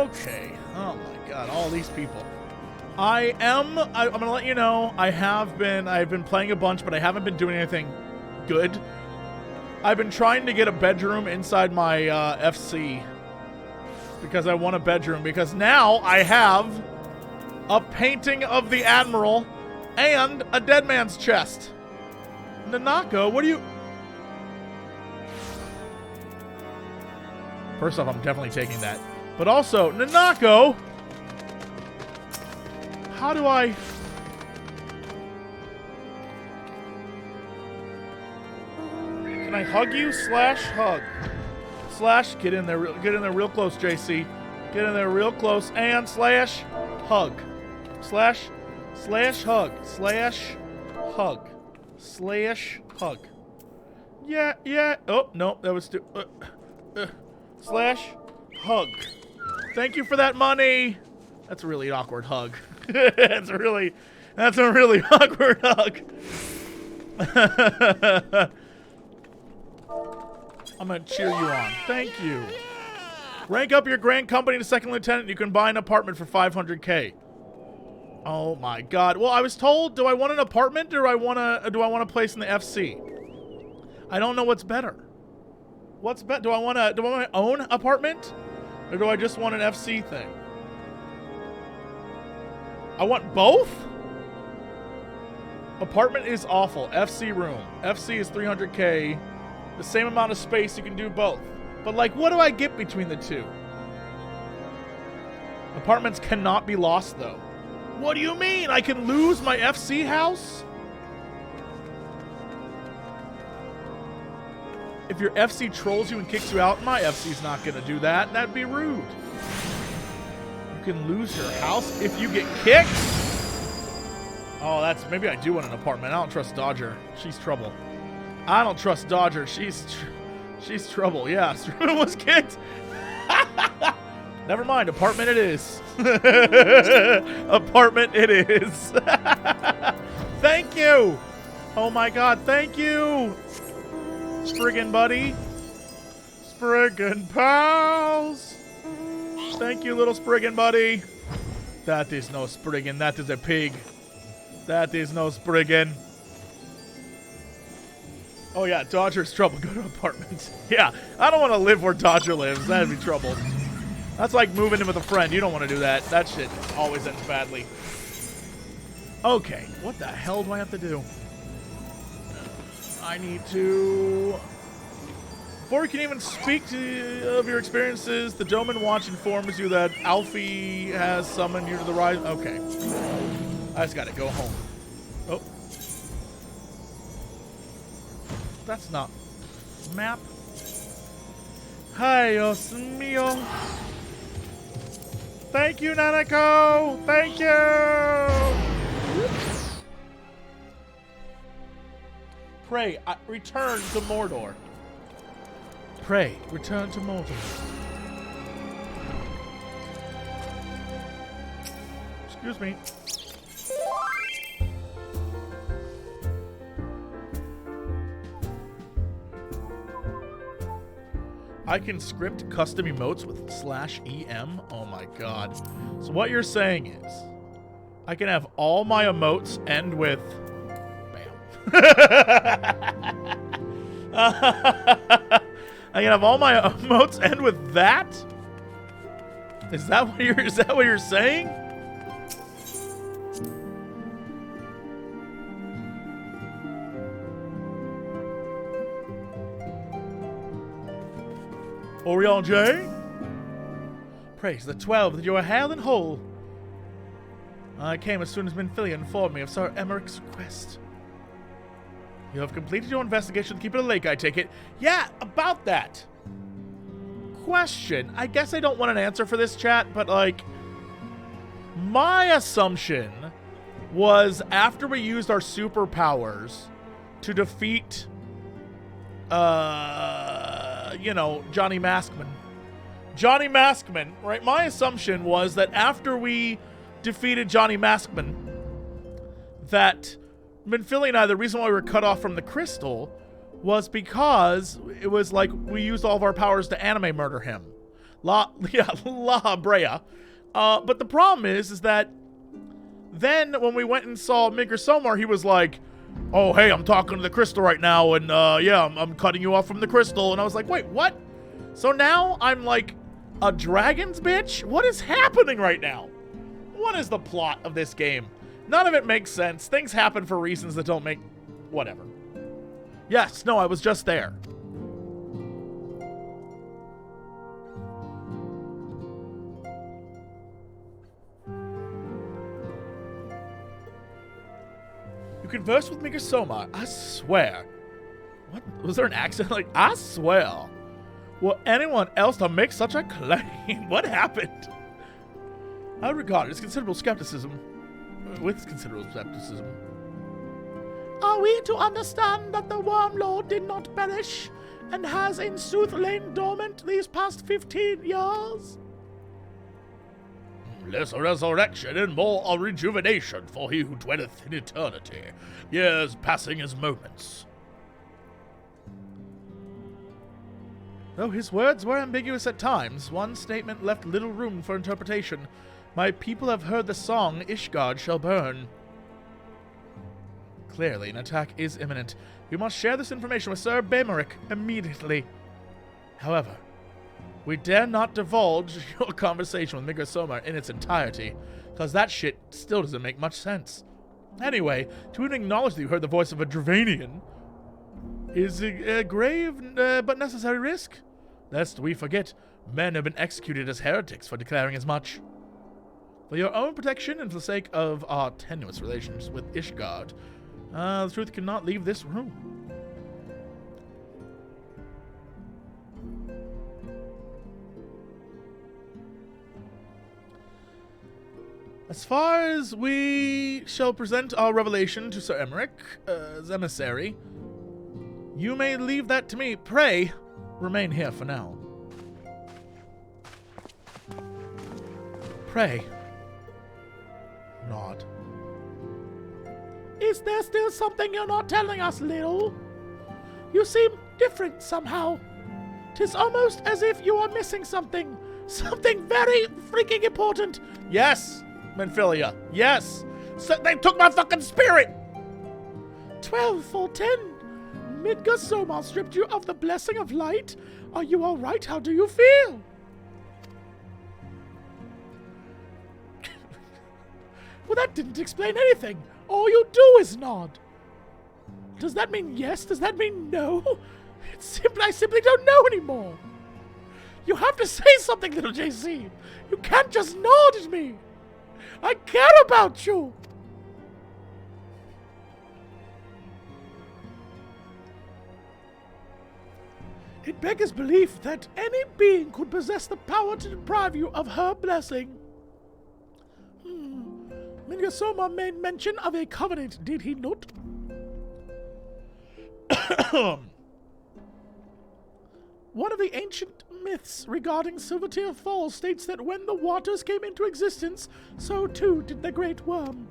Okay. Oh my god, all these people. I'm gonna let you know, I've been playing a bunch, but I haven't been doing anything good. I've been trying to get a bedroom inside my FC because I want a bedroom, because now I have a painting of the Admiral and a dead man's chest. Nanako, what do you... First off, I'm definitely taking that. But also, Nanako, how do I... Can I hug you? Slash hug. Slash, get in there real close, JC. Get in there real close, and slash hug. Slash hug. Slash hug. Slash hug. Yeah. Oh, no, that was slash hug. Thank you for that money. That's a really awkward hug. That's a really awkward hug. I'm gonna cheer you on. Thank you. Rank up your grand company to second lieutenant. You can buy an apartment for 500K. Oh my god. Well, I was told, do I want an apartment or do I want a place in the FC? I don't know what's better. What's better? Do I want my own apartment? Or do I just want an FC thing? I want both? Apartment is awful. FC room. FC is 300K. The same amount of space, you can do both. But like, what do I get between the two? Apartments cannot be lost though. What do you mean? I can lose my FC house? If your FC trolls you and kicks you out, my FC's not gonna do that. That'd be rude. You can lose your house if you get kicked? Oh, maybe I do want an apartment. I don't trust Dodger. She's trouble. I don't trust Dodger. She's trouble. Yeah, Struman was kicked. Never mind. Apartment it is. Apartment it is. Thank you. Oh my god, thank you. Spriggan buddy. Spriggan pals. Thank you, little Spriggan buddy. That is no Spriggan. That is a pig. That is no Spriggan. Oh yeah, Dodger's trouble. Go to apartment. Yeah, I don't want to live where Dodger lives. That'd be trouble. That's like moving in with a friend. You don't want to do that. That shit always ends badly. Okay, what the hell do I have to do? I need to... Before you can even speak of your experiences, the Doman Watch informs you that Alfie has summoned you to the rise. Okay. I just gotta go home. Oh. That's not map. Hi, Dios mío. Thank you, Nanako. Thank you. Pray, return to Mordor. Pray, return to Mordor. Excuse me. I can script custom emotes with /EM. Oh my god. So what you're saying is, I can have all my emotes end with bam. I can have all my emotes end with that? Is that what you're saying? Orion J? Praise the 12 that you are hale and whole. I came as soon as Minfilia informed me of Sir Emmerich's request. You have completed your investigation to keep it a lake, I take it. Yeah, about that. Question. I guess I don't want an answer for this, chat, but like, my assumption was after we used our superpowers to defeat Johnny Maskman. Johnny Maskman, right? My assumption was that after we defeated Johnny Maskman, that Minfilia and I, the reason why we were cut off from the crystal was because it was like we used all of our powers to anime murder him. La Brea. But the problem is that then when we went and saw Midgardsormr, he was like, oh, hey, I'm talking to the crystal right now, and yeah, I'm cutting you off from the crystal. And I was like, wait, what? So now I'm like a dragon's bitch? What is happening right now? What is the plot of this game? None of it makes sense. Things happen for reasons that don't make... whatever. Yes, no, I was just there. You converse with Midgardsormr, I swear. What? Was there an accent? Like, I swear. Will anyone else to make such a claim? What happened? I regard it as considerable skepticism. With considerable skepticism. Are we to understand that the Wormlord did not perish and has in sooth lain dormant these past 15 years? Less a resurrection and more a rejuvenation for he who dwelleth in eternity, years passing as moments. Though his words were ambiguous at times, one statement left little room for interpretation. My people have heard the song, Ishgard shall burn. Clearly, an attack is imminent. We must share this information with Sir Baemeric immediately. However, we dare not divulge your conversation with Midgardsormr in its entirety, because that shit still doesn't make much sense. Anyway, to even acknowledge that you heard the voice of a Dravanian is a grave but necessary risk. Lest we forget, men have been executed as heretics for declaring as much. For your own protection and for the sake of our tenuous relations with Ishgard, the truth cannot leave this room. As far as we shall present our revelation to Sir Emeric, as emissary, you may leave that to me. Pray, remain here for now. Pray. Nod. Is there still something you're not telling us, Lil? You seem different somehow. 'Tis almost as if you are missing something. Something very freaking important. Yes, Menphilia. Yes. So they took my fucking spirit. 12 for 10. Midgardsormr stripped you of the blessing of light. Are you all right? How do you feel? Well, that didn't explain anything. All you do is nod. Does that mean yes? Does that mean no? I simply don't know anymore. You have to say something, little JC. You can't just nod at me. I care about you. It beggars belief that any being could possess the power to deprive you of her blessing. Midgardsormr made mention of a covenant, did he not? One of the ancient myths regarding Silvertear Falls states that when the waters came into existence, so too did the Great Worm.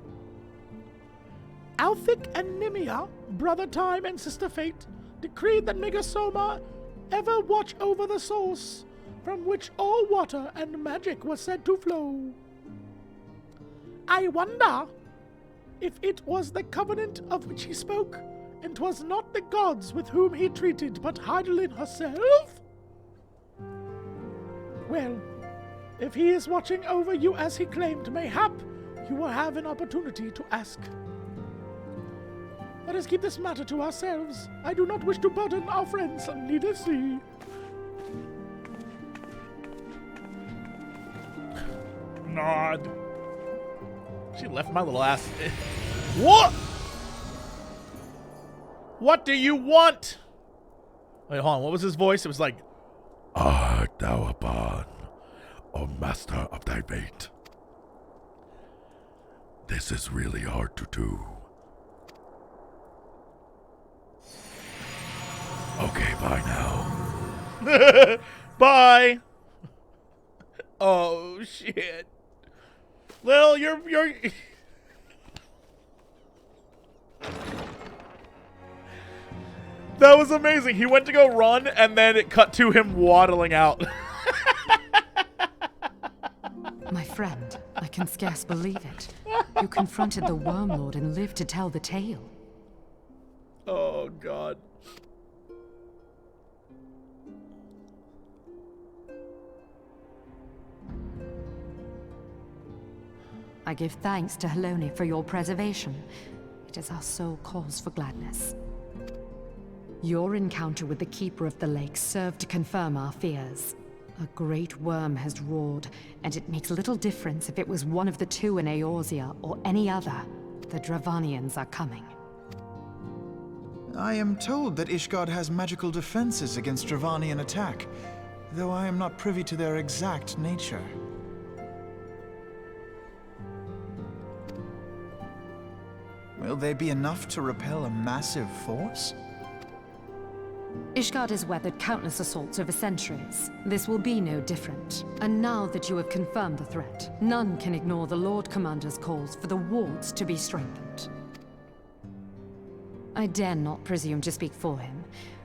Althik and Nimia, Brother Time and Sister Fate, decreed that Midgardsormr ever watch over the source, from which all water and magic was said to flow. I wonder if it was the covenant of which he spoke, and 'twas not the gods with whom he treated, but Heidelin herself? Well, if he is watching over you as he claimed, mayhap you will have an opportunity to ask. Let us keep this matter to ourselves. I do not wish to burden our friends needlessly. Nod. She left my little ass. What? What do you want? Wait, hold on. What was his voice? It was like, art thou upon, O master of thy fate? This is really hard to do. Okay, bye now. Bye. Oh, shit. Lil, you're... That was amazing. He went to go run, and then it cut to him waddling out. friend. I can scarce believe it. You confronted the Worm Lord and lived to tell the tale. Oh, God. I give thanks to Halone for your preservation. It is our sole cause for gladness. Your encounter with the Keeper of the Lake served to confirm our fears. A great worm has roared, and it makes little difference if it was one of the two in Eorzea or any other. The Dravanians are coming. I am told that Ishgard has magical defenses against Dravanian attack, though I am not privy to their exact nature. Will they be enough to repel a massive force? Ishgard has weathered countless assaults over centuries. This will be no different. And now that you have confirmed the threat, none can ignore the Lord Commander's calls for the wards to be strengthened. I dare not presume to speak for him,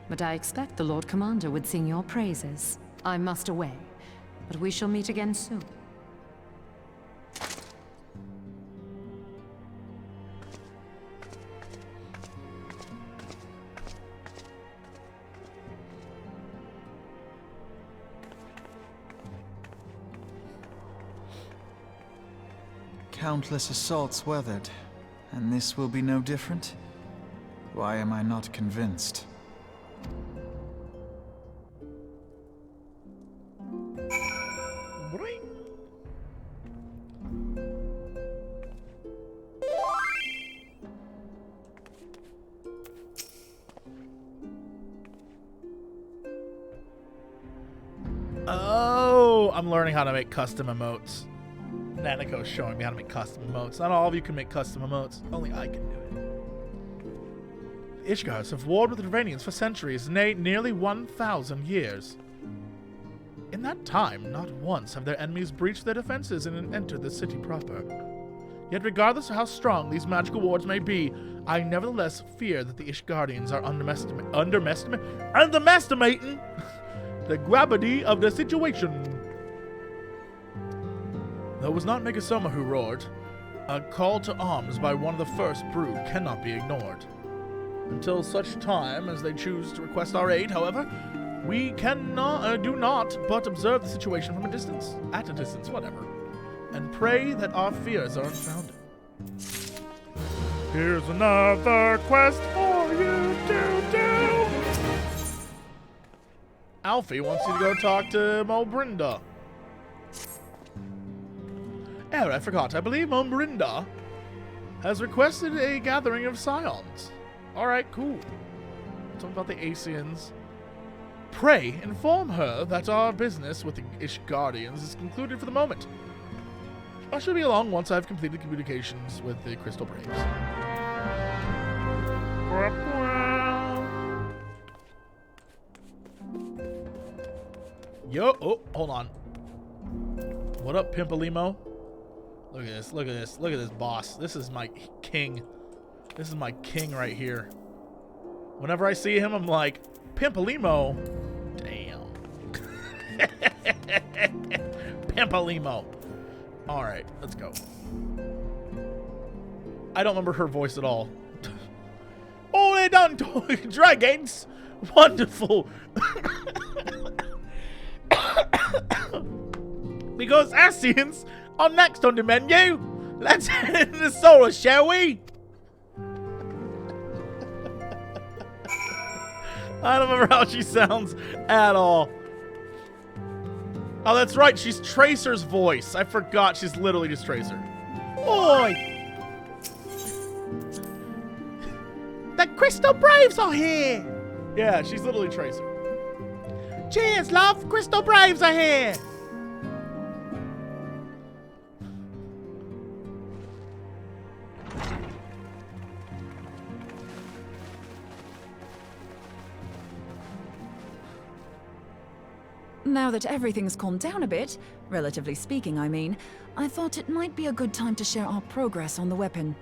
but I expect the Lord Commander would sing your praises. I must away, but we shall meet again soon. Countless assaults weathered, and this will be no different? Why am I not convinced? Oh, I'm learning how to make custom emotes. Nanako's showing me how to make custom emotes. Not all of you can make custom emotes. Only I can do it. The Ishgards have warred with the Dravanians for centuries, nay, nearly 1,000 years. In that time, not once have their enemies breached their defenses and entered the city proper. Yet regardless of how strong these magical wards may be, I nevertheless fear that the Ishgardians are underestimating the gravity of the situation. Though it was not Midgardsormr who roared, a call to arms by one of the first brood cannot be ignored. Until such time as they choose to request our aid, however, we do not but observe the situation from a distance, whatever, and pray that our fears are unfounded. Here's another quest for you to do. Alfie wants you to go talk to Moenbryda. Oh, I forgot. I believe Moenbryda has requested a gathering of Scions. Alright, cool. Talking about the Ascians. Pray, inform her that our business with the Ishgardians is concluded for the moment. I shall be along once I've completed communications with the Crystal Braves. Yo, oh, hold on. What up, Pimpalimo? Look at this, look at this, look at this boss. This is my king. This is my king right here. Whenever I see him, I'm like, Pimpalimo. Damn. Pimpalimo. Alright, let's go. I don't remember her voice at all. Oh, they done dragons. Wonderful. Because Ascians are next on the menu. Let's head into the solar, shall we? I don't remember how she sounds at all. Oh, that's right. She's Tracer's voice. I forgot she's literally just Tracer. Oi! The Crystal Braves are here! Yeah, she's literally Tracer. Cheers, love! Crystal Braves are here! Now that everything's calmed down a bit, relatively speaking I mean, I thought it might be a good time to share our progress on the weapon.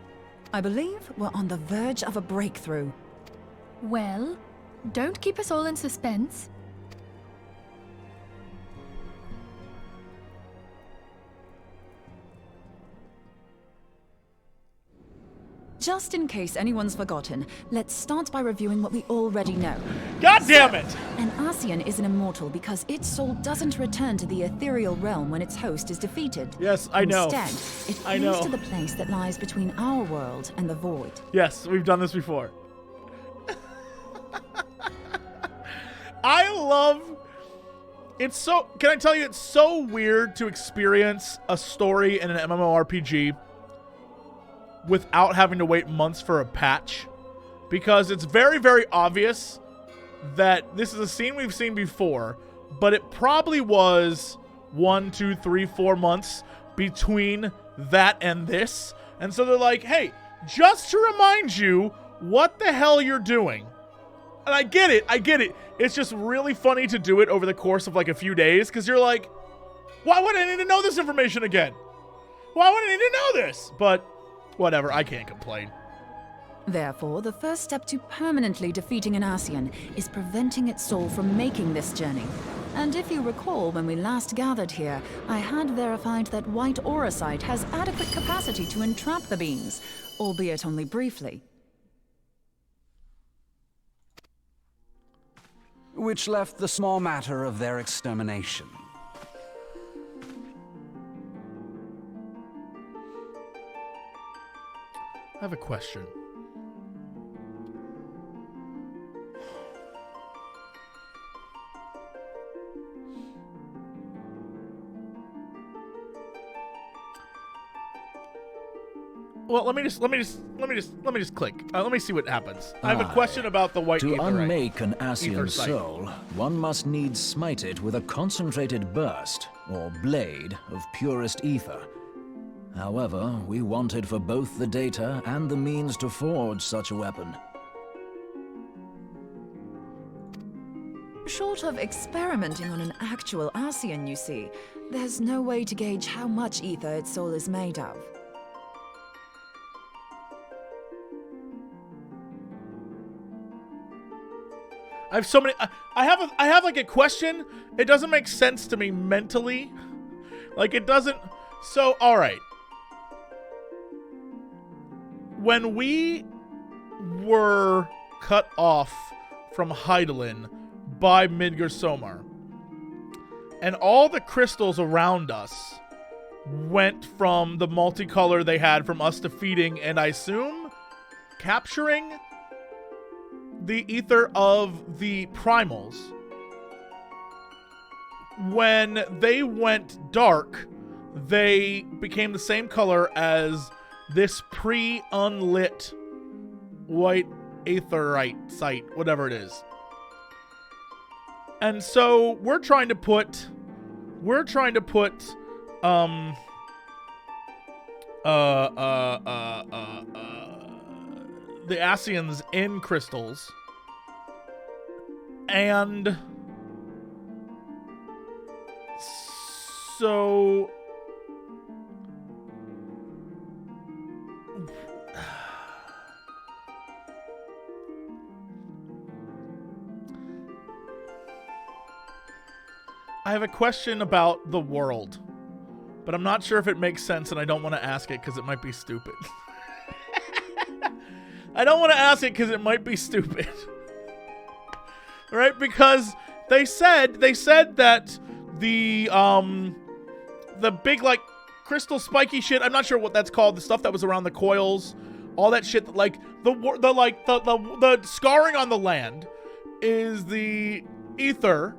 I believe we're on the verge of a breakthrough. Well, don't keep us all in suspense. Just in case anyone's forgotten, let's start by reviewing what we already know. God damn it! An Ascian is an immortal because its soul doesn't return to the ethereal realm when its host is defeated. Yes, I know. Instead, it flees to the place that lies between our world and the void. Yes, we've done this before. I love... It's so... Can I tell you, it's so weird to experience a story in an MMORPG without having to wait months for a patch. Because it's very, very obvious that this is a scene we've seen before, but it probably was 1, 2, 3, 4 months between that and this. And so they're like, hey, just to remind you what the hell you're doing. And I get it. It's just really funny to do it over the course of like a few days, because you're like, why would I need to know this information again? Why would I need to know this? But whatever, I can't complain. Therefore, the first step to permanently defeating an Ascian is preventing its soul from making this journey. And if you recall, when we last gathered here, I had verified that white auracite has adequate capacity to entrap the beings, albeit only briefly. Which left the small matter of their extermination. I have a question. Well, let me just click. Let me see what happens. I have a question about the white To Aetheric. unmake an Ascian Aether sight. soul, one must needs smite it with a concentrated burst, or blade, of purest ether. However, we wanted for both the data and the means to forge such a weapon. Short of experimenting on an actual Ascian, you see, there's no way to gauge how much ether its soul is made of. I have so many. I have like a question. It doesn't make sense to me mentally. Like it doesn't. So all right. When we were cut off from Hydaelyn by Midgardsormr, and all the crystals around us went from the multicolor they had from us defeating, and I assume capturing the ether of the primals. When they went dark, they became the same color as this pre-unlit white aetherite site, whatever it is. And so we're trying to put the Ascians in crystals, and so I have a question about the world, but I'm not sure if it makes sense, and I don't want to ask it because it might be stupid. I don't want to ask it because it might be stupid. Right? Because they said that the big like crystal spiky shit, I'm not sure what that's called, the stuff that was around the coils, all that shit, like the scarring on the land is the ether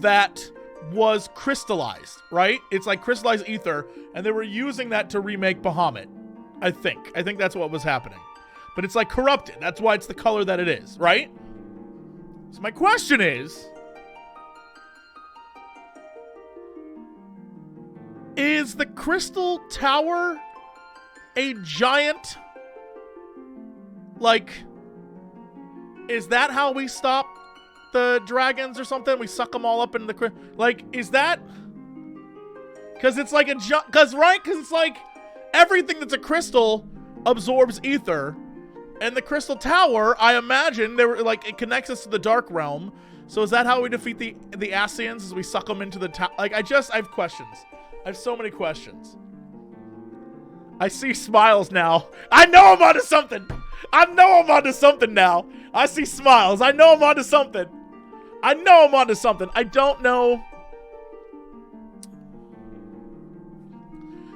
that was crystallized, right? It's like crystallized ether, and they were using that to remake Bahamut. I think that's what was happening. But it's like corrupted. That's why it's the color that it is, right? So my question is the Crystal Tower a giant, like, is that how we stop the dragons or something? We suck them all up in the, like, is that, because it's like because it's like everything that's a crystal absorbs ether. And the Crystal Tower, I imagine, they were like, it connects us to the Dark Realm. So is that how we defeat the Ascians? As we suck them into the tower? Like, I have questions. I have so many questions. I see smiles now. I know I'm onto something. I know I'm onto something now. I see smiles. I know I'm onto something. I know I'm onto something. I don't know.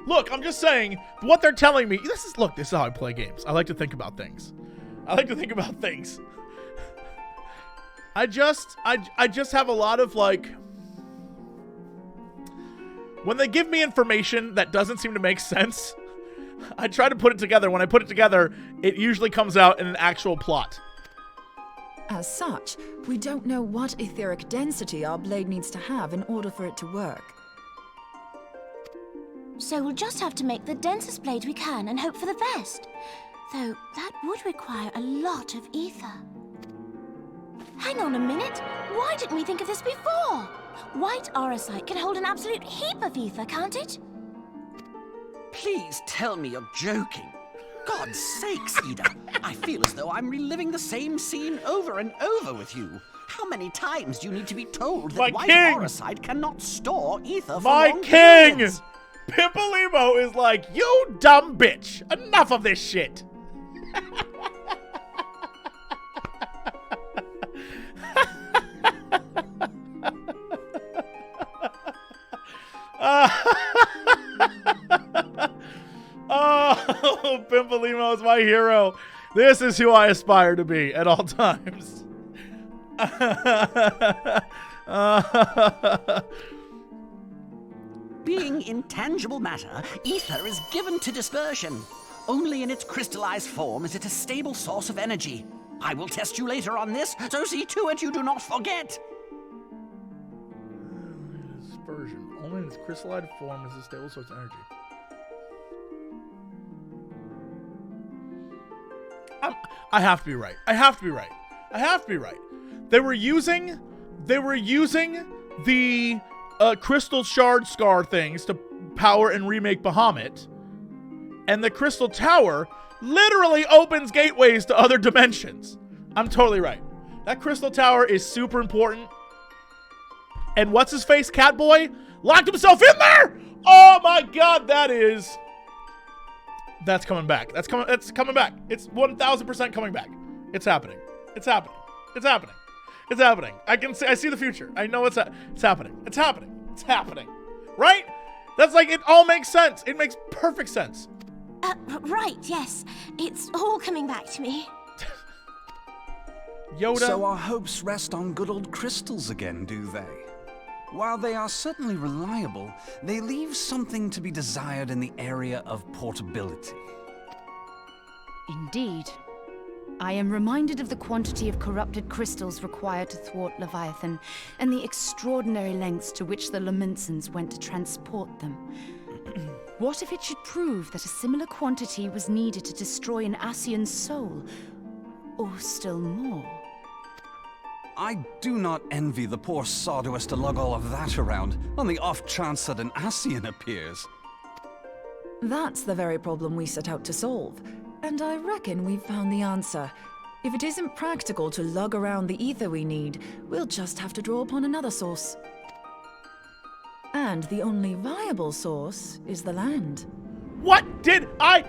Look, I'm just saying, what they're telling me, this is how I play games. I like to think about things. I just have a lot of, like, when they give me information that doesn't seem to make sense, I try to put it together. When I put it together, it usually comes out in an actual plot. As such, we don't know what etheric density our blade needs to have in order for it to work. So we'll just have to make the densest blade we can and hope for the best. Though that would require a lot of ether. Hang on a minute. Why didn't we think of this before? White aurosite can hold an absolute heap of ether, can't it? Please tell me you're joking. God's sakes, Ida. I feel as though I'm reliving the same scene over and over with you. How many times do you need to be told that white aurosite cannot store ether for long periods? Pimpolimo is like, you dumb bitch. Enough of this shit. Oh, Pimpolimo is my hero. This is who I aspire to be at all times. Being intangible matter, ether is given to dispersion. Only in its crystallized form is it a stable source of energy. I will test you later on this, so see to it you do not forget. Dispersion. Only in its crystallized form is a stable source of energy. I have to be right. They were using the crystal shard scar things to power and remake Bahamut, and the crystal tower literally opens gateways to other dimensions. I'm totally right. That crystal tower is super important. And what's his face, Catboy, locked himself in there. Oh my God, that's coming back. That's coming back. It's 1000% coming back. It's happening. I see the future. I know it's happening. It's happening. Right? That's like, it all makes sense. It makes perfect sense. Right, yes. It's all coming back to me. Yoda. So our hopes rest on good old crystals again, do they? While they are certainly reliable, they leave something to be desired in the area of portability. Indeed. I am reminded of the quantity of corrupted crystals required to thwart Leviathan, and the extraordinary lengths to which the Lamentsons went to transport them. What if it should prove that a similar quantity was needed to destroy an Ascian's soul? Or still more? I do not envy the poor sod who has to lug all of that around, on the off chance that an Ascian appears. That's the very problem we set out to solve, and I reckon we've found the answer. If it isn't practical to lug around the ether we need, we'll just have to draw upon another source. And the only viable source is the land. What did I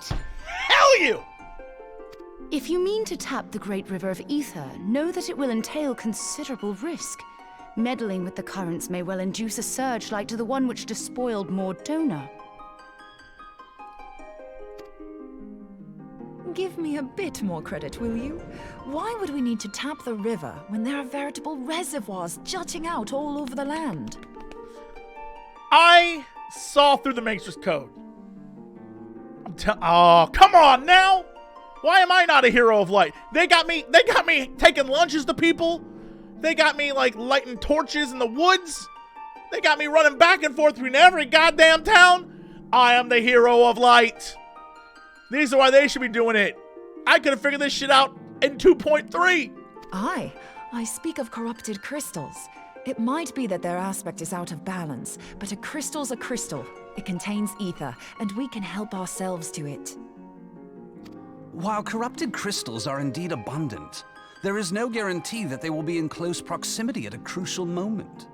tell you? If you mean to tap the Great River of Ether, know that it will entail considerable risk. Meddling with the currents may well induce a surge like to the one which despoiled Mordona. Give me a bit more credit, will you? Why would we need to tap the river when there are veritable reservoirs jutting out all over the land? I saw through the Matrix code. Oh, come on now! Why am I not a hero of light? They got me taking lunches to people. They got me, like, lighting torches in the woods. They got me running back and forth between every goddamn town. I am the hero of light. These are why they should be doing it. I could have figured this shit out in 2.3. I speak of corrupted crystals. It might be that their aspect is out of balance, but a crystal's a crystal. It contains ether, and we can help ourselves to it. While corrupted crystals are indeed abundant, there is no guarantee that they will be in close proximity at a crucial moment.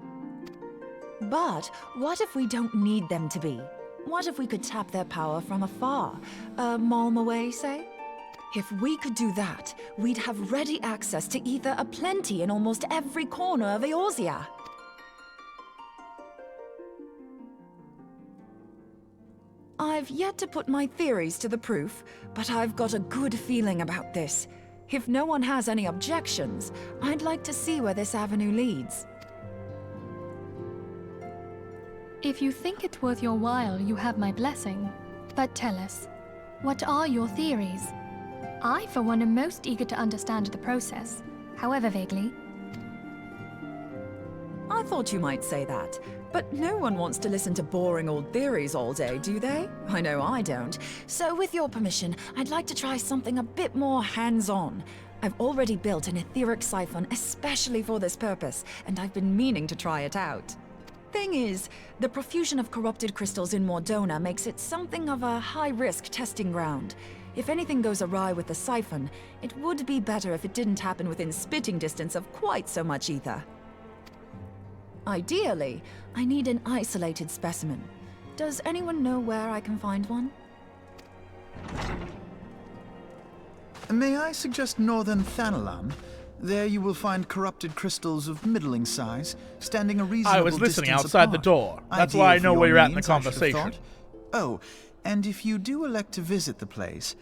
But what if we don't need them to be? What if we could tap their power from afar? A malm away, say? If we could do that, we'd have ready access to ether aplenty in almost every corner of Eorzea. I've yet to put my theories to the proof, but I've got a good feeling about this. If no one has any objections, I'd like to see where this avenue leads. If you think it's worth your while, you have my blessing. But tell us, what are your theories? I, for one, am most eager to understand the process, however vaguely. I thought you might say that, but no one wants to listen to boring old theories all day, do they? I know I don't. So with your permission, I'd like to try something a bit more hands-on. I've already built an Aetheric Siphon especially for this purpose, and I've been meaning to try it out. Thing is, the profusion of corrupted crystals in Mordona makes it something of a high-risk testing ground. If anything goes awry with the Siphon, it would be better if it didn't happen within spitting distance of quite so much ether. Ideally, I need an isolated specimen. Does anyone know where I can find one? May I suggest northern Thanalan? There you will find corrupted crystals of middling size, standing a reasonable I was listening distance outside the apart. door. That's Ideal why I for know your where you're at in the needs, I should have conversation. thought. Oh, and if you do elect to visit the place,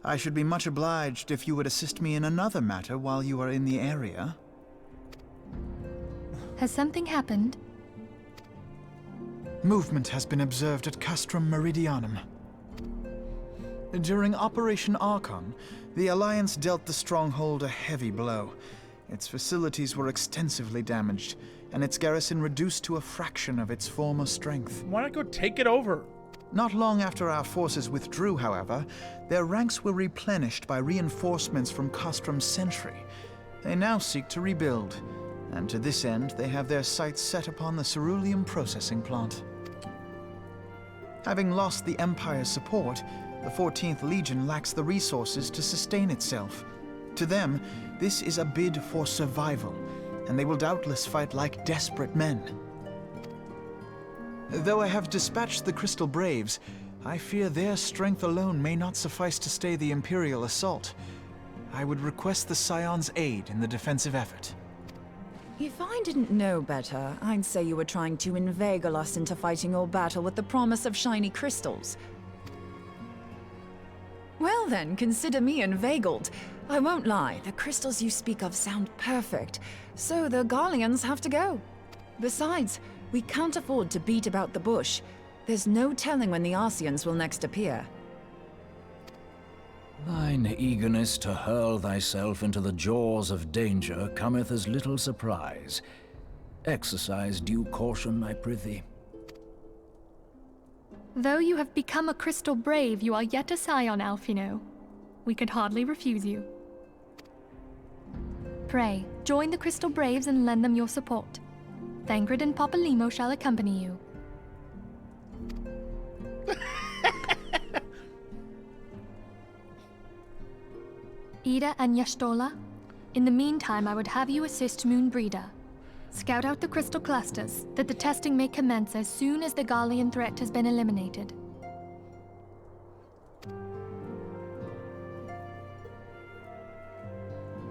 I should be much obliged if you would assist me in another matter while you are in the area. Has something happened? Movement has been observed at Castrum Meridianum. During Operation Archon, the Alliance dealt the stronghold a heavy blow. Its facilities were extensively damaged, and its garrison reduced to a fraction of its former strength. Why not go take it over? Not long after our forces withdrew, however, their ranks were replenished by reinforcements from Castrum's sentry. They now seek to rebuild, and to this end they have their sights set upon the ceruleum processing plant. Having lost the Empire's support, the 14th Legion lacks the resources to sustain itself. To them, this is a bid for survival, and they will doubtless fight like desperate men. Though I have dispatched the Crystal Braves, I fear their strength alone may not suffice to stay the Imperial assault. I would request the Scion's aid in the defensive effort. If I didn't know better, I'd say you were trying to inveigle us into fighting your battle with the promise of shiny crystals. Well then, consider me inveigled. I won't lie, the crystals you speak of sound perfect, so the Garleans have to go. Besides, we can't afford to beat about the bush. There's no telling when the Ascians will next appear. Thine eagerness to hurl thyself into the jaws of danger cometh as little surprise. Exercise due caution, I prithee. Though you have become a crystal brave, you are yet a scion, Alphino. We could hardly refuse you. Pray, join the Crystal Braves and lend them your support. Thangred and Papalymo shall accompany you. Ida and Yashtola, in the meantime I would have you assist Moenbryda. Scout out the crystal clusters, that the testing may commence as soon as the Garlean threat has been eliminated.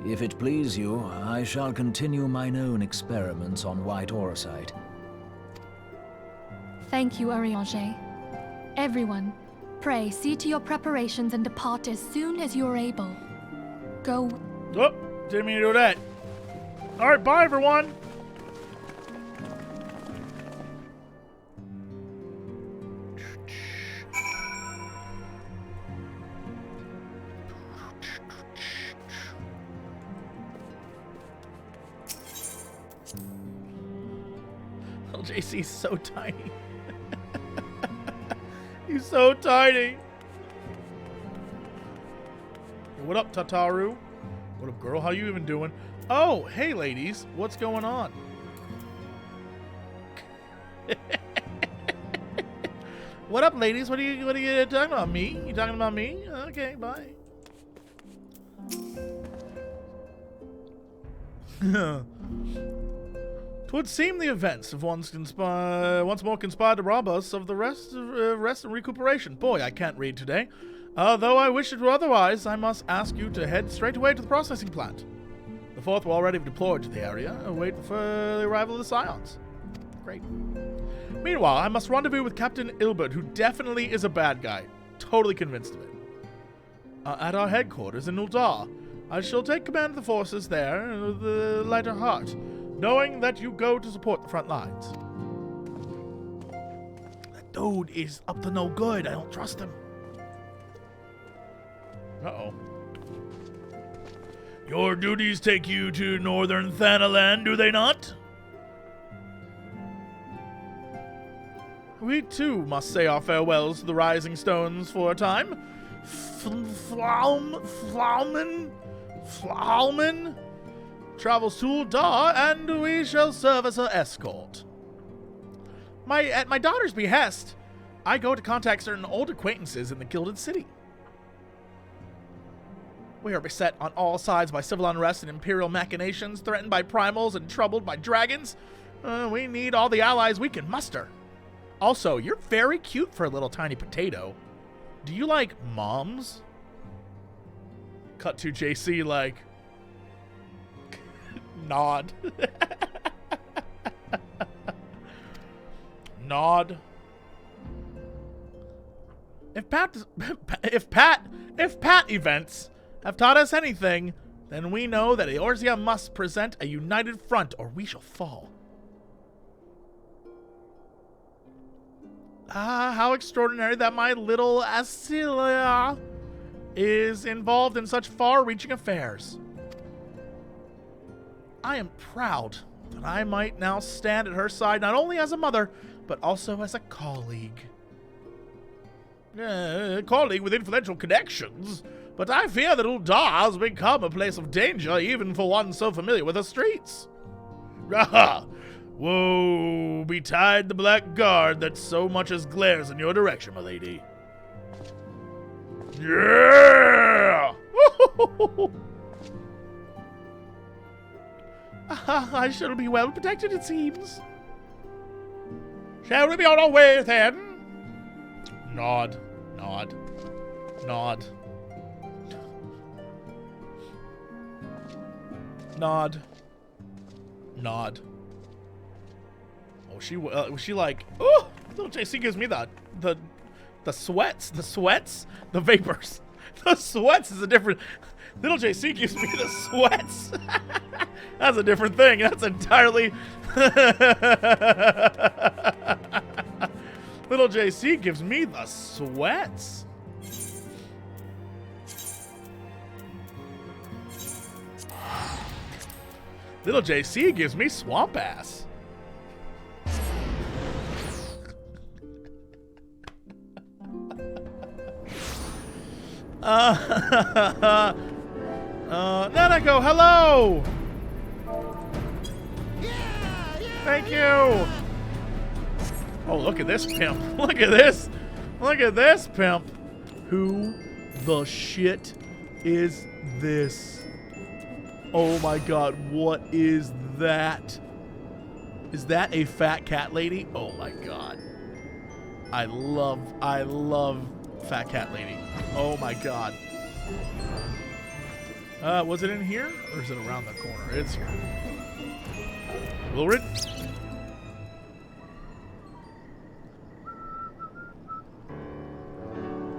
If it please you, I shall continue mine own experiments on white aurosite. Thank you, Arianger. Everyone, pray see to your preparations and depart as soon as you are able. Go. Oh, didn't mean to do that. All right, bye, everyone. Little JC's so tiny. He's so tiny. What up, Tataru? What up, girl? How you even doing? Oh, hey, ladies. What's going on? What up, ladies? What are you talking about? Me? You talking about me? Okay, bye. 'Twould seem the events have once more conspired to rob us of the rest and recuperation. Boy, I can't read today. Though I wish it were otherwise, I must ask you to head straight away to the processing plant. The 4th will already be deployed to the area, wait for the arrival of the Scions. Great. Meanwhile, I must rendezvous with Captain Ilbert, who definitely is a bad guy. Totally convinced of it. At our headquarters in Uldar. I shall take command of the forces there with a lighter heart, knowing that you go to support the front lines. That dude is up to no good. I don't trust him. Uh-oh. Your duties take you to northern Thanalan, do they not? We too must say our farewells to the Rising Stones for a time. Flauman travels to Uldar, and we shall serve as her escort. At my daughter's behest, I go to contact certain old acquaintances in the Gilded City. We are beset on all sides by civil unrest and imperial machinations, threatened by primals and troubled by dragons. We need all the allies we can muster. Also, you're very cute for a little tiny potato. Do you like moms? Cut to JC like... nod. Nod. If Pat events have taught us anything, then we know that Eorzea must present a united front or we shall fall. How extraordinary that my little Asilia is involved in such far-reaching affairs. I am proud that I might now stand at her side not only as a mother, but also as a colleague. A colleague with influential connections, but I fear that Uldar has become a place of danger even for one so familiar with the streets. Woe betide the black guard that so much as glares in your direction, my lady. Yeah! I shall be well protected, it seems. Shall we be on our way, then? Nod, nod, nod. Nod. Nod. Oh, she like, oh, little JC gives me the sweats, the vapors. The sweats is a different, little JC gives me the sweats. That's a different thing. That's entirely, little JC gives me the sweats. Little JC gives me swamp ass. Nanako, hello! Thank you! Oh, look at this pimp. Look at this. Look at this pimp. Who the shit is this? Oh my god, what is that? Is that a fat cat lady? Oh my god. I love fat cat lady. Oh my god. Was it in here? Or is it around the corner? It's here. Wilrid?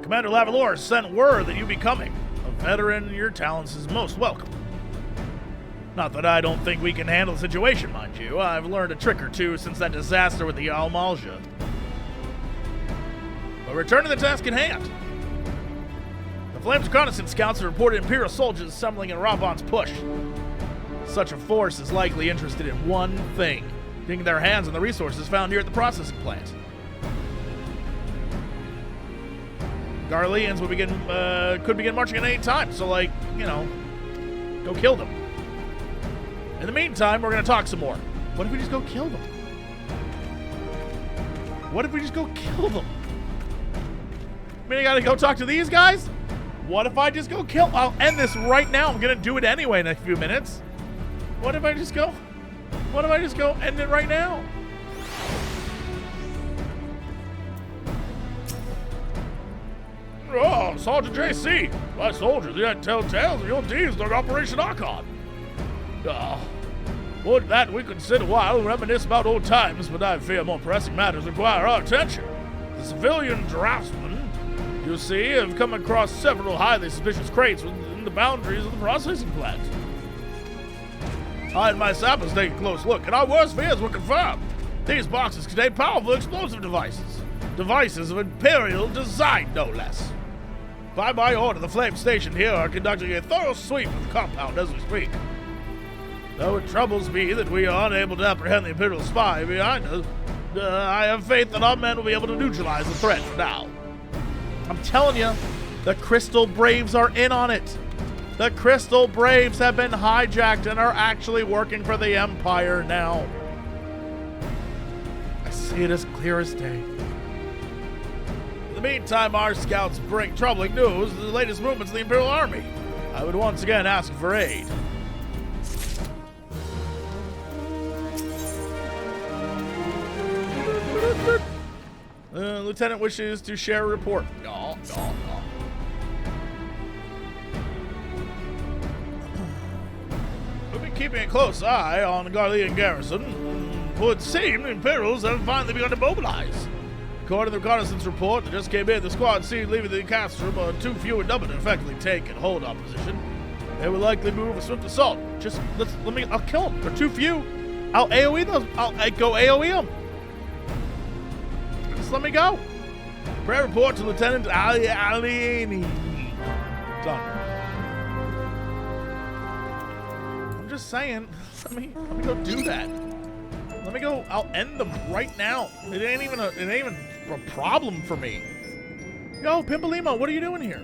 Commander Lavalor sent word that you be coming. A veteran in your talents is most welcome. Not that I don't think we can handle the situation, mind you. I've learned a trick or two since that disaster with the Almalja. But returning to the task at hand. The Flames reconnaissance scouts have reported Imperial soldiers assembling in Rabon's push. Such a force is likely interested in one thing, getting their hands on the resources found here at the processing plant. Garleans could begin marching at any time, so like, you know, go kill them. In the meantime, we're gonna talk some more. What if we just go kill them? What if we just go kill them? I mean, I gotta go talk to these guys? What if I just go kill? I'll end this right now. I'm gonna do it anyway in a few minutes. What if I just go? What if I just go end it right now? Oh, Sergeant JC, my soldiers yet tell tales of your deeds during Operation Archon. Would that we could sit a while and reminisce about old times, but I fear more pressing matters require our attention. The civilian draftsmen, you see, have come across several highly suspicious crates within the boundaries of the processing plant. I and my sappers take a close look, and our worst fears were confirmed. These boxes contain powerful explosive devices. Devices of Imperial design, no less. By my order, the Flame Station here are conducting a thorough sweep of the compound as we speak. Though it troubles me that we are unable to apprehend the Imperial spy behind us, I have faith that our men will be able to neutralize the threat for now. I'm telling you, the Crystal Braves are in on it. The Crystal Braves have been hijacked and are actually working for the Empire now. I see it as clear as day. In the meantime, our scouts bring troubling news of the latest movements of the Imperial Army. I would once again ask for aid. Lieutenant wishes to share a report. We've been keeping a close eye on the Garlean garrison. It would seem the Imperials have finally begun to mobilize. According to the reconnaissance report that just came in, the squad seen leaving the castrum are too few in number to effectively take and hold our position. They will likely move a swift assault. Just I'll kill them. They're too few. I'll AoE those. I'll go AoE them. Just let me go. Prayer report to Lieutenant Alieni. Done. I'm just saying. Let me go do that. Let me go. I'll end them right now. It ain't even a problem for me. Yo, Pimpolimo, what are you doing here?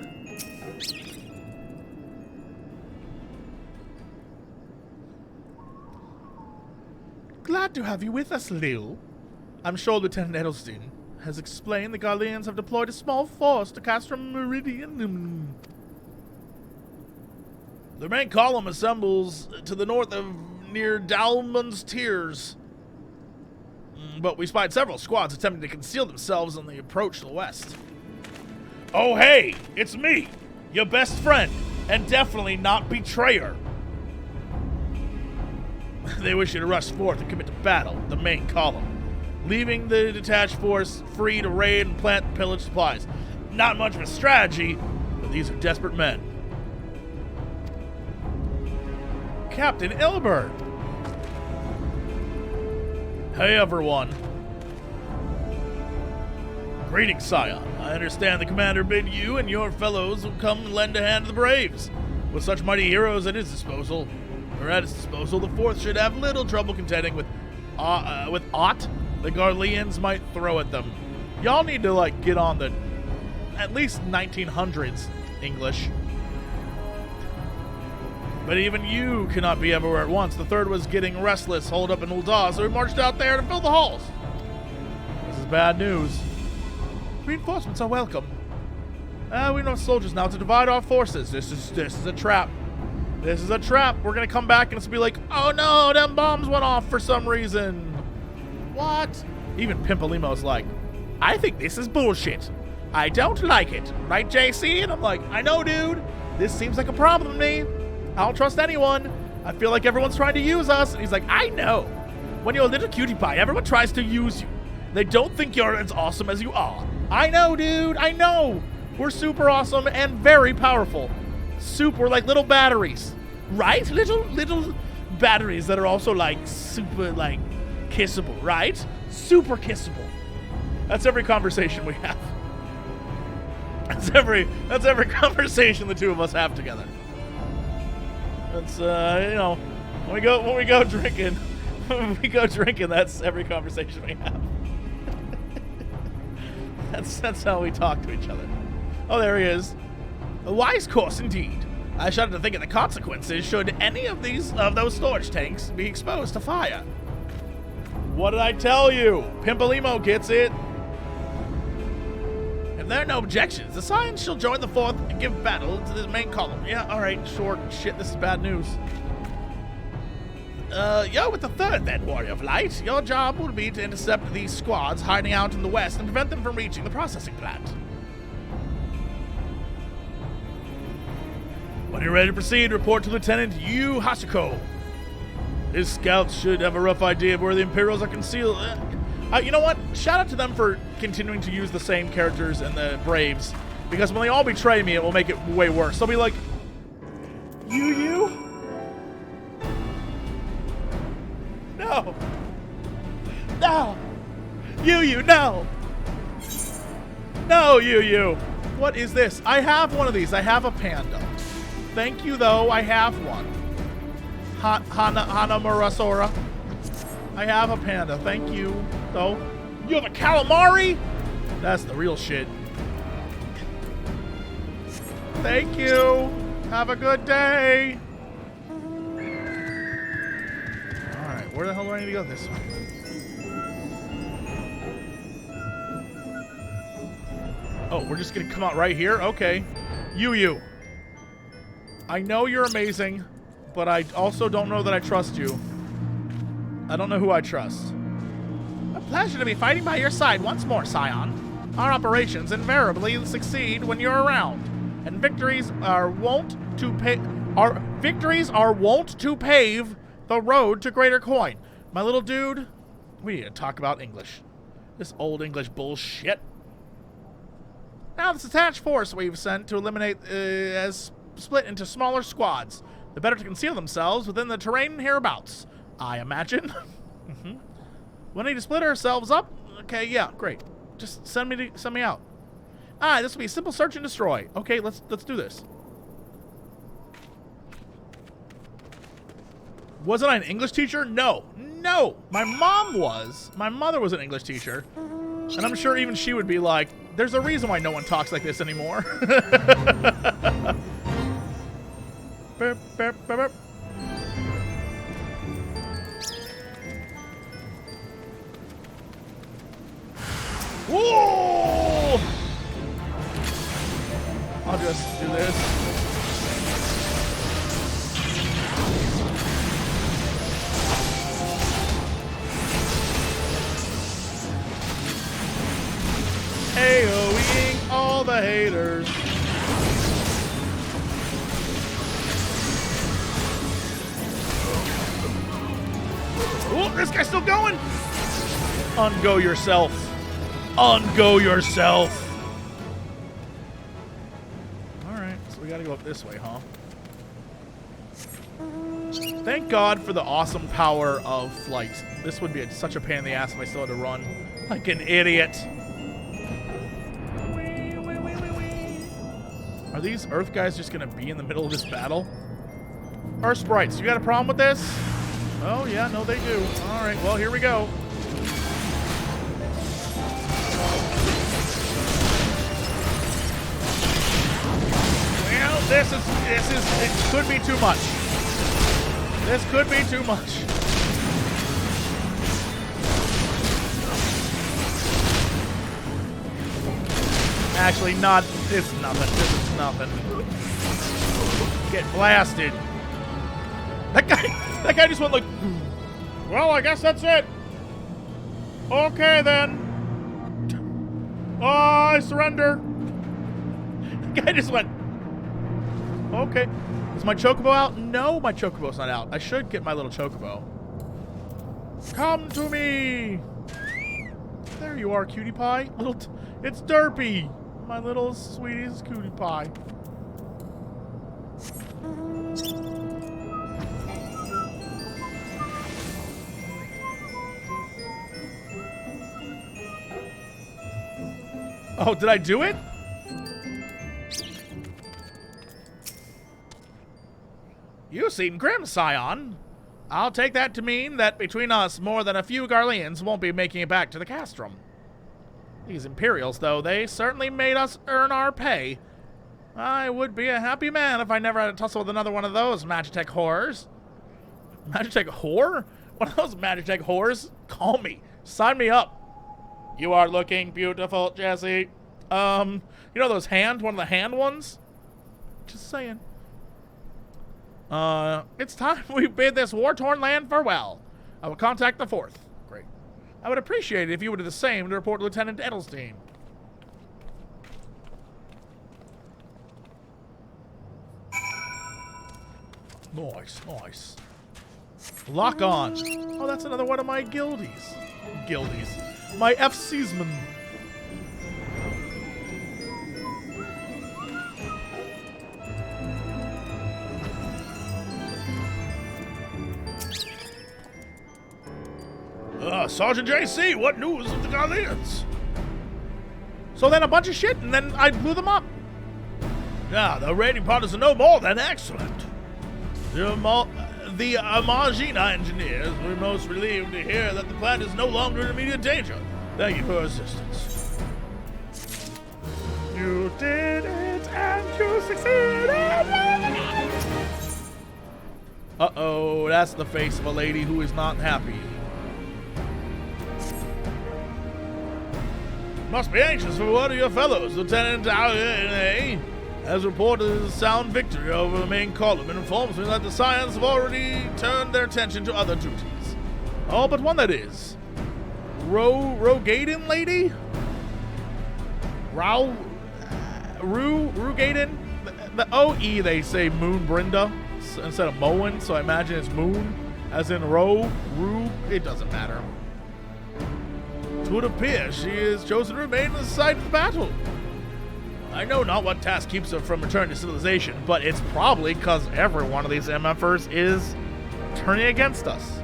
Glad to have you with us, Lil. I'm sure Lieutenant Edelstein has explained the Garleans have deployed a small force to Castrum Meridian. The main column assembles to the north of near Dalman's Tears. But we spied several squads attempting to conceal themselves on the approach to the west. Oh hey, it's me, your best friend, and definitely not betrayer. They wish you to rush forth and commit to battle, the main column, leaving the detached force free to raid and plant and pillage supplies. Not much of a strategy, but these are desperate men. Captain Ilbert. Hey everyone. Greetings, Scion. I understand the commander bid you and your fellows will come and lend a hand to the Braves. With such mighty heroes at his disposal, the Fourth should have little trouble contending with aught the Garleans might throw at them. Y'all need to, get on the at least 1900s English. But even you cannot be everywhere at once. The Third was getting restless, holed up in Ul'dah, so we marched out there to fill the halls. This is bad news. Reinforcements are welcome. We have enough soldiers now to divide our forces. This is a trap. This is a trap. We're gonna come back and it's gonna be like, oh no, them bombs went off for some reason. What? Even Pimpolimo's like, I think this is bullshit. I don't like it. Right, JC? And I'm like, I know, dude. This seems like a problem to me. I don't trust anyone. I feel like everyone's trying to use us. And he's like, I know. When you're a little cutie pie, everyone tries to use you. They don't think you're as awesome as you are. I know, dude. I know. We're super awesome and very powerful. Super, like little batteries. Right? Little batteries that are also super kissable, right? Super kissable. That's every conversation we have. That's every conversation the two of us have together. That's when we go drinking, that's every conversation we have. That's how we talk to each other. Oh, there he is. A wise course indeed. I shudder to think of the consequences should any of those storage tanks be exposed to fire. What did I tell you? Pimpolimo gets it. If there are no objections, the Scions shall join the Fourth and give battle to the main column. Yeah, alright, short. Shit, this is bad news. You're with the 3rd then, Warrior of Light. Your job will be to intercept these squads hiding out in the west and prevent them from reaching the processing plant. When you're ready to proceed, report to Lieutenant Yu Hashiko. His scouts should have a rough idea of where the Imperials are concealed. You know what? Shout out to them for continuing to use the same characters in the Braves, because when they all betray me, it will make it way worse. They'll be like, You? No. No. You, no. No, you. What is this? I have one of these. I have a panda. Thank you, though. I have one. Hana Murasora. I have a panda. Thank you, though. You have a calamari? That's the real shit. Thank you. Have a good day. Alright, where the hell do I need to go? This way. Oh, we're just gonna come out right here? Okay. You. I know you're amazing, but I also don't know that I trust you. I don't know who I trust. A pleasure to be fighting by your side once more, Scion. Our operations invariably succeed when you're around, and victories are wont to pave the road to greater coin. My little dude, we need to talk about English. This old English bullshit. Now, this attached force we've sent to eliminate has split into smaller squads, the better to conceal themselves within the terrain hereabouts, I imagine. We need to split ourselves up. Okay, yeah, great. Just send me out. This will be a simple search and destroy. Okay, let's do this. Wasn't I an English teacher? No. My mom was. My mother was an English teacher, and I'm sure even she would be like, "There's a reason why no one talks like this anymore." Burp, burp, burp, burp. Whoa! I'll just do this. AoEing all the haters. Oh, this guy's still going. Ungo yourself. Ungo yourself. Alright, so we gotta go up this way, huh? Thank God for the awesome power of flight. This would be such a pain in the ass if I still had to run like an idiot. Are these Earth guys just gonna be in the middle of this battle? Earth sprites, you got a problem with this? Oh yeah, no they do. Alright, well here we go. Well, this is, it could be too much. This could be too much. Actually, not. It's nothing. This is nothing. Get blasted. That guy just went like, well, I guess that's it. Okay, then. I surrender. The guy just went, okay. Is my chocobo out? No, my chocobo's not out. I should get my little chocobo. Come to me. There you are, cutie pie. It's Derpy. My little sweetie's cutie pie. Oh, did I do it? You seem grim, Scion. I'll take that to mean that between us, more than a few Garleans won't be making it back to the castrum. These Imperials, though, they certainly made us earn our pay. I would be a happy man if I never had to tussle with another one of those Magitech horrors. Magitech whore? One of those Magitech whores? Call me. Sign me up. You are looking beautiful, Jesse. You know those one of the hand ones? Just saying. It's time we bid this war-torn land farewell. I will contact the 4th. Great. I would appreciate it if you would do the same to report Lieutenant Edelstein. Nice, nice. Lock on. Oh, that's another one of my guildies. My FFXIV. Sergeant JC, what news of the Galleons? So then a bunch of shit, and then I blew them up. Yeah, the raiding parties are no more than excellent. The Marina engineers were most relieved to hear that the plant is no longer in immediate danger. Thank you for your assistance. You did it, and you succeeded! Uh-oh, that's the face of a lady who is not happy. Must be anxious for one of your fellows, Lieutenant Alejandro has reported a sound victory over the main column and informs me that the Scions have already turned their attention to other duties. All but one, that is. Rogaden lady? Rugaden? The OE, they say Moenbryda instead of Moen, so I imagine it's Moon, as in it doesn't matter. It would appear she is chosen to remain in the site of the battle. I know not what task keeps her from returning to civilization, but it's probably because every one of these MFers is turning against us.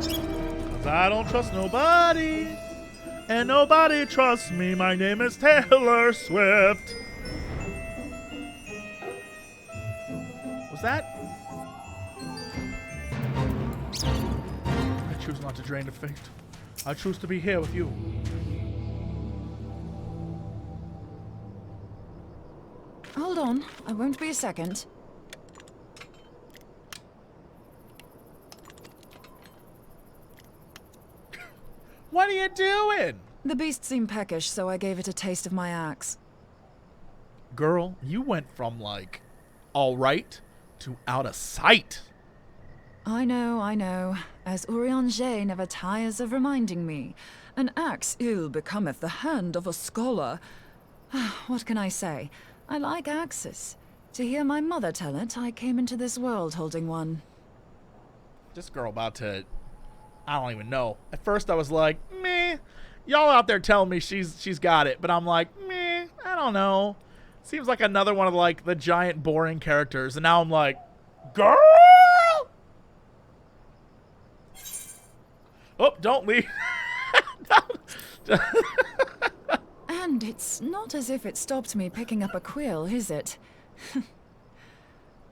Because I don't trust nobody, and nobody trusts me. My name is Taylor Swift. Was that? I choose not to drain the fate. I choose to be here with you. Hold on, I won't be a second. What are you doing? The beast seemed peckish, so I gave it a taste of my axe. Girl, you went from, like, alright to out of sight. I know. As Urianger never tires of reminding me, an axe ill becometh the hand of a scholar. What can I say? I like axes. To hear my mother tell it, I came into this world holding one. This girl about to... I don't even know. At first I was like, meh. Y'all out there telling me she's got it, but I'm like, meh, I don't know. Seems like another one of, like, the giant boring characters, and now I'm like, girl! Oh, don't leave. And it's not as if it stopped me picking up a quill, is it?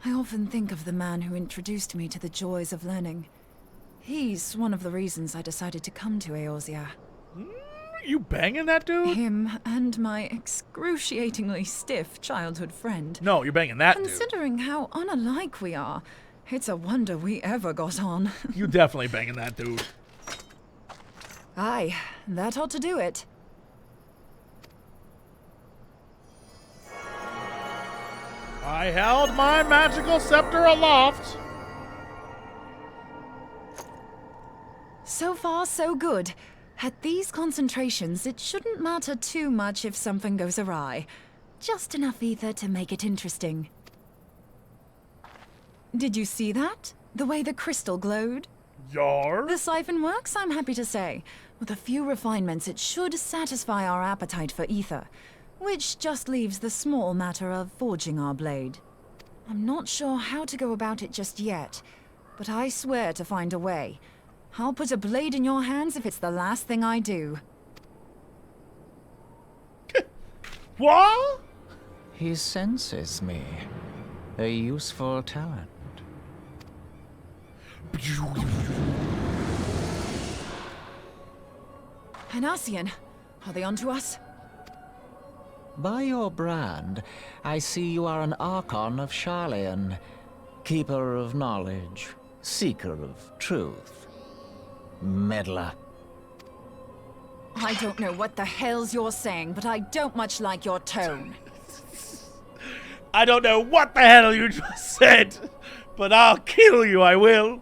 I often think of the man who introduced me to the joys of learning. He's one of the reasons I decided to come to Eorzea. You banging that dude? Him and my excruciatingly stiff childhood friend. No, you're banging that dude. Considering how unalike we are, it's a wonder we ever got on. You definitely banging that dude. Aye, that ought to do it. I held my magical scepter aloft. So far, so good. At these concentrations, it shouldn't matter too much if something goes awry. Just enough ether to make it interesting. Did you see that? The way the crystal glowed? Yar? The siphon works, I'm happy to say. With a few refinements, it should satisfy our appetite for ether, which just leaves the small matter of forging our blade. I'm not sure how to go about it just yet, but I swear to find a way. I'll put a blade in your hands if it's the last thing I do. What? He senses me. A useful talent. An Ascian. Are they onto us? By your brand, I see you are an Archon of Sharlayan, keeper of knowledge, seeker of truth, meddler. I don't know what the hell's you're saying, but I don't much like your tone. I don't know what the hell you just said, but I'll kill you, I will.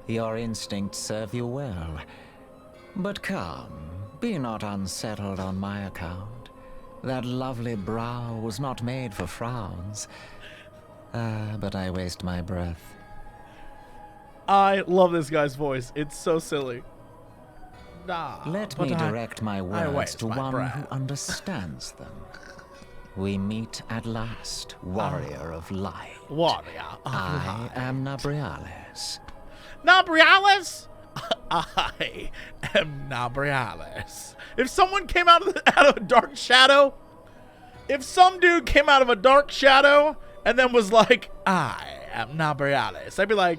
Your instincts serve you well. But come, be not unsettled on my account. That lovely brow was not made for frowns. But I waste my breath. I love this guy's voice. It's so silly. Nah, Let me direct my words waste to my one breath. who understands them. We meet at last, warrior of light. Warrior of I light. am Nabriales. Nabriales? I am Nabriales. If someone came out of a dark shadow, if some dude came out of a dark shadow and then was like, I am Nabriales, I'd be like,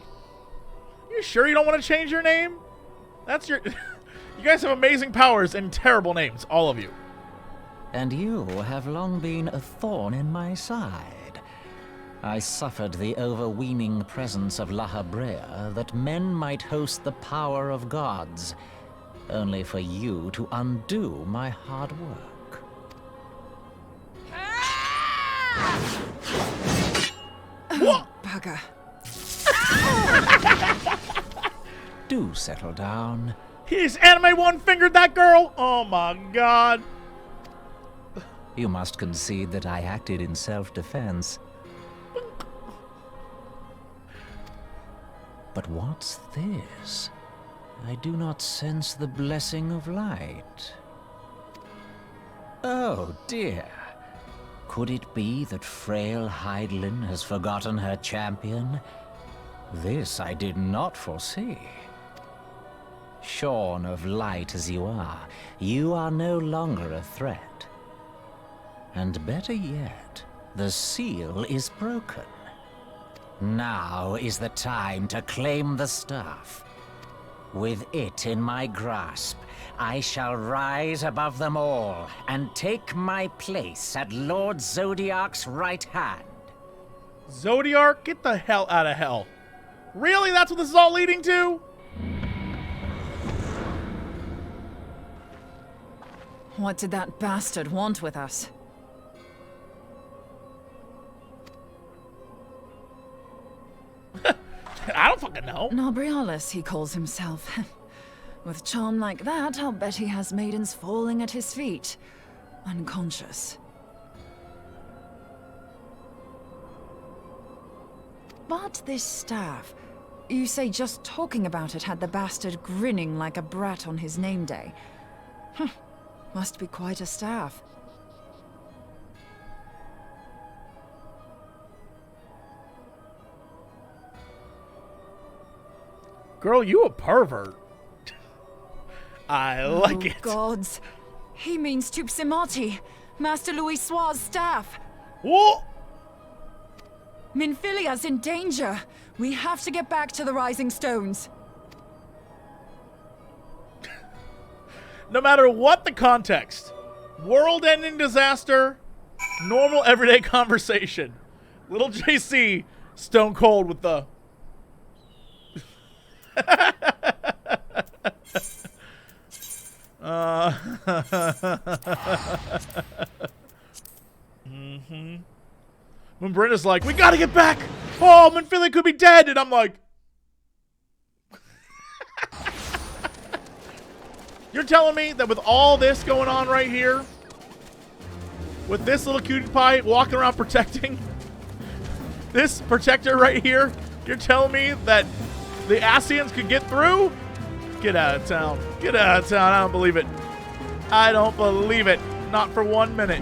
you sure you don't want to change your name? That's your... You guys have amazing powers and terrible names, all of you. And you have long been a thorn in my side. I suffered the overweening presence of Lahabrea that men might host the power of gods, only for you to undo my hard work. What? Bugger. Do settle down. He's anime one-fingered that girl? Oh my god. You must concede that I acted in self-defense. But what's this? I do not sense the blessing of light. Oh dear. Could it be that frail Hydaelyn has forgotten her champion? This I did not foresee. Shorn of light as you are no longer a threat. And better yet, the seal is broken. Now is the time to claim the staff. With it in my grasp, I shall rise above them all and take my place at Lord Zodiark's right hand. Zodiark? Get the hell out of hell. Really? That's what this is all leading to? What did that bastard want with us? I don't fucking know. Nabriales, he calls himself. With charm like that, I'll bet he has maidens falling at his feet, unconscious. But this staff, you say just talking about it had the bastard grinning like a brat on his name day. Must be quite a staff. Girl, you a pervert. I like it. Gods. He means Tupsimati, Master Louis Soir's staff. Whoa! Minfilia's in danger. We have to get back to the Rising Stones. No matter what the context, world-ending disaster, normal everyday conversation. Little JC, stone cold with the... Moenbryda's like, we gotta get back! Oh, Minfilia could be dead! And I'm like... You're telling me that with all this going on right here, with this little cutie pie walking around protecting this protector right here, you're telling me that the Ascians could get through? Get out of town. Get out of town. I don't believe it. I don't believe it. Not for 1 minute.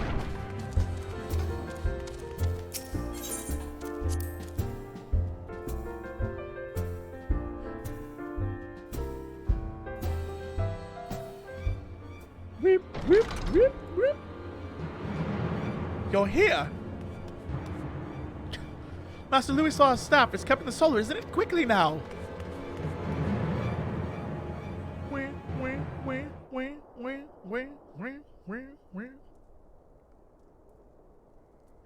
Whip, whip, whip, whip. You're here. Master Louis saw his staff. It's kept in the solar, isn't it? Quickly now.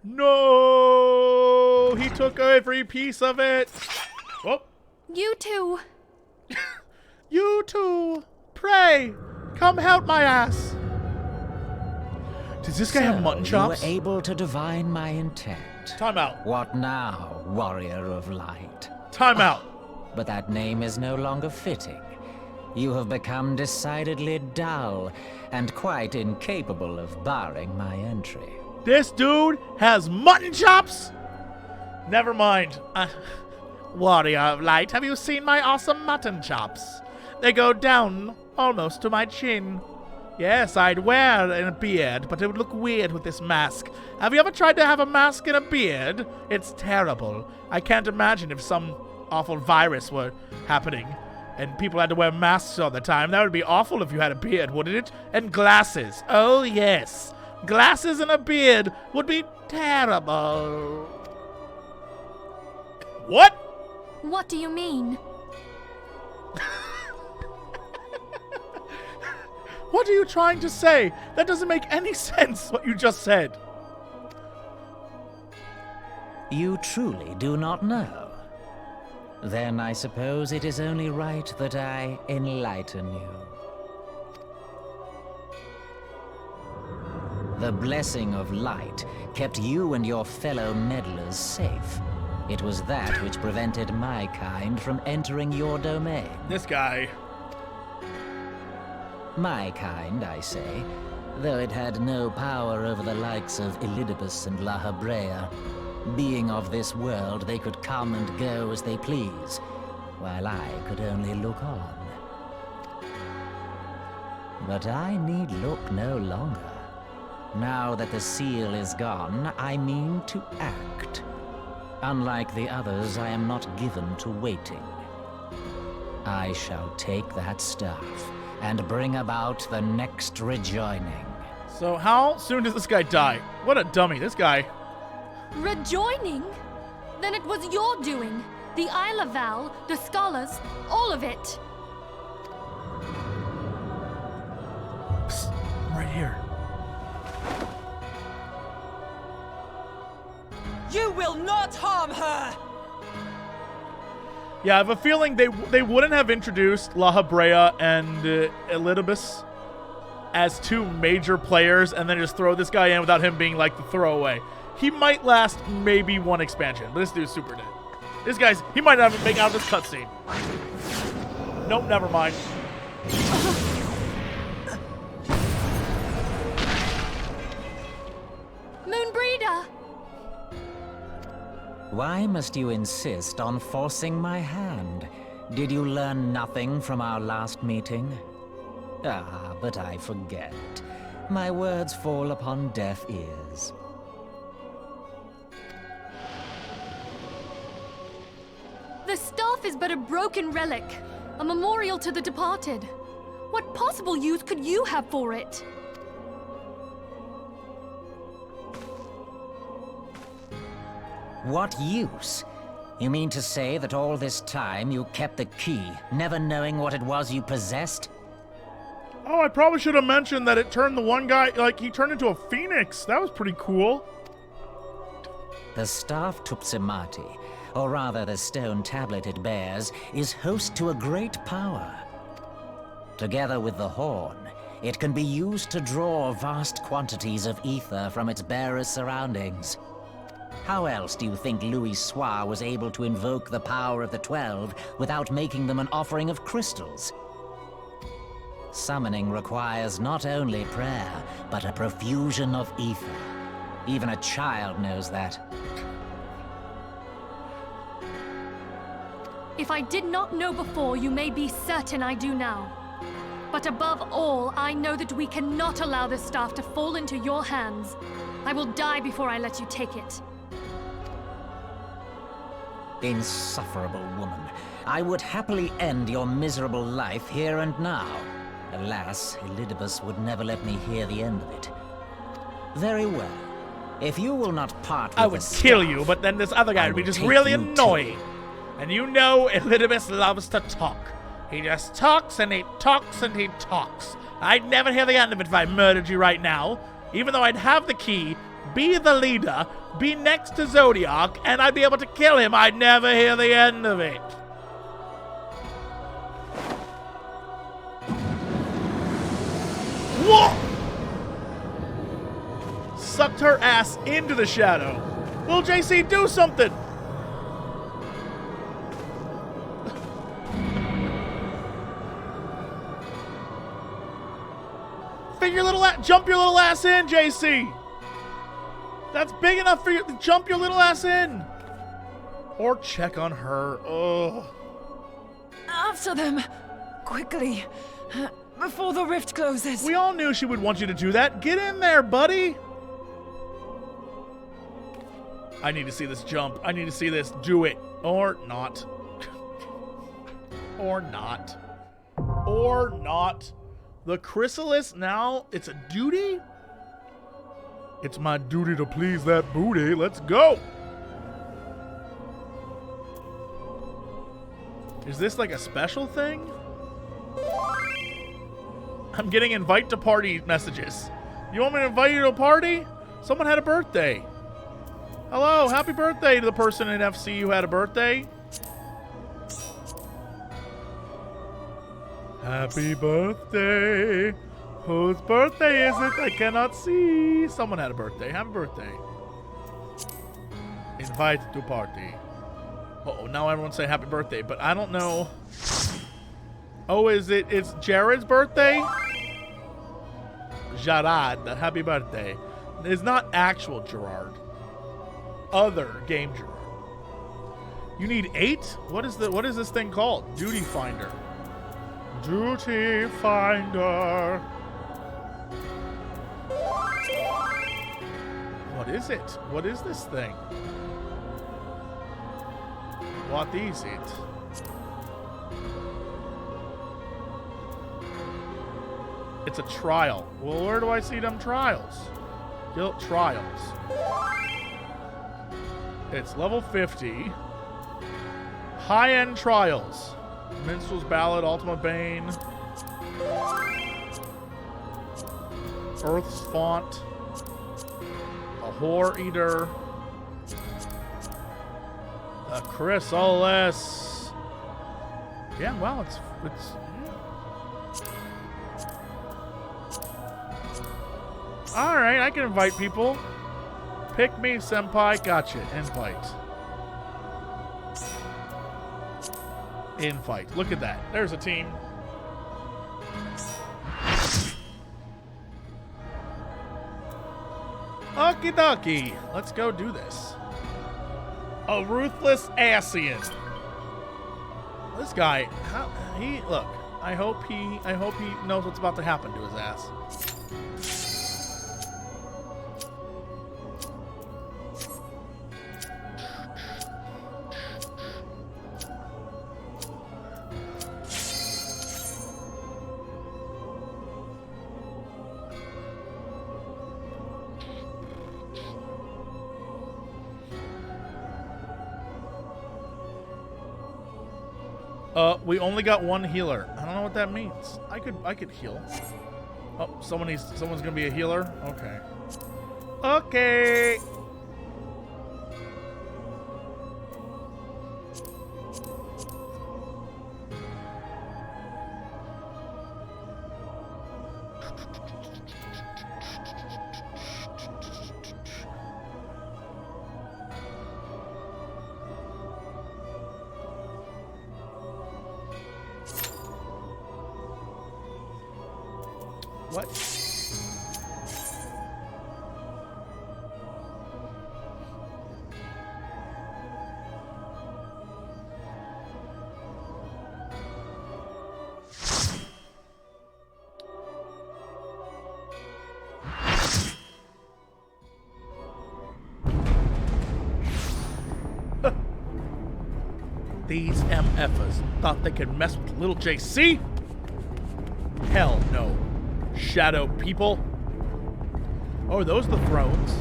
No! He took every piece of it. Oh. You two. You too. Pray, come help my ass. Does this guy have mutton chops? You were able to divine my intent. Time out. What now, warrior of light? Time out. But that name is no longer fitting. You have become decidedly dull and quite incapable of barring my entry. This dude has mutton chops? Never mind. Warrior of light, have you seen my awesome mutton chops? They go down almost to my chin. Yes, I'd wear a beard, but it would look weird with this mask. Have you ever tried to have a mask and a beard? It's terrible. I can't imagine if some awful virus were happening and people had to wear masks all the time. That would be awful if you had a beard, wouldn't it? And glasses. Oh, yes. Glasses and a beard would be terrible. What? What do you mean? What are you trying to say? That doesn't make any sense, what you just said. You truly do not know? Then I suppose it is only right that I enlighten you. The blessing of light kept you and your fellow meddlers safe. It was that which prevented my kind from entering your domain. This guy. My kind, I say, though it had no power over the likes of Elidibus and La Habrea. Being of this world, they could come and go as they please, while I could only look on. But I need look no longer. Now that the seal is gone, I mean to act. Unlike the others, I am not given to waiting. I shall take that staff and bring about the next rejoining. So how soon does this guy die? What a dummy, this guy. Rejoining? Then it was your doing. The Isle of Val, the scholars, all of it. Psst, I'm right here. You will not harm her! Yeah, I have a feeling they wouldn't have introduced La Habrea and Elidibus as two major players and then just throw this guy in without him being like the throwaway. He might last maybe one expansion, but this dude's super dead. This guy's, he might not even make out this cutscene. Nope, never mind. Moenbryda! Why must you insist on forcing my hand? Did you learn nothing from our last meeting? Ah, but I forget. My words fall upon deaf ears. The staff is but a broken relic, a memorial to the departed. What possible use could you have for it? What use? You mean to say that all this time you kept the key, never knowing what it was you possessed? Oh, I probably should have mentioned that it turned the one guy, like, he turned into a phoenix. That was pretty cool. The staff Tupsimati, or rather the stone tablet it bears, is host to a great power. Together with the horn, it can be used to draw vast quantities of ether from its bearer's surroundings. How else do you think Louis Soir was able to invoke the power of the 12 without making them an offering of crystals? Summoning requires not only prayer, but a profusion of ether. Even a child knows that. If I did not know before, you may be certain I do now. But above all, I know that we cannot allow this staff to fall into your hands. I will die before I let you take it. Insufferable woman. I would happily end your miserable life here and now. Alas, Elidibus would never let me hear the end of it. Very well. If you will not part with I would kill you, but then this other guy would be just really annoying. And you know Elidibus loves to talk. He just talks and he talks and he talks. I'd never hear the end of it if I murdered you right now. Even though I'd have the key, be the leader, be next to Zodiac, and I'd be able to kill him, I'd never hear the end of it. Whoa! Sucked her ass into the shadow. Little JC, do something! Jump your little ass in, JC! That's big enough for you to jump your little ass in! Or check on her. Ugh. After them! Quickly! Before the rift closes! We all knew she would want you to do that. Get in there, buddy! I need to see this jump. I need to see this. Do it. Or not. Or not. Or not. The Chrysalis now, it's a duty? It's my duty to please that booty. Let's go. Is this like a special thing? I'm getting invite to party messages. You want me to invite you to a party? Someone had a birthday. Hello, happy birthday to the person in FC who had a birthday. Happy birthday. Whose birthday is it? I cannot see. Someone had a birthday. Happy birthday. Invite to party. Uh-oh, now everyone's saying happy birthday, but I don't know. Oh, it's Jared's birthday? Gerard, happy birthday. It's not actual Gerard. Other game Gerard. You need 8? What is this thing called? Duty Finder. Duty Finder. What is it? What is this thing? What is it? It's a trial. Well, where do I see them trials? Guilt trials. It's level 50. High-end trials. Minstrel's Ballad, Ultimate Bane. Earth's Font. A Whore Eater. A Chrysalis. Yeah, well, it's Alright, I can invite people. Pick me, senpai. Gotcha. Invite. Invite. Look at that. There's a team. Okie dokie. Let's go do this. A ruthless Ascian. This guy, look. I hope he knows what's about to happen to his ass. We only got one healer. I don't know what that means. I could heal. Oh, someone's gonna be a healer? Okay. Okay. What? These MFers thought they could mess with little JC? Hell no. Shadow people. Oh, are those the thrones?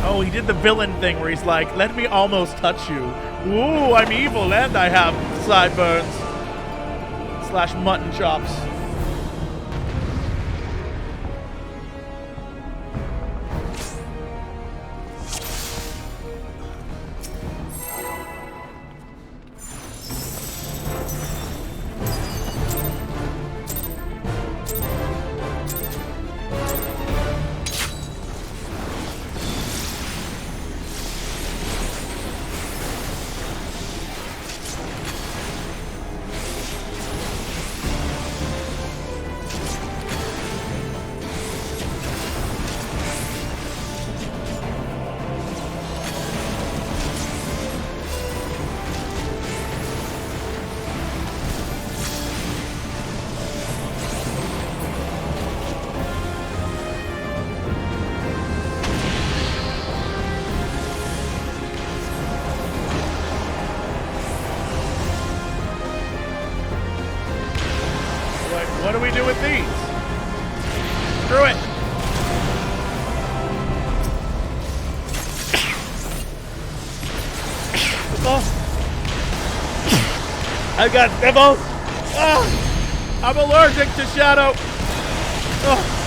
Oh, he did the villain thing where he's like, let me almost touch you. Ooh, I'm evil and I have sideburns. Slash mutton chops. What do we do with these? Screw it. Oh. I got demo. Oh. I'm allergic to shadow. Oh.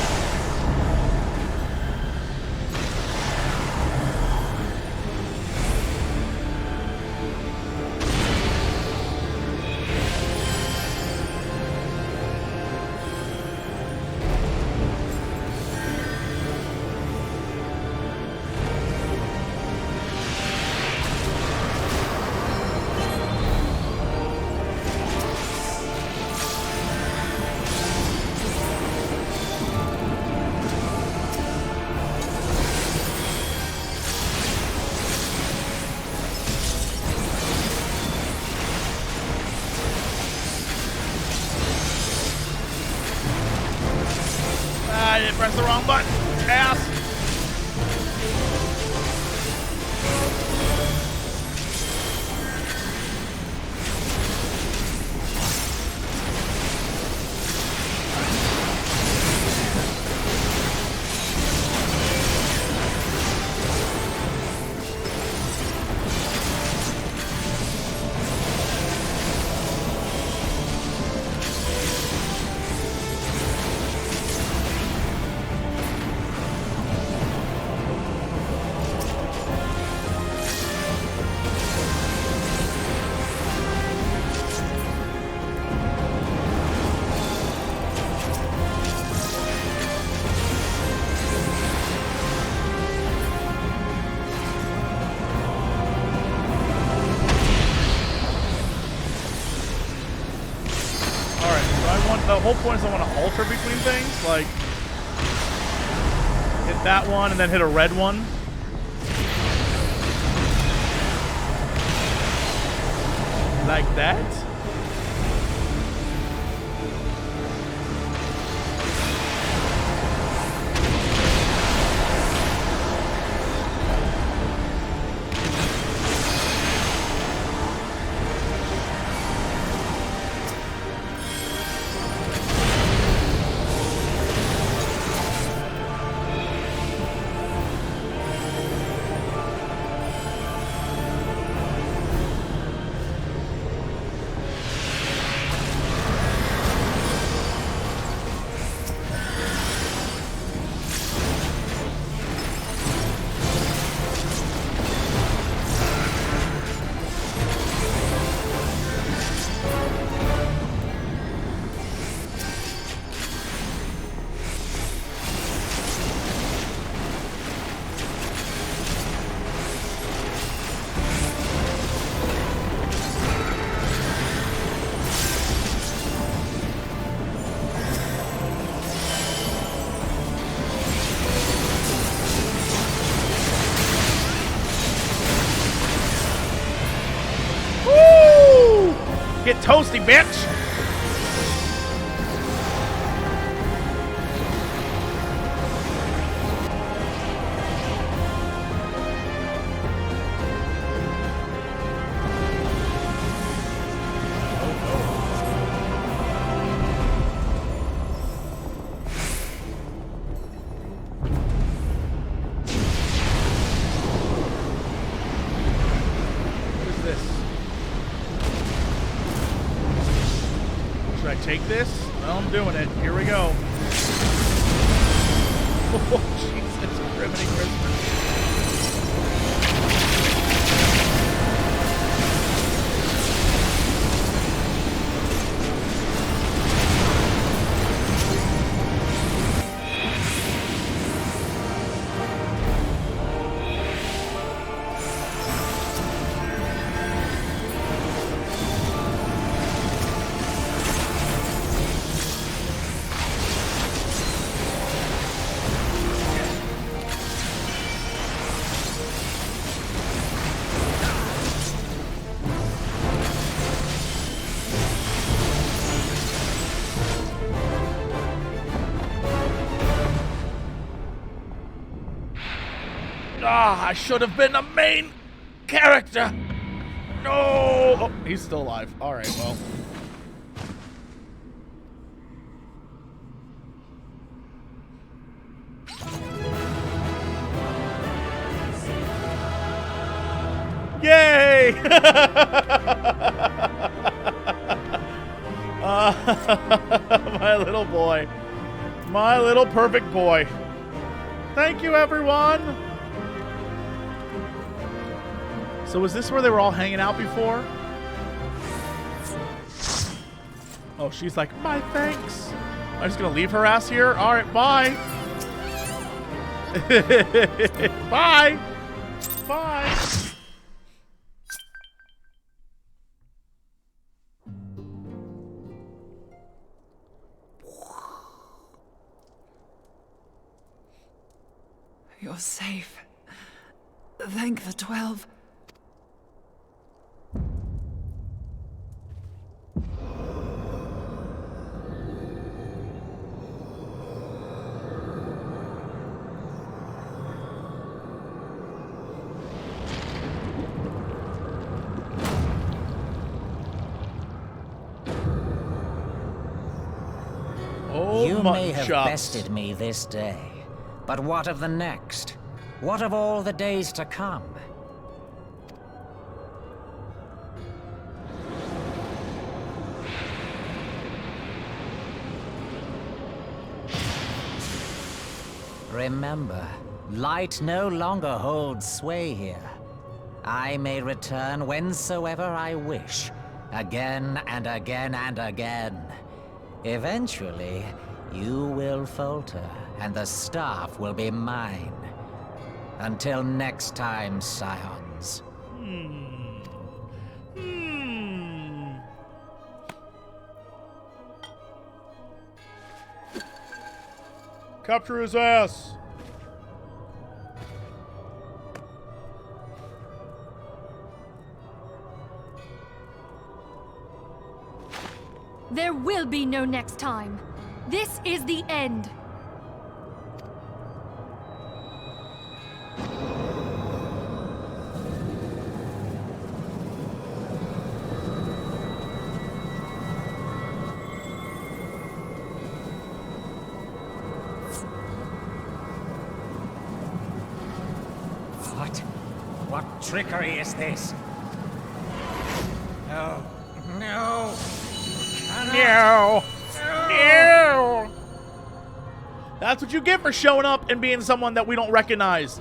I didn't press the wrong button. Ass. The whole point is I want to alter between things, like hit that one and then hit a red one. Like that. Get toasty, bitch! What is this? take this? Well, I'm doing it. Here we go. Oh, Jesus. Criminy Christmas. I should have been the main character. No. Oh, he's still alive. All right, well. Yay! My little boy. My little perfect boy. Thank you, everyone. So was this where they were all hanging out before? Oh, she's like, my thanks. I'm just gonna leave her ass here? Alright, bye. Bye. Bye. You're safe. Thank the 12. You may have bested me this day, but what of the next? What of all the days to come? Remember, light no longer holds sway here. I may return whensoever I wish, again and again and again. Eventually, you will falter, and the staff will be mine. Until next time, Scions. Capture his ass. There will be no next time. This is the end. What trickery is this? No. No. No. No. That's what you get for showing up and being someone that we don't recognize.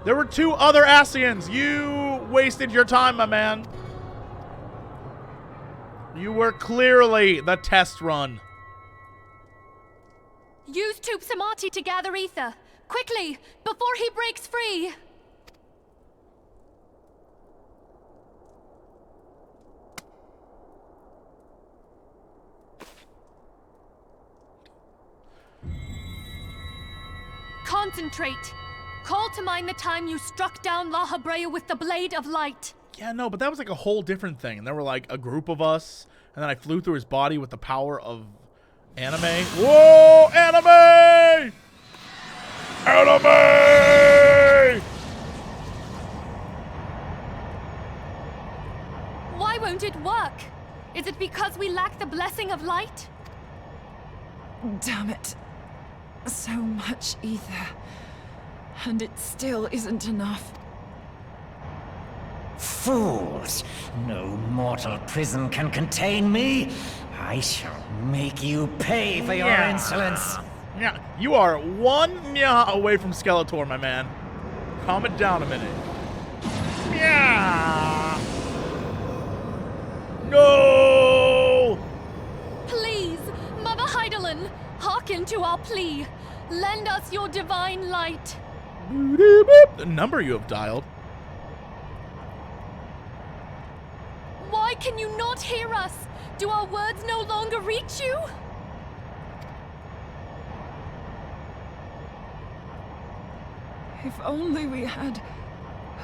There were 2 other Ascians. You wasted your time, my man. You were clearly the test run. Use Tube Samati to gather ether. Quickly, before he breaks free. Concentrate. Call to mind the time you struck down La Habrea with the Blade of Light. Yeah, no, but that was like a whole different thing. And there were like a group of us, and then I flew through his body with the power of anime. Whoa, anime! Anime! Why won't it work? Is it because we lack the blessing of light? Damn it. So much ether. And it still isn't enough. Fools! No mortal prison can contain me! I shall make you pay for your insolence. Yeah, you are one nya away from Skeletor, my man. Calm it down a minute. Yeah. No! Please, Mother Heidelin, hearken to our plea. Lend us your divine light. The number you have dialed. Why can you not hear us? Do our words no longer reach you? If only we had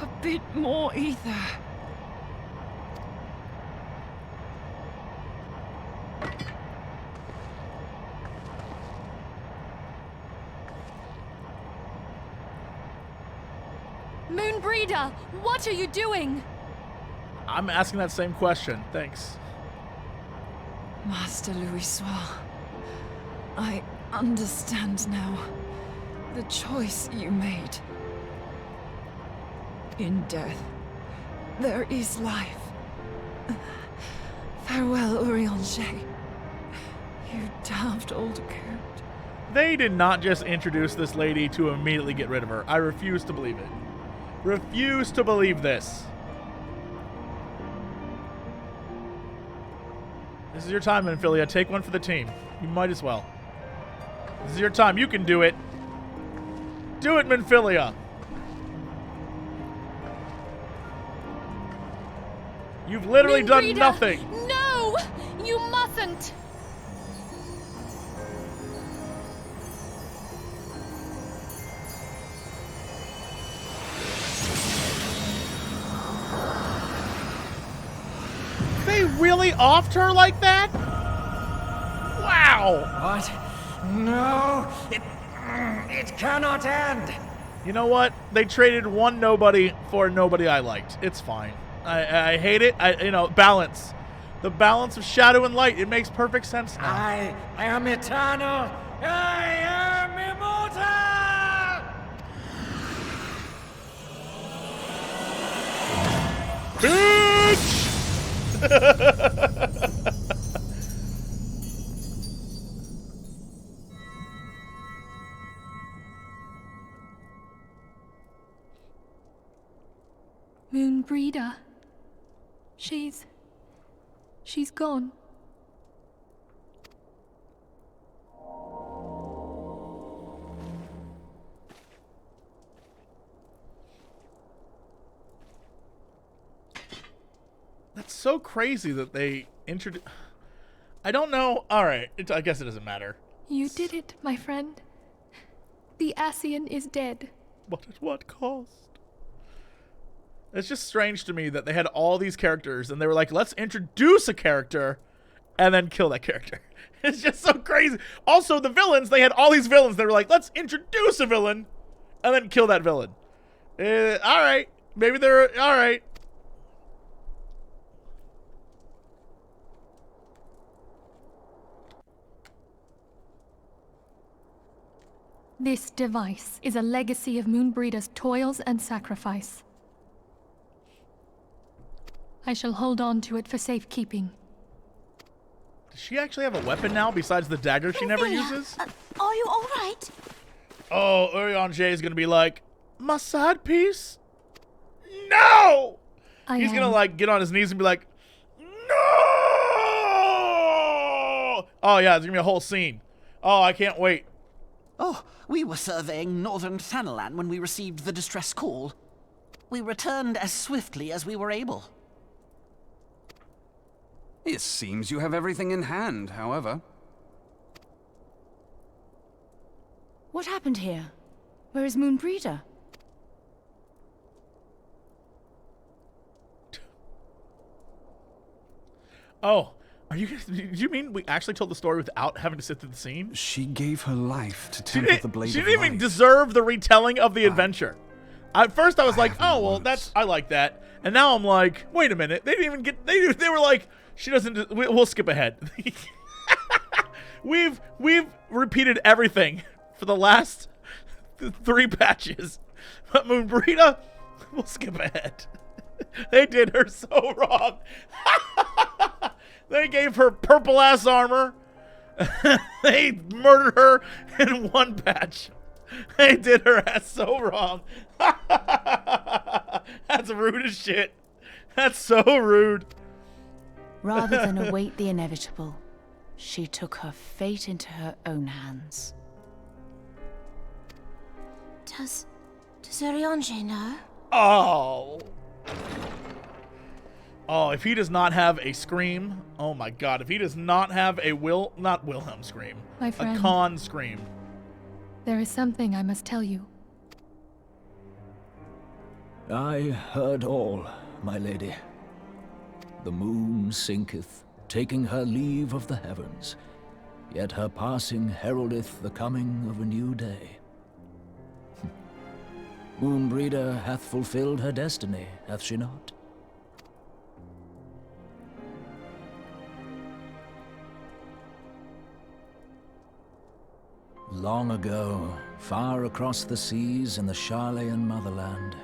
a bit more ether. Moenbryda, what are you doing? I'm asking that same question. Thanks. Master Louisoix, I understand now the choice you made. In death, there is life. Farewell, Urianger. You daft old coot. They did not just introduce this lady to immediately get rid of her. I refuse to believe it. Refuse to believe this. This is your time, Minfilia. Take one for the team. You might as well. This is your time. You can do it. Do it, Minfilia. You've literally done Moenbryda, nothing. No! You mustn't! They really offed her like that? Wow. What? No! It cannot end! You know what? They traded one nobody for a nobody I liked. It's fine. I hate it. Balance. The balance of shadow and light. It makes perfect sense now. I am eternal! I am immortal! Bitch! Moenbryda. She's gone. That's so crazy that they introduced... I don't know. All right. I guess it doesn't matter. You did it, my friend. The Ascian is dead. But at what cost? It's just strange to me that they had all these characters and they were like, let's introduce a character and then kill that character. It's just so crazy. Also, the villains, they had all these villains. They were like, let's introduce a villain and then kill that villain. All right. Maybe they're... All right. This device is a legacy of Moenbryda's toils and sacrifice. I shall hold on to it for safekeeping. Does she actually have a weapon now besides the dagger she never Minfilia, uses? Are you all right? Oh, Urianger is going to be like, my side piece? No! He's going to like get on his knees and be like, no! Oh yeah, there's going to be a whole scene. Oh, I can't wait. Oh, we were surveying northern Thanalan when we received the distress call. We returned as swiftly as we were able. It seems you have everything in hand, however. What happened here? Where is Moenbryda? Oh, do you mean we actually told the story without having to sit through the scene? She gave her life to temper the blade of light. She didn't even deserve the retelling of the adventure. At first I was like, oh, well, I like that. And now I'm like, wait a minute. They didn't even get, they were like, she doesn't, we'll skip ahead. We've repeated everything for the last 3 patches. But Moenbryda, we'll skip ahead. They did her so wrong. They gave her purple-ass armor. They murdered her in one patch. They did her ass so wrong. That's rude as shit. That's so rude. Rather than await the inevitable, she took her fate into her own hands. Does Urianger know? Oh. Oh, if he does not have a scream, oh my god, if he does not have a not Wilhelm scream, My friend. a Khan scream. There is something I must tell you. I heard all, my lady. The moon sinketh, taking her leave of the heavens, yet her passing heraldeth the coming of a new day. Moenbryda hath fulfilled her destiny, hath she not? Long ago, far across the seas in the Sharlayan motherland,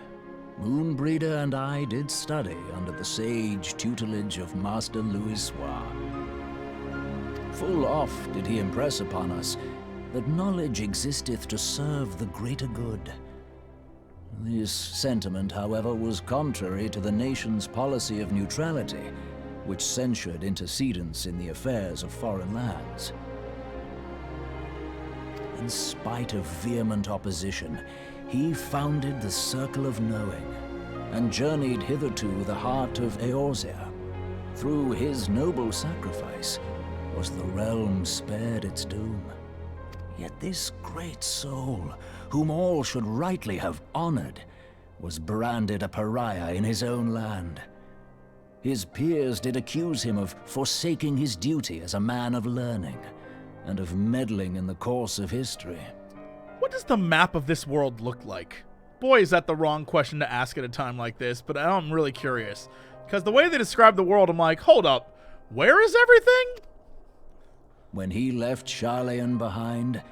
Moenbryda and I did study under the sage tutelage of Master Louisoix. Full oft did he impress upon us that knowledge existeth to serve the greater good. This sentiment, however, was contrary to the nation's policy of neutrality, which censured intercedence in the affairs of foreign lands. In spite of vehement opposition, he founded the Circle of Knowing, and journeyed hither to the heart of Eorzea. Through his noble sacrifice was the realm spared its doom. Yet this great soul, whom all should rightly have honored, was branded a pariah in his own land. His peers did accuse him of forsaking his duty as a man of learning, and of meddling in the course of history. What does the map of this world look like? Boy, is that the wrong question to ask at a time like this, but I'm really curious. Because the way they describe the world, I'm like, hold up, where is everything? When he left Sharlayan behind,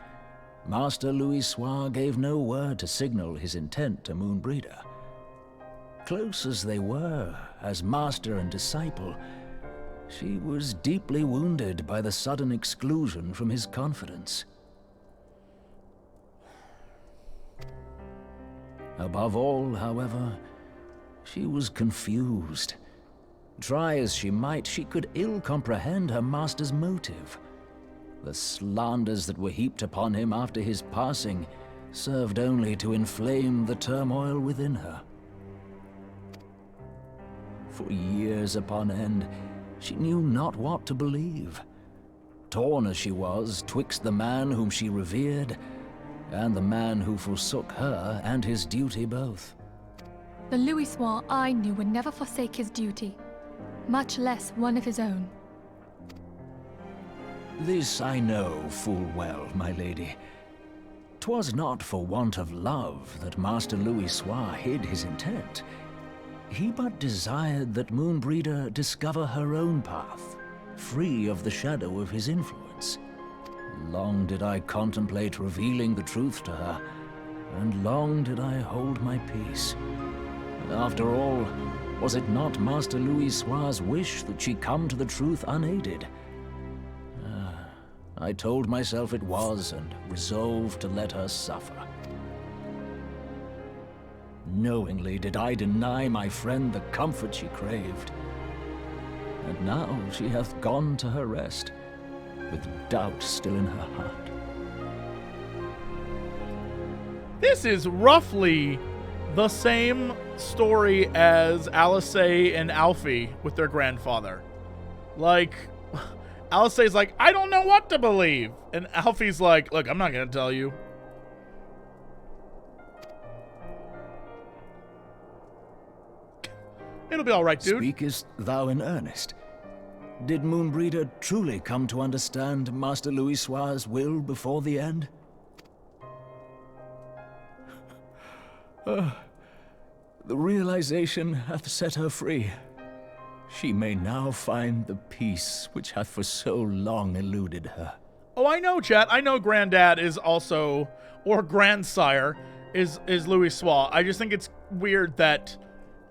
Master Louisoix gave no word to signal his intent to Moenbryda. Close as they were, as master and disciple, she was deeply wounded by the sudden exclusion from his confidence. Above all, however, she was confused. Try as she might, she could ill comprehend her master's motive. The slanders that were heaped upon him after his passing served only to inflame the turmoil within her. For years upon end, she knew not what to believe. Torn as she was twixt the man whom she revered and the man who forsook her and his duty both. The Louisoix I knew would never forsake his duty, much less one of his own. This I know full well, my lady. 'Twas not for want of love that Master Louisoix hid his intent. He but desired that Moenbryda discover her own path, free of the shadow of his influence. Long did I contemplate revealing the truth to her, and long did I hold my peace. After all, was it not Master Louisoix's wish that she come to the truth unaided? I told myself it was, and resolved to let her suffer. Knowingly did I deny my friend the comfort she craved. And now she hath gone to her rest, with doubt still in her heart. This is roughly the same story as Alice and Alfie with their grandfather. Like, Alice's like, I don't know what to believe. And Alfie's like, look, I'm not going to tell you. It'll be all right, dude. Speakest thou in earnest? Did Moenbryda truly come to understand Master Louisoix's will before the end? The realization hath set her free. She may now find the peace which hath for so long eluded her. Oh, I know, chat. I know Granddad is also, or Grandsire is Louisoix. I just think it's weird that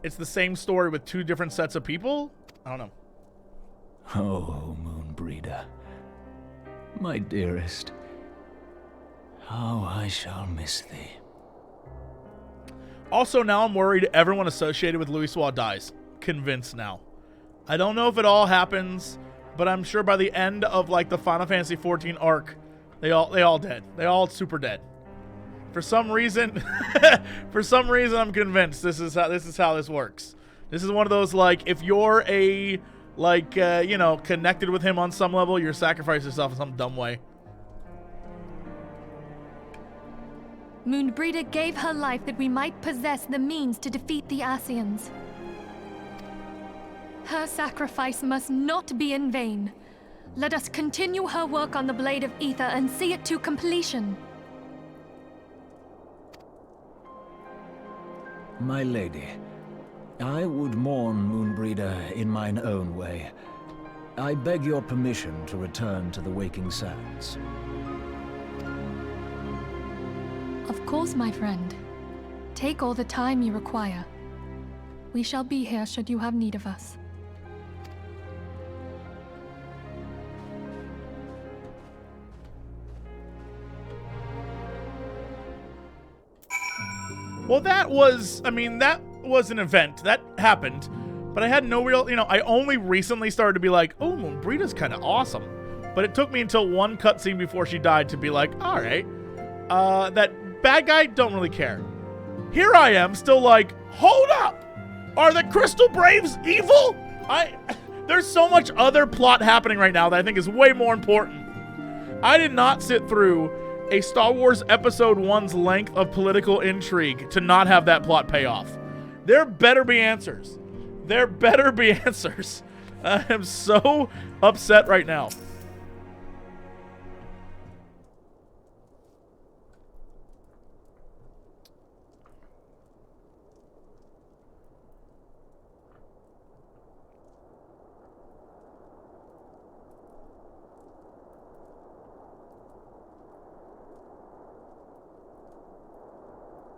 it's the same story with two different sets of people. I don't know. Oh, Moenbryda. My dearest. How I shall miss thee. Also, now I'm worried everyone associated with Louis Suave dies. Convinced now. I don't know if it all happens, but I'm sure by the end of like the Final Fantasy XIV arc, they all dead. They all super dead. For some reason, I'm convinced this is how this works. This is one of those, like, if you're a connected with him on some level, you sacrifice yourself in some dumb way. Moenbryda gave her life that we might possess the means to defeat the Ascians. Her sacrifice must not be in vain. Let us continue her work on the Blade of Aether and see it to completion. My lady, I would mourn Moenbryda in mine own way. I beg your permission to return to the Waking Sands. Of course, my friend. Take all the time you require. We shall be here should you have need of us. Well, that was an event. That happened. But I had no real, I only recently started to be like, oh, Moenbryda's kind of awesome. But it took me until one cutscene before she died to be like, all right, that bad guy, don't really care. Here I am, still like, hold up! Are the Crystal Braves evil? There's so much other plot happening right now that I think is way more important. I did not sit through a Star Wars Episode 1's length of political intrigue to not have that plot pay off. There better be answers. There better be answers. I am so upset right now.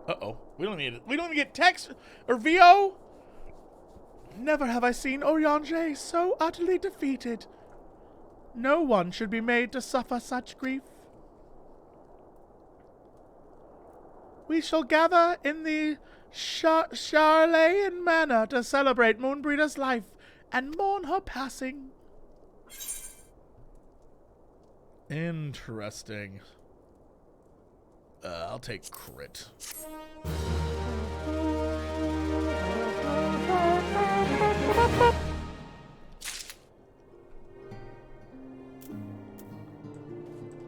Uh-oh. We don't even get text or VO. Never have I seen Oriange so utterly defeated. No one should be made to suffer such grief. We shall gather in the Charlayan Manor to celebrate Moenbryda's life and mourn her passing. Interesting. I'll take crit.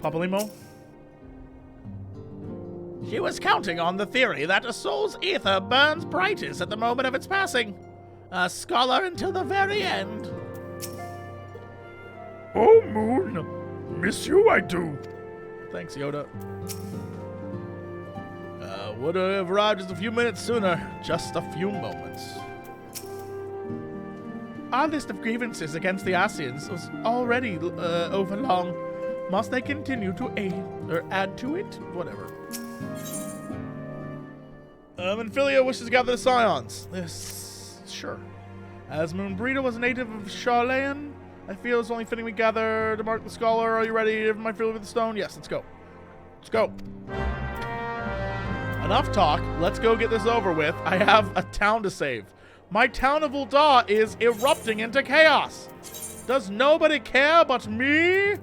Papalimo? She was counting on the theory that a soul's ether burns brightest at the moment of its passing. A scholar until the very end. Oh, Moon. Miss you, I do. Thanks, Yoda. Would have arrived just a few minutes sooner. Just a few moments. Our list of grievances against the Ascians was already overlong. Must they continue to add to it? Whatever. Amphilia wishes to gather the Scions. This, sure. As Moenbryda was a native of Charlayan, I feel it's only fitting we gather to mark the scholar. Are you ready to my field with the stone? Yes, let's go. Let's go. Enough talk. Let's go get this over with. I have a town to save. My town of Ul'dah is erupting into chaos. Does nobody care but me?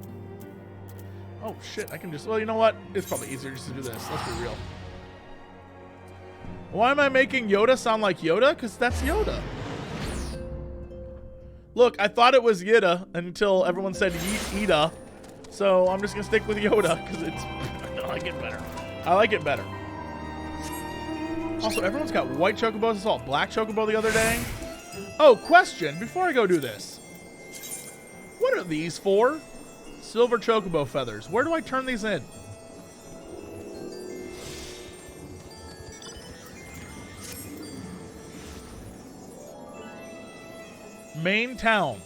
Oh, shit. I can just... Well, you know what? It's probably easier just to do this. Let's be real. Why am I making Yoda sound like Yoda? Because that's Yoda. Look, I thought it was Yida until everyone said Ida. So I'm just going to stick with Yoda because it's... I like it better. I like it better. Also, everyone's got white chocobos. I saw a black chocobo the other day. Oh, question. Before I go do this. What are these for? Silver chocobo feathers. Where do I turn these in? Main town.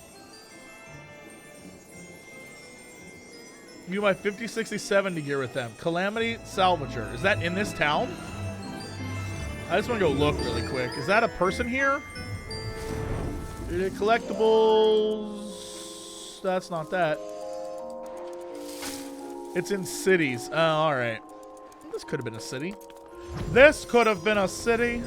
You buy 50, 60, 70 gear with them. Calamity Salvager. Is that in this town? I just want to go look really quick. Is that a person here? Collectibles. That's not that. It's in cities. Oh, alright. This could have been a city. This could have been a city.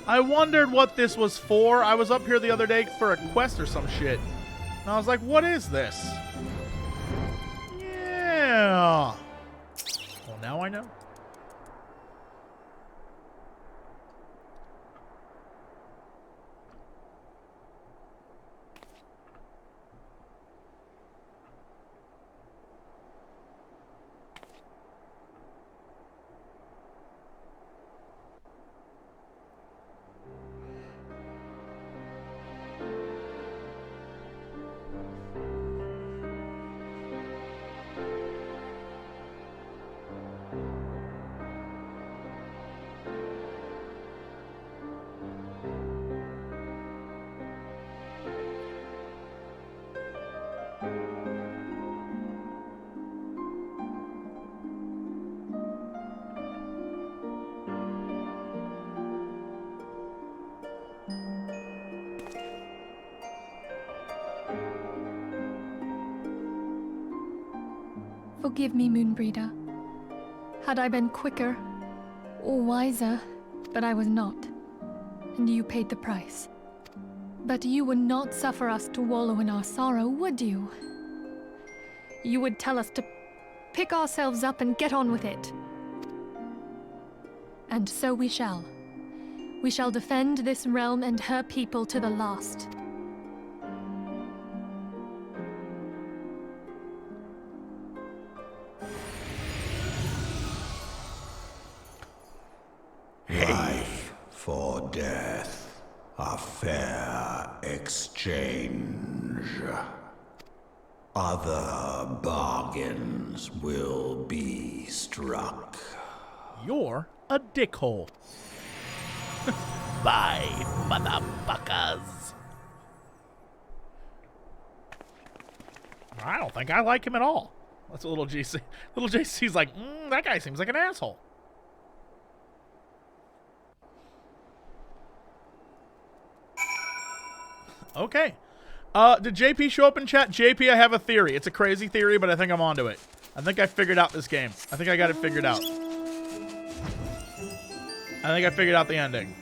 I wondered what this was for. I was up here the other day for a quest or some shit. And I was like, what is this? Yeah. Well, now I know. Forgive me, Moenbryda. Had I been quicker or wiser, but I was not, and you paid the price. But you would not suffer us to wallow in our sorrow, would you? You would tell us to pick ourselves up and get on with it. And so we shall. We shall defend this realm and her people to the last. Life for death, a fair exchange. Other bargains will be struck. You're a dickhole. Bye, motherfuckers. I don't think I like him at all. That's what little JC. Little JC's like, that guy seems like an asshole. Okay. Did JP show up in chat? JP, I have a theory. It's a crazy theory, but I think I'm onto it. I think I figured out this game. I think I got it figured out. I think I figured out the ending.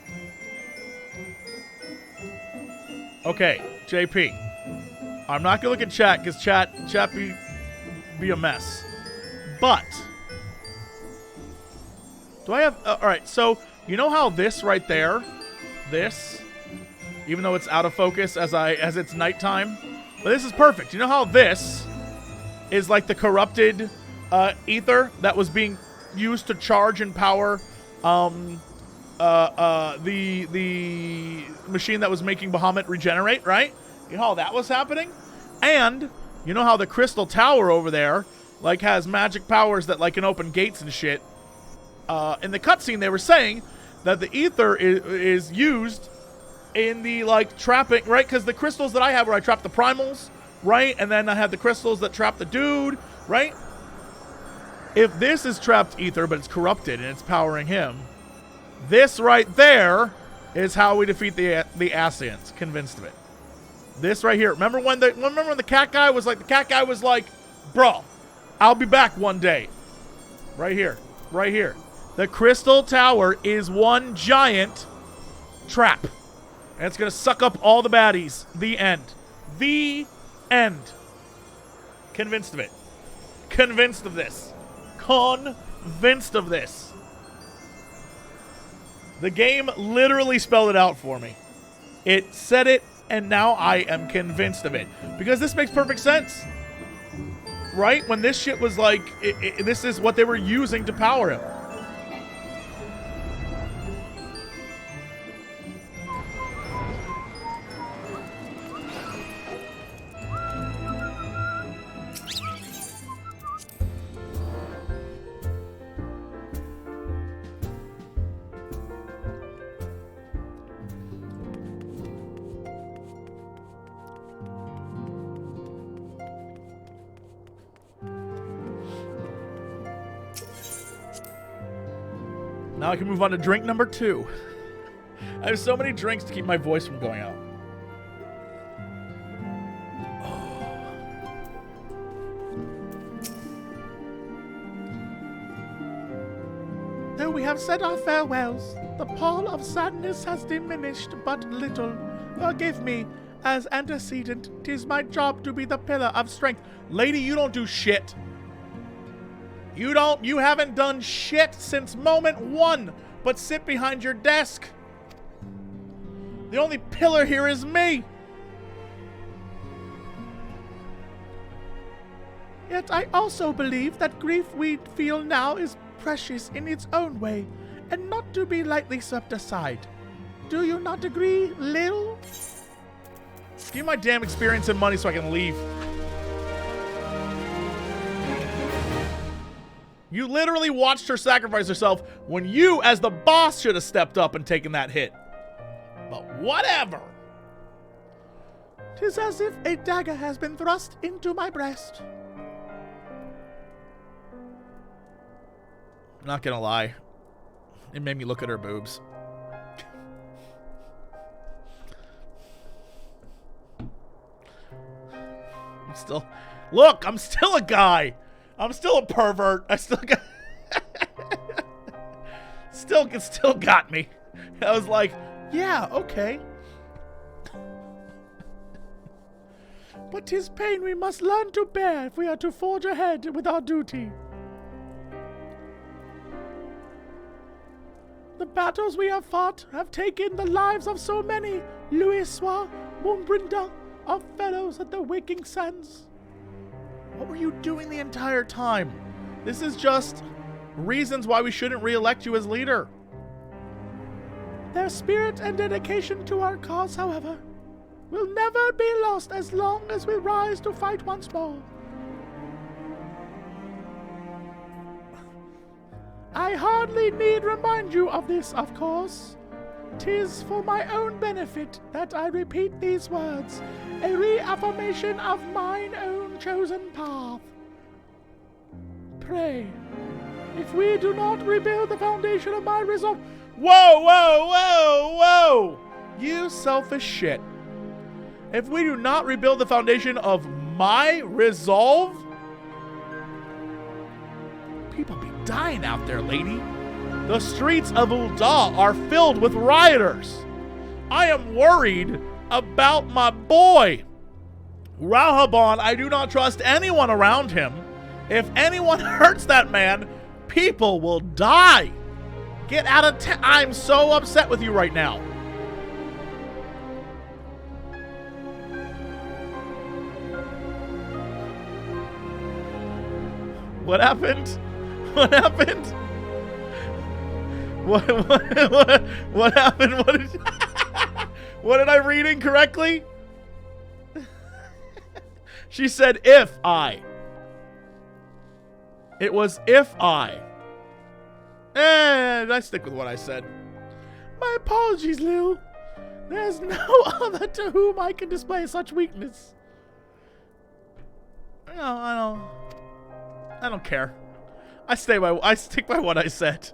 Okay, JP. I'm not gonna look at chat because chat be a mess. But do I have? All right. So you know how this right there, this, even though it's out of focus as it's nighttime, but this is perfect. You know how this is like the corrupted ether that was being used to charge and power the machine that was making Bahamut regenerate, right? You know how that was happening? And you know how the crystal tower over there like has magic powers that like can open gates and shit? In the cutscene they were saying that the ether is used in the like trapping, right? Because the crystals that I have where I trap the primals, right? And then I have the crystals that trap the dude, right? If this is trapped ether but it's corrupted and it's powering him, this right there is how we defeat the Ascians. Convinced of it. This right here. Remember when the cat guy was like, bro, I'll be back one day. Right here. Right here. The crystal tower is one giant trap. And it's going to suck up all the baddies. The end. The end. Convinced of it. Convinced of this. Convinced of this. The game literally spelled it out for me. It said it, and now I am convinced of it. Because this makes perfect sense. Right? When this shit was like, this is what they were using to power him. Now I can move on to drink number 2. I have so many drinks to keep my voice from going out. Though we have said our farewells, the pall of sadness has diminished but little. Forgive me, as antecedent, 'tis my job to be the pillar of strength. Lady, you don't do shit. You haven't done shit since moment 1, but sit behind your desk. The only pillar here is me. Yet I also believe that grief we feel now is precious in its own way, and not to be lightly swept aside. Do you not agree, Lil? Give me my damn experience and money so I can leave. You literally watched her sacrifice herself when you, as the boss, should have stepped up and taken that hit. But whatever. 'Tis as if a dagger has been thrust into my breast. I'm not gonna lie. It made me look at her boobs. I'm still a guy. I'm still a pervert. I still got still got me. I was like, yeah, okay. But 'tis pain we must learn to bear if we are to forge ahead with our duty. The battles we have fought have taken the lives of so many, Louiswa, Moenbryda, our fellows at the Waking Sands. What were you doing the entire time? This is just reasons why we shouldn't re-elect you as leader. Their spirit and dedication to our cause, however, will never be lost as long as we rise to fight once more. I hardly need remind you of this, of course. 'Tis for my own benefit that I repeat these words, a reaffirmation of mine own chosen path. Pray, if we do not rebuild the foundation of my resolve— Whoa, whoa, whoa, whoa! You selfish shit. If we do not rebuild the foundation of my resolve— People be dying out there, lady. The streets of Ul'dah are filled with rioters. I am worried about my boy. Rahaban, I do not trust anyone around him. If anyone hurts that man, people will die. Get out of town. I'm so upset with you right now. What happened? What happened? What happened? What did I read incorrectly? She said if I. It was if I. And I stick with what I said. My apologies, Lil. There's no other to whom I can display such weakness. No, I don't care. I stick by what I said.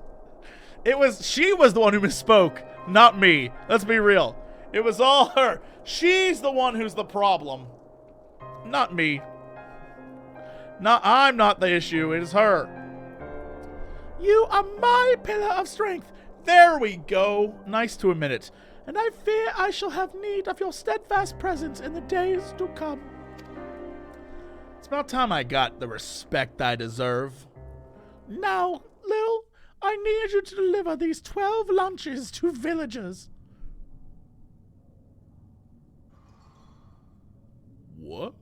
She was the one who misspoke, not me. Let's be real. It was all her. She's the one who's the problem, not me. I'm not the issue, it is her. You are my pillar of strength. There we go. Nice to admit it. And I fear I shall have need of your steadfast presence in the days to come. It's about time I got the respect I deserve. Now, Lil, I need you to deliver these 12 lunches to villagers. What?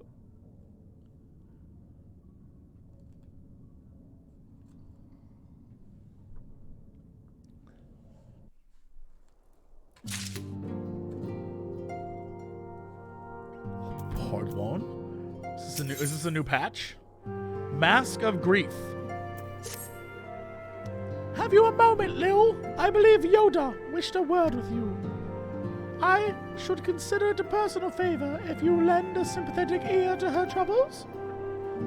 Pardon? Is this a new patch? Mask of Grief. Have you a moment, Lil? I believe Yoda wished a word with you. I should consider it a personal favor if you lend a sympathetic ear to her troubles.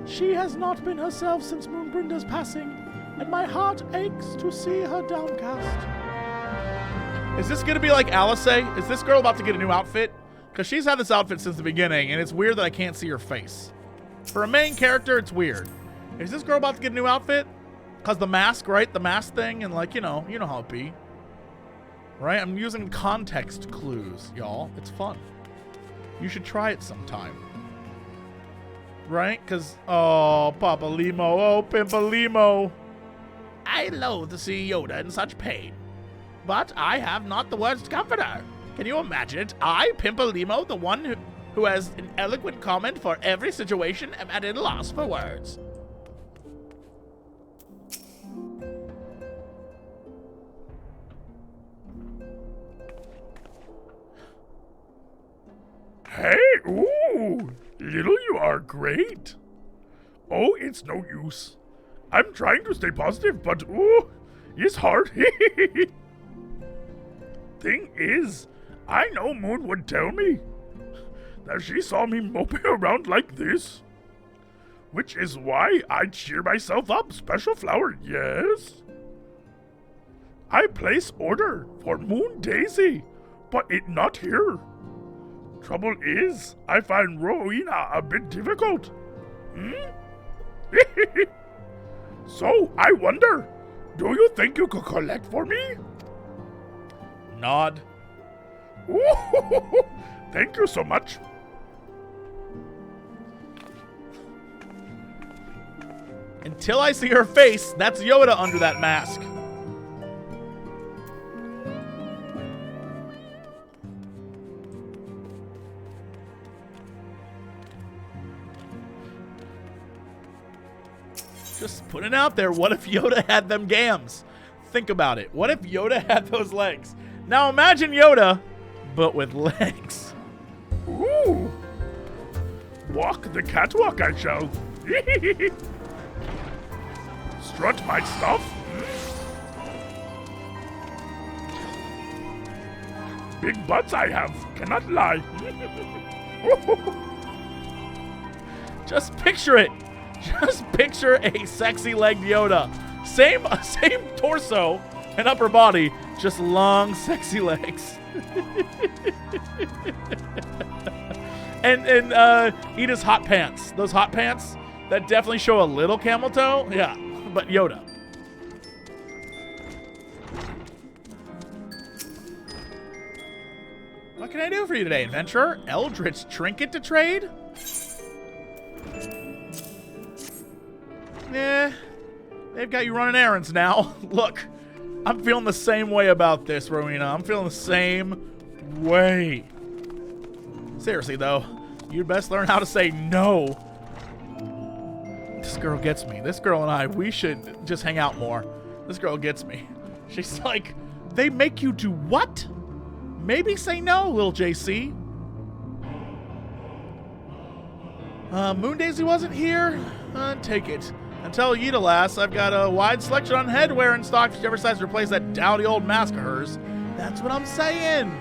She has not been herself since Moenbryda's passing, and my heart aches to see her downcast. Is this gonna be like Alice? Is this girl about to get a new outfit? Because she's had this outfit since the beginning, and it's weird that I can't see her face. For a main character, it's weird. Is this girl about to get a new outfit? Because the mask, right? The mask thing, and like, you know how it be. Right? I'm using context clues, y'all. It's fun. You should try it sometime. Right? Because, oh, Papa Limo, oh, Pimpa Limo. I loathe to see Yoda in such pain. But I have not the words to comfort her. Can you imagine it? I, Pimpa Limo, the one who has an eloquent comment for every situation, am at a loss for words. Hey, ooh, little you are great. Oh, it's no use. I'm trying to stay positive, but ooh, it's hard. Thing is, I know Moon would tell me that she saw me moping around like this. Which is why I cheer myself up, Special Flower, yes? I place order for Moon Daisy, but it not here. Trouble is, I find Rowena a bit difficult. So, I wonder, do you think you could collect for me? Nod. Ooh, thank you so much. Until I see her face, that's Yoda under that mask. Just putting it out there, what if Yoda had them gams? Think about it. What if Yoda had those legs? Now imagine Yoda, but with legs. Ooh. Walk the catwalk I shall. Strut my stuff. Big butts I have, cannot lie. Just picture it. Just picture a sexy-legged Yoda. Same torso and upper body, just long, sexy legs. and Edith's hot pants. Those hot pants that definitely show a little camel toe. Yeah, but Yoda. What can I do for you today, adventurer? Eldritch trinket to trade? Eh, they've got you running errands now. Look, I'm feeling the same way about this, Rowena. I'm feeling the same way. Seriously, though, you'd best learn how to say no. This girl gets me. This girl and I, we should just hang out more. This girl gets me. She's like, they make you do what? Maybe say no, little JC. Moon Daisy wasn't here? Take it. And tell Yida lass I've got a wide selection on headwear in stock if she ever decides to replace that dowdy old mask of hers. That's what I'm saying.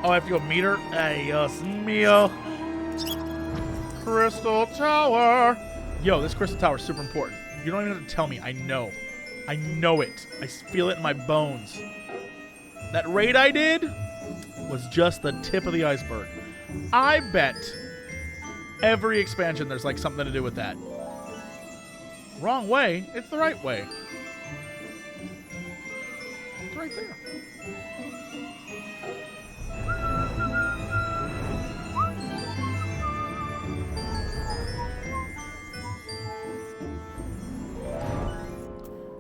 Oh, I have to go meet her? Ay, Dios mío. Crystal Tower. Yo, this Crystal Tower is super important. You don't even have to tell me. I know. I know it. I feel it in my bones. That raid I did was just the tip of the iceberg. I bet every expansion there's like something to do with that. Wrong way. It's the right way. It's right there.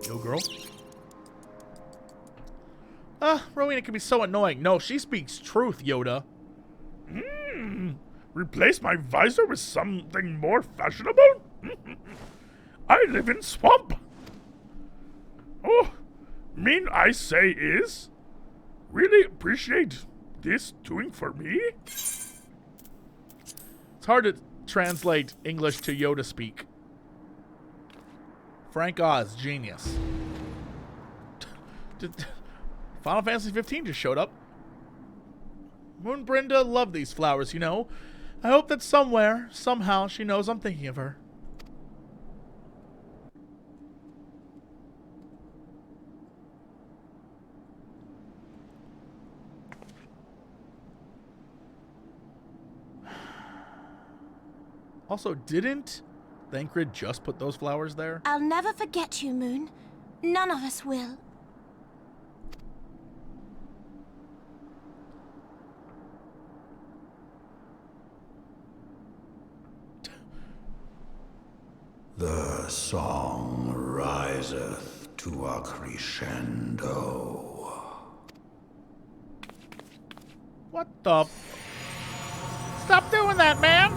Yo, girl. Rowena can be so annoying. No, she speaks truth, Yoda. Replace my visor with something more fashionable? I live in swamp. Oh, mean I say is, really appreciate this doing for me? It's hard to translate English to Yoda speak. Frank Oz, genius. Final Fantasy 15 just showed up. Moenbryda loved these flowers, you know. I hope that somewhere, somehow, she knows I'm thinking of her. Also, didn't Thancred just put those flowers there? I'll never forget you, Moon. None of us will. The song riseth to a crescendo. What the? Stop doing that, man!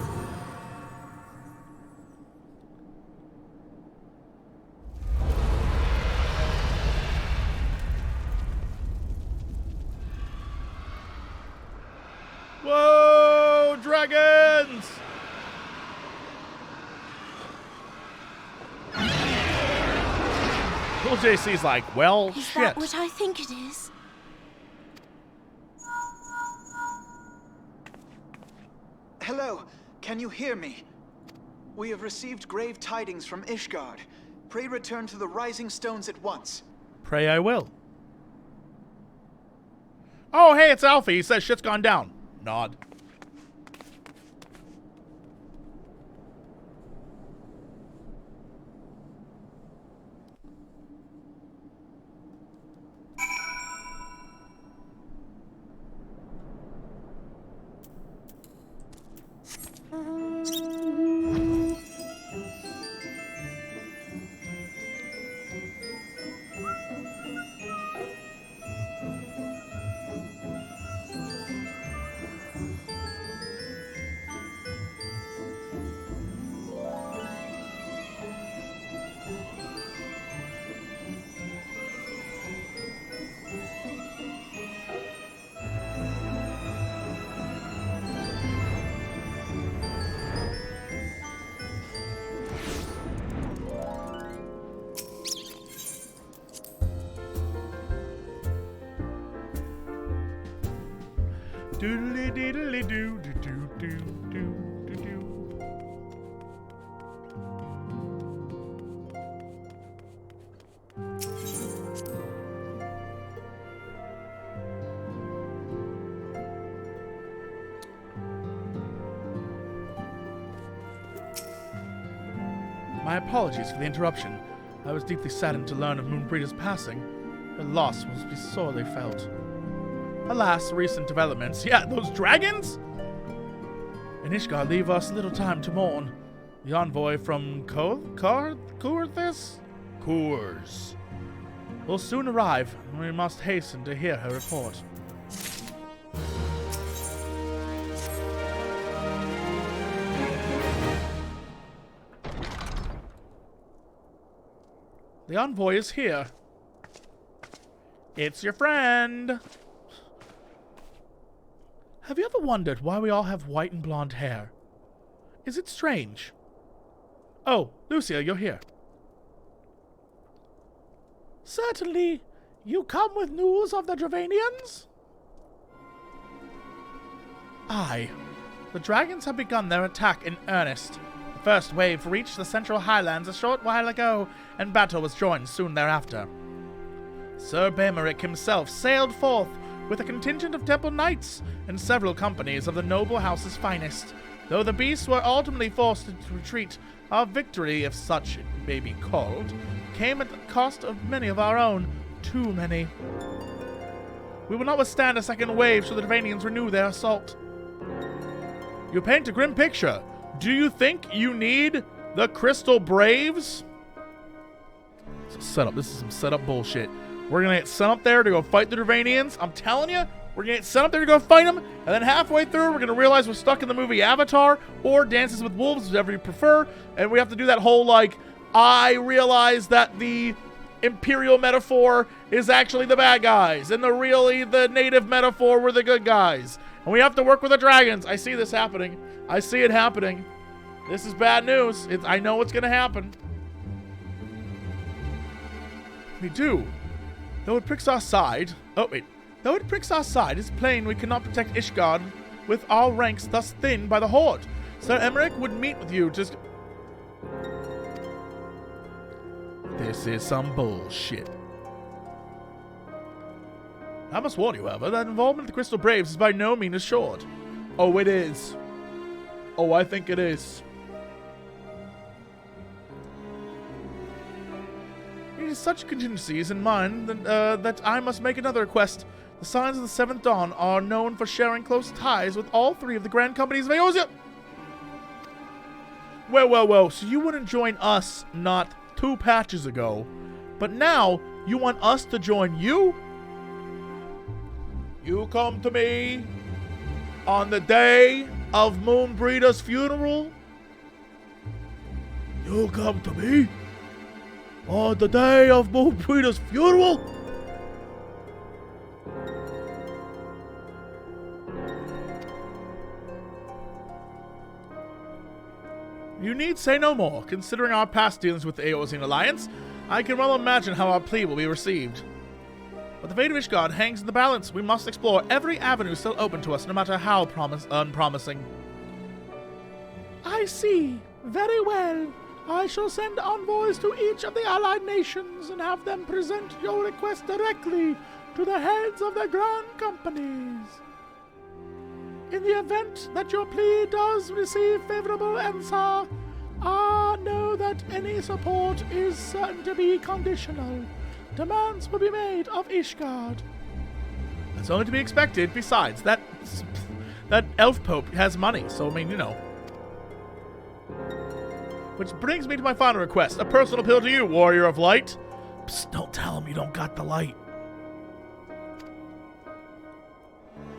Whoa, dragons! Cool JC's like, well, Is shit. that what I think it is? Hello, can you hear me? We have received grave tidings from Ishgard. Pray return to the Rising Stones at once. Pray I will. Oh, hey, it's Alfie. He says shit's gone down. Nod. Doodly doodly doo doo doo doo doo doo doo. My apologies for the interruption. I was deeply saddened to learn of Moenbryda's passing. Her loss must be sorely felt. Alas, recent developments. Yeah, those dragons? And Ishgard leave us little time to mourn. The envoy from Kurs will soon arrive, and we must hasten to hear her report. The envoy is here. It's your friend. Have you ever wondered why we all have white and blonde hair? Is it strange? Oh, Lucia, you're here. Certainly. You come with news of the Dravanians? Aye. The dragons have begun their attack in earnest. The first wave reached the Central Highlands a short while ago, and battle was joined soon thereafter. Sir Baemeric himself sailed forth with a contingent of temple knights and several companies of the noble house's finest. Though the beasts were ultimately forced to retreat, our victory, if such it may be called, came at the cost of many of our own. Too many. We will not withstand a second wave should the Dravanians renew their assault. You paint a grim picture. Do you think you need the Crystal Braves? It's a setup. This is some setup bullshit. We're going to get sent up there to go fight the Dravanians. I'm telling you, we're going to get sent up there to go fight them. And then halfway through, we're going to realize we're stuck in the movie Avatar or Dances with Wolves, whichever you prefer. And we have to do that whole, like, I realize that the imperial metaphor is actually the bad guys, and the native metaphor were the good guys. And we have to work with the dragons. I see this happening. I see it happening. This is bad news. I know what's going to happen. We do. Though it pricks our side. Oh, wait. Though it pricks our side, it's plain we cannot protect Ishgard with our ranks thus thinned by the Horde. Sir Emmerich would meet with you to... This is some bullshit. I must warn you, however, that involvement in the Crystal Braves is by no means assured. Oh, it is. Oh, I think it is. It is such contingencies in mind that I must make another request. The Signs of the Seventh Dawn are known for sharing close ties with all three of the Grand Companies of Eorzea. Well, so you wouldn't join us not 2 patches ago, but now you want us to join you? You come to me on the day of Moenbryda's funeral? You come to me on the day of Moenbryda's funeral? You need say no more. Considering our past dealings with the Eorzean Alliance, I can well imagine how our plea will be received. But the fate of Ishgard hangs in the balance. We must explore every avenue still open to us, no matter how unpromising. I see. Very well. I shall send envoys to each of the allied nations and have them present your request directly to the heads of the Grand Companies. In the event that your plea does receive favorable answer, know that any support is certain to be conditional. Demands will be made of Ishgard. That's only to be expected. Besides, that elf pope has money, so I mean, you know. Which brings me to my final request. A personal appeal to you, Warrior of Light. Psst, don't tell him you don't got the light.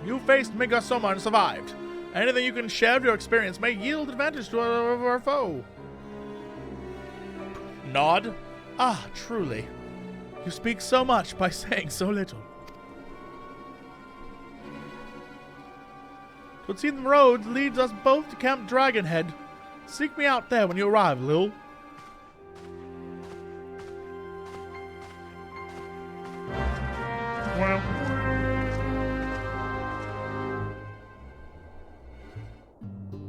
You faced Midgardsormr and survived. Anything you can share of your experience may yield advantage to our foe. Nod. Ah, truly. You speak so much by saying so little. 'Twould seem the road leads us both to Camp Dragonhead. Seek me out there when you arrive, Lil. Well.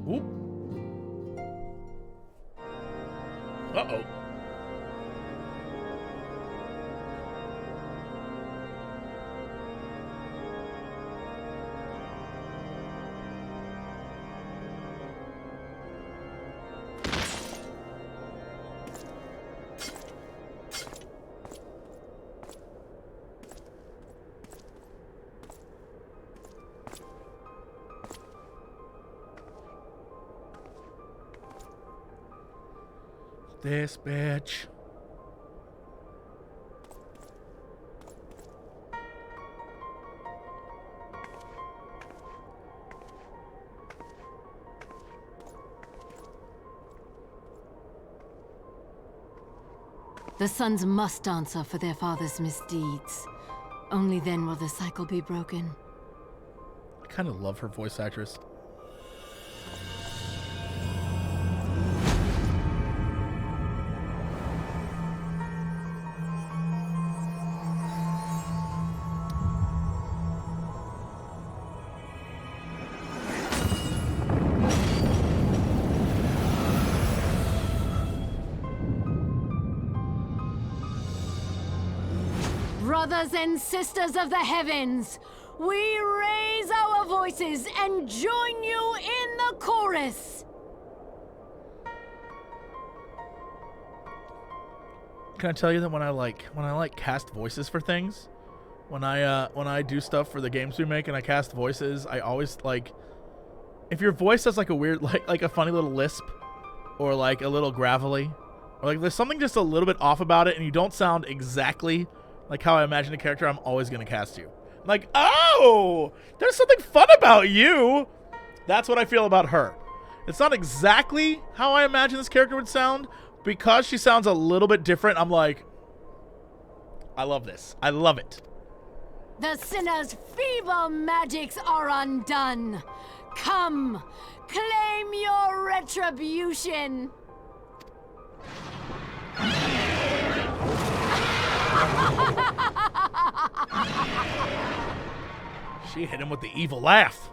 Oop. Uh-oh. This bitch. The sons must answer for their father's misdeeds. Only then will the cycle be broken. I kind of love her voice actress. Brothers and sisters of the heavens, we raise our voices and join you in the chorus. Can I tell you that when I cast voices for things, when I do stuff for the games we make and I cast voices, I always like, if your voice has like a weird like a funny little lisp or like a little gravelly or like there's something just a little bit off about it and you don't sound exactly like how I imagine a character, I'm always going to cast you. I'm like, oh, there's something fun about you. That's what I feel about her. It's not exactly how I imagine this character would sound. Because she sounds a little bit different, I'm like, I love this. I love it. The sinner's feeble magics are undone. Come, claim your retribution. She hit him with the evil laugh.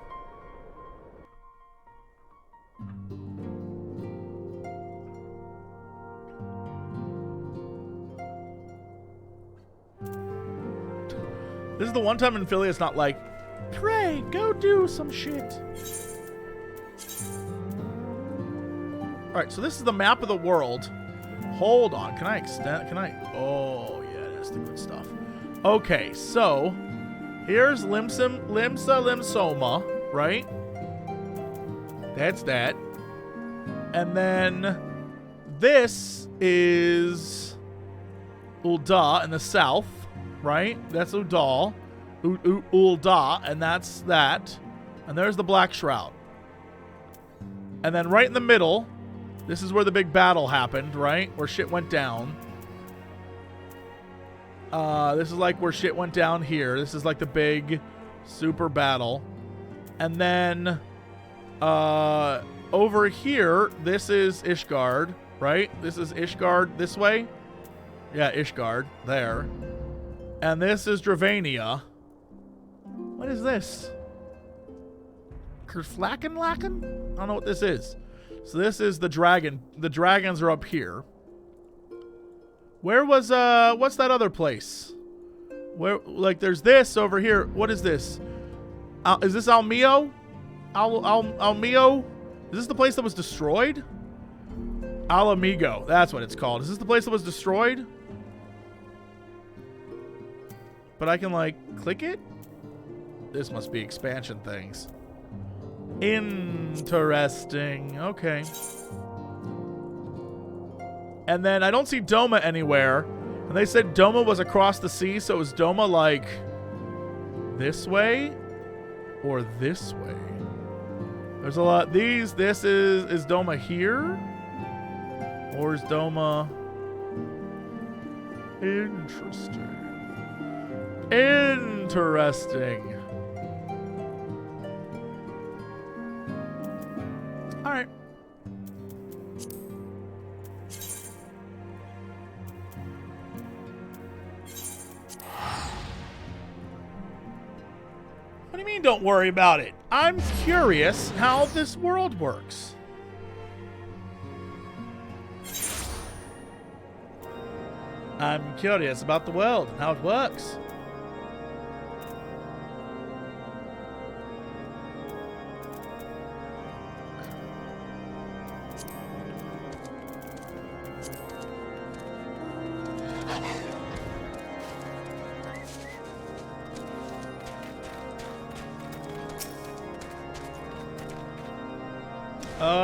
This is the one time in Philly it's not like, pray, go do some shit. Alright, so this is the map of the world. Hold on, can I extend, oh yeah, that's the good stuff. Okay, so, here's Limsoma, right? That's that. And then, this is Ul'dah in the south. Right? That's Udal. Ul'dah, and that's that. And there's the Black Shroud. And then right in the middle, this is where the big battle happened, right? Where shit went down. This is like where shit went down here. This is like the big super battle. And then over here, this is Ishgard, right? This is Ishgard this way. Yeah, Ishgard there. And this is Dravania. What is this? Kerflacken? I don't know what this is. So this is the dragon. The dragons are up here. Where was, what's that other place? Where, like, there's this over here. What is this? Is this Almio? Almio? Is this the place that was destroyed? Alamigo. That's what it's called. Is this the place that was destroyed? But I can, like, click it? This must be expansion things. Interesting. Okay. And then I don't see Doma anywhere. And they said Doma was across the sea, so is Doma, like, this way? Or this way? There's a lot. This is Doma here? Or is Doma... Interesting. Interesting. All right. What do you mean don't worry about it? I'm curious how this world works. I'm curious about the world and how it works.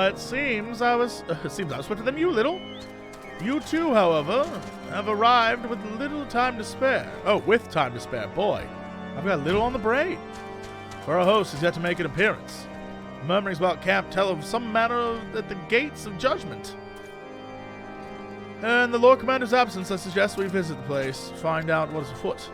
It seems I was swifter than you, little. You too, however, have arrived with little time to spare. Oh, with time to spare, boy. I've got little on the brain. For our host is yet to make an appearance. Murmurings about camp tell of some matter at the gates of judgment. In the Lord Commander's absence, I suggest we visit the place, find out what is afoot.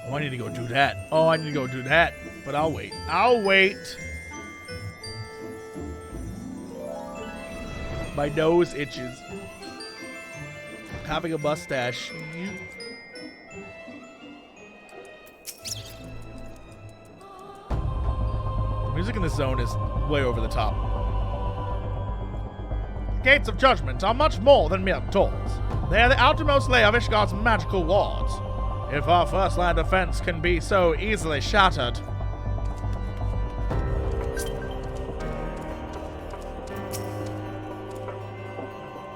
I need to go do that. Oh, I need to go do that. But I'll wait. I'll wait. My nose itches. Having a mustache. The music in this zone is way over the top. The gates of judgment are much more than mere doors. They are the outermost layer of Ishgard's magical wards. If our first line of defense can be so easily shattered.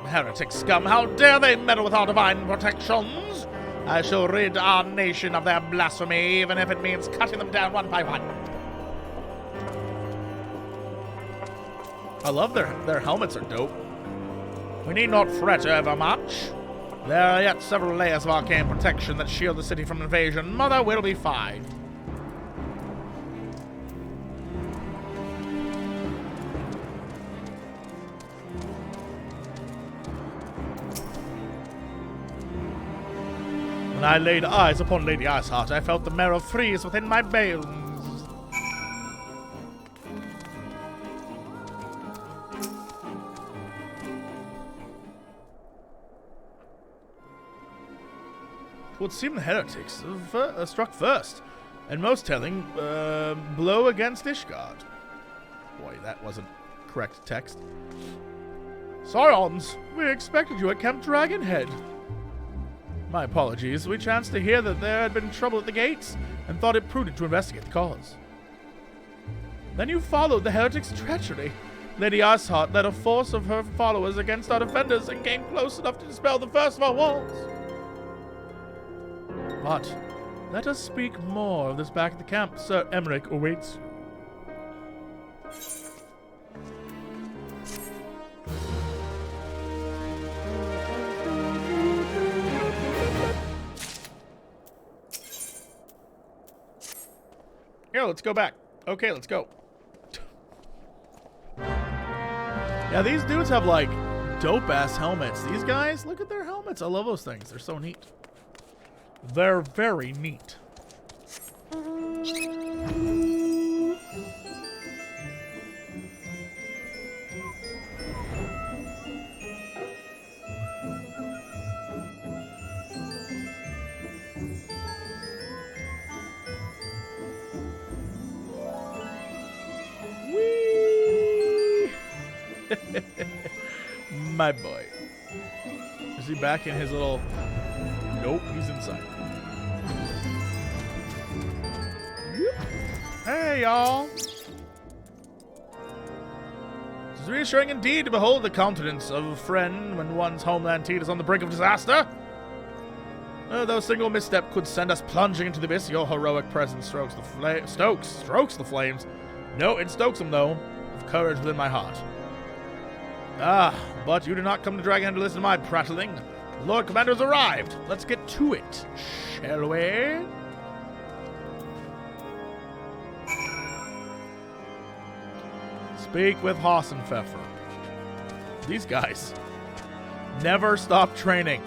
Heretic scum, how dare they meddle with our divine protections? I shall rid our nation of their blasphemy, even if it means cutting them down one by one. I love their helmets are dope. We need not fret overmuch. There are yet several layers of arcane protection that shield the city from invasion. Mother will be fine. When I laid eyes upon Lady Iceheart, I felt the marrow freeze within my bones. It would seem the heretics struck first, and most telling, blow against Ishgard. Boy, that wasn't correct text. Scions, we expected you at Camp Dragonhead. My apologies. We chanced to hear that there had been trouble at the gates, and thought it prudent to investigate the cause. Then you followed the heretics' treachery. Lady Iceheart led a force of her followers against our defenders and came close enough to dispel the first of our walls. But let us speak more of this back at the camp. Sir Emmerich awaits you. Here, let's go back. Okay, let's go. Yeah, these dudes have, like, dope-ass helmets. These guys, look at their helmets. I love those things. They're so neat. They're very neat. Whee! My boy. Is he back in his little... Nope, he's inside. Hey, y'all. It is reassuring indeed to behold the countenance of a friend when one's homeland teat is on the brink of disaster. Though a single misstep could send us plunging into the abyss, your heroic presence strokes the flames. No, it stokes them, though, of courage within my heart. Ah, but you did not come to Dragon to listen to my prattling. The Lord Commander has arrived. Let's get to it, shall we? Speak with Hassenpfeffer. These guys never stop training.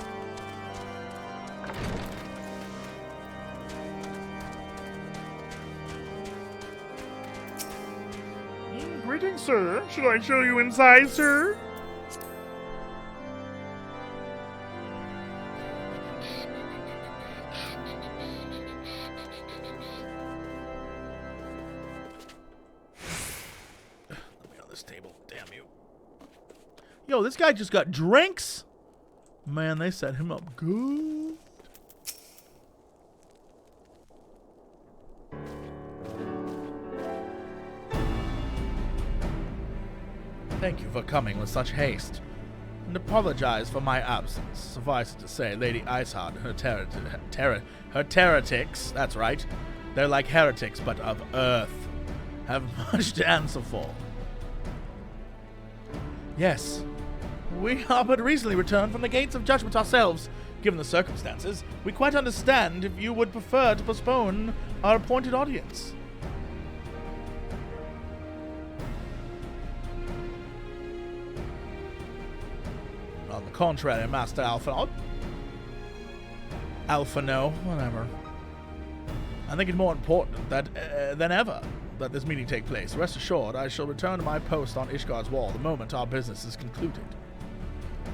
Greetings, sir. Should I show you inside, sir? Yo, this guy just got drinks. Man, they set him up good. Thank you for coming with such haste, and apologize for my absence. Suffice it to say, Lady Iceheart and her heretics, that's right, they're like heretics but of Earth, have much to answer for. Yes. We are but recently returned from the gates of judgment ourselves. Given the circumstances, we quite understand if you would prefer to postpone our appointed audience. On the contrary, Master Alphano, whatever. I think it's more important than ever that this meeting take place. Rest assured, I shall return to my post on Ishgard's wall the moment our business is concluded.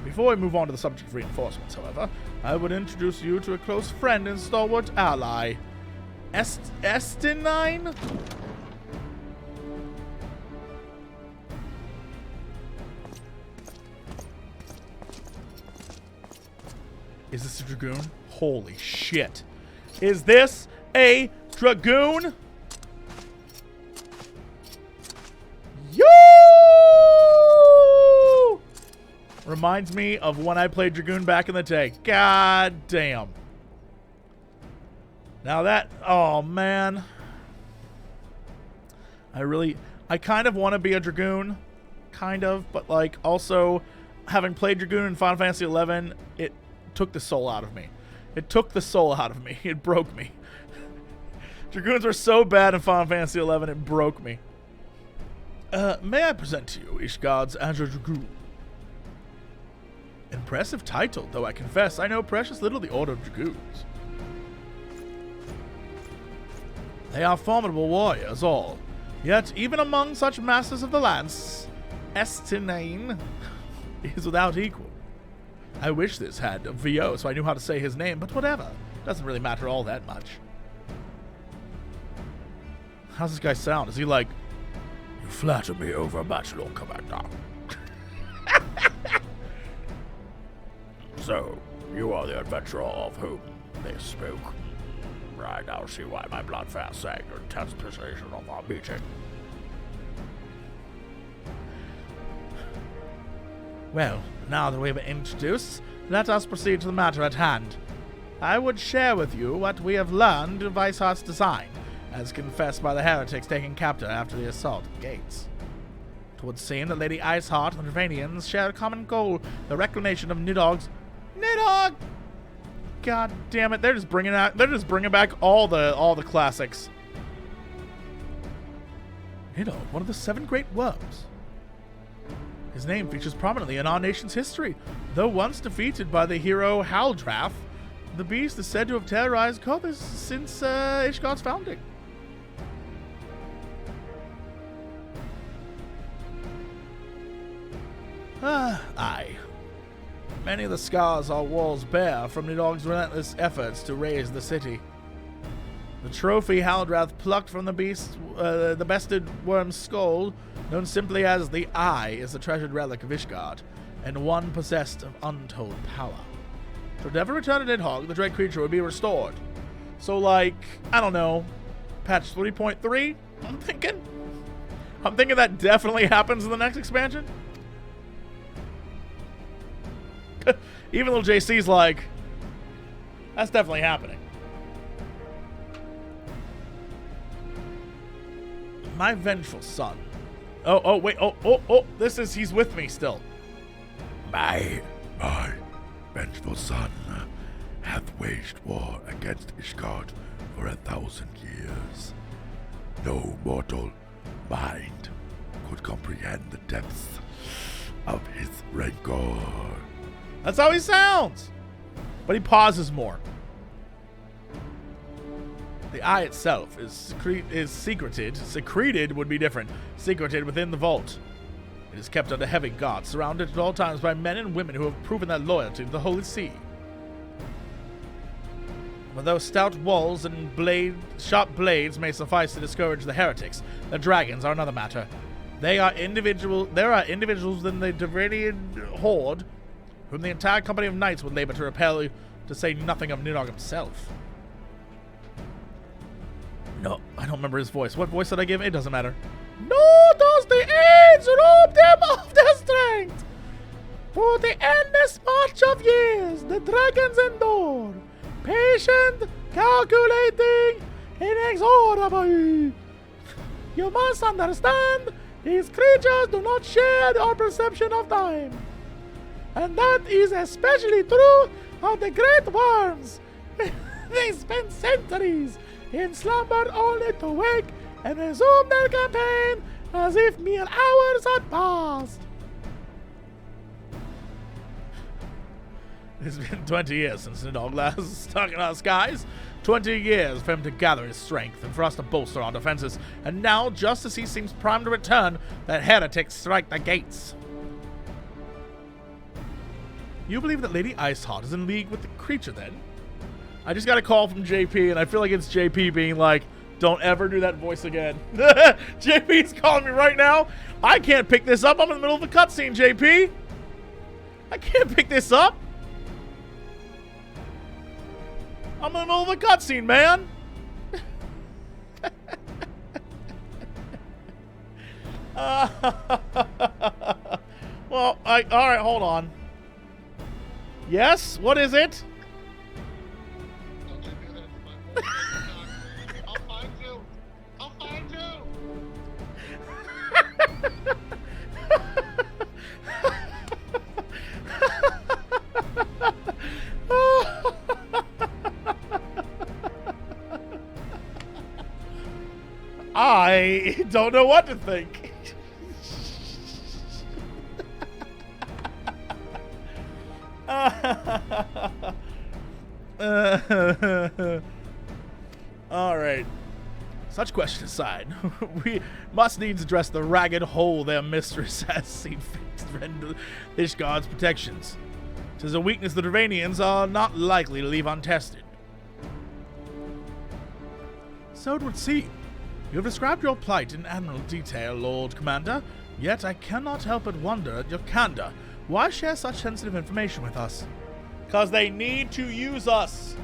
Before we move on to the subject of reinforcements, however, I would introduce you to a close friend and stalwart ally, Estinien? Is this a Dragoon? Holy shit. Is this a Dragoon? Yo! Reminds me of when I played Dragoon back in the day. God damn. Now that, oh man. I kind of want to be a Dragoon, kind of, but like also having played Dragoon in Final Fantasy XI, it took the soul out of me. It took the soul out of me. It broke me. Dragoons were so bad in Final Fantasy XI, it broke me. May I present to you Ishgard's Azure Dragoon? Impressive title, though I confess I know precious little of the Order of Dragoons. They are formidable warriors, all. Yet, even among such masters of the lance, Estinien is without equal. I wish this had a VO so I knew how to say his name, but whatever. Doesn't really matter all that much. How's this guy sound? Is he like, "You flatter me overmuch, Lord Commander"? So, you are the adventurer of whom they spoke. I now see why my blood fast sang in anticipation of our meeting. Well, now that we have been introduced, let us proceed to the matter at hand. I would share with you what we have learned of Weishart's design, as confessed by the heretics taken captive after the assault at the gates. It would seem that Lady Iceheart and the Dravanians share a common goal, the reclamation of Nidhogg's... Nidhogg! God damn it! They're just bringing back all the classics. Nidhogg, one of the 7 great worms. His name features prominently in our nation's history. Though once defeated by the hero Haldrath, the beast is said to have terrorized Kothis since Ishgard's founding. Aye. Many of the scars our walls bear from Nidhogg's relentless efforts to raise the city. The trophy Haldrath plucked from the beast, the bested worm's skull, known simply as the Eye, is a treasured relic of Ishgard, and one possessed of untold power. Should never return to Nidhogg, the dread creature would be restored. So, like, I don't know, patch 3.3? I'm thinking that definitely happens in the next expansion. Even little JC's like, that's definitely happening. My vengeful son. Wait, he's with me still. My vengeful son hath waged war against Ishgard for 1,000 years. No mortal mind could comprehend the depths of his rancor. That's how he sounds! But he pauses more. The eye itself is secreted would be different, secreted within the vault. It is kept under heavy guard, surrounded at all times by men and women who have proven their loyalty to the Holy See. But though stout walls and sharp blades may suffice to discourage the heretics, the dragons are another matter. There are individuals in the Dravanian horde whom the entire company of knights would labor to repel, to say nothing of Nidhogg himself. No, I don't remember his voice. What voice did I give? It doesn't matter. Nor does the age rob them of their strength. For the endless march of years, the dragons endure, patient, calculating, inexorable. You must understand, these creatures do not share our perception of time. And that is especially true of the great worms. They spend centuries in slumber only to wake and resume their campaign as if mere hours had passed. It's been 20 years since Nidhogg last stuck in our skies. 20 years for him to gather his strength and for us to bolster our defenses. And now, just as he seems primed to return, the heretics strike the gates. You believe that Lady Iceheart is in league with the creature, then? I just got a call from JP, and I feel like it's JP being like, don't ever do that voice again. JP's calling me right now. I can't pick this up. I'm in the middle of a cutscene, JP. I can't pick this up. I'm in the middle of a cutscene, man. Well, all right, hold on. Yes? What is it? I'll find you. I'll find you. I don't know what to think. All right. Such question aside, we must needs address the ragged hole their mistress has seen fit to render Ishgard's protections. 'Tis a weakness the Dravanians are not likely to leave untested. So it would seem. You have described your plight in admirable detail, Lord Commander, yet I cannot help but wonder at your candor. Why share such sensitive information with us? Because they need to use us.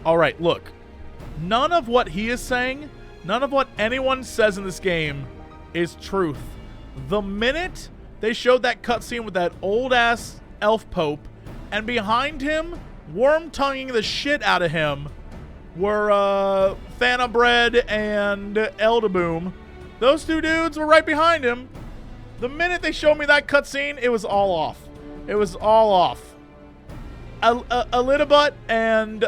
Alright, look. None of what he is saying, none of what anyone says in this game is truth. The minute they showed that cutscene with that old-ass elf pope, and behind him, worm-tonguing the shit out of him, were Thanabred and Eldaboom. Those two dudes were right behind him. The minute they showed me that cutscene, it was all off. It was all off. Alidabutt and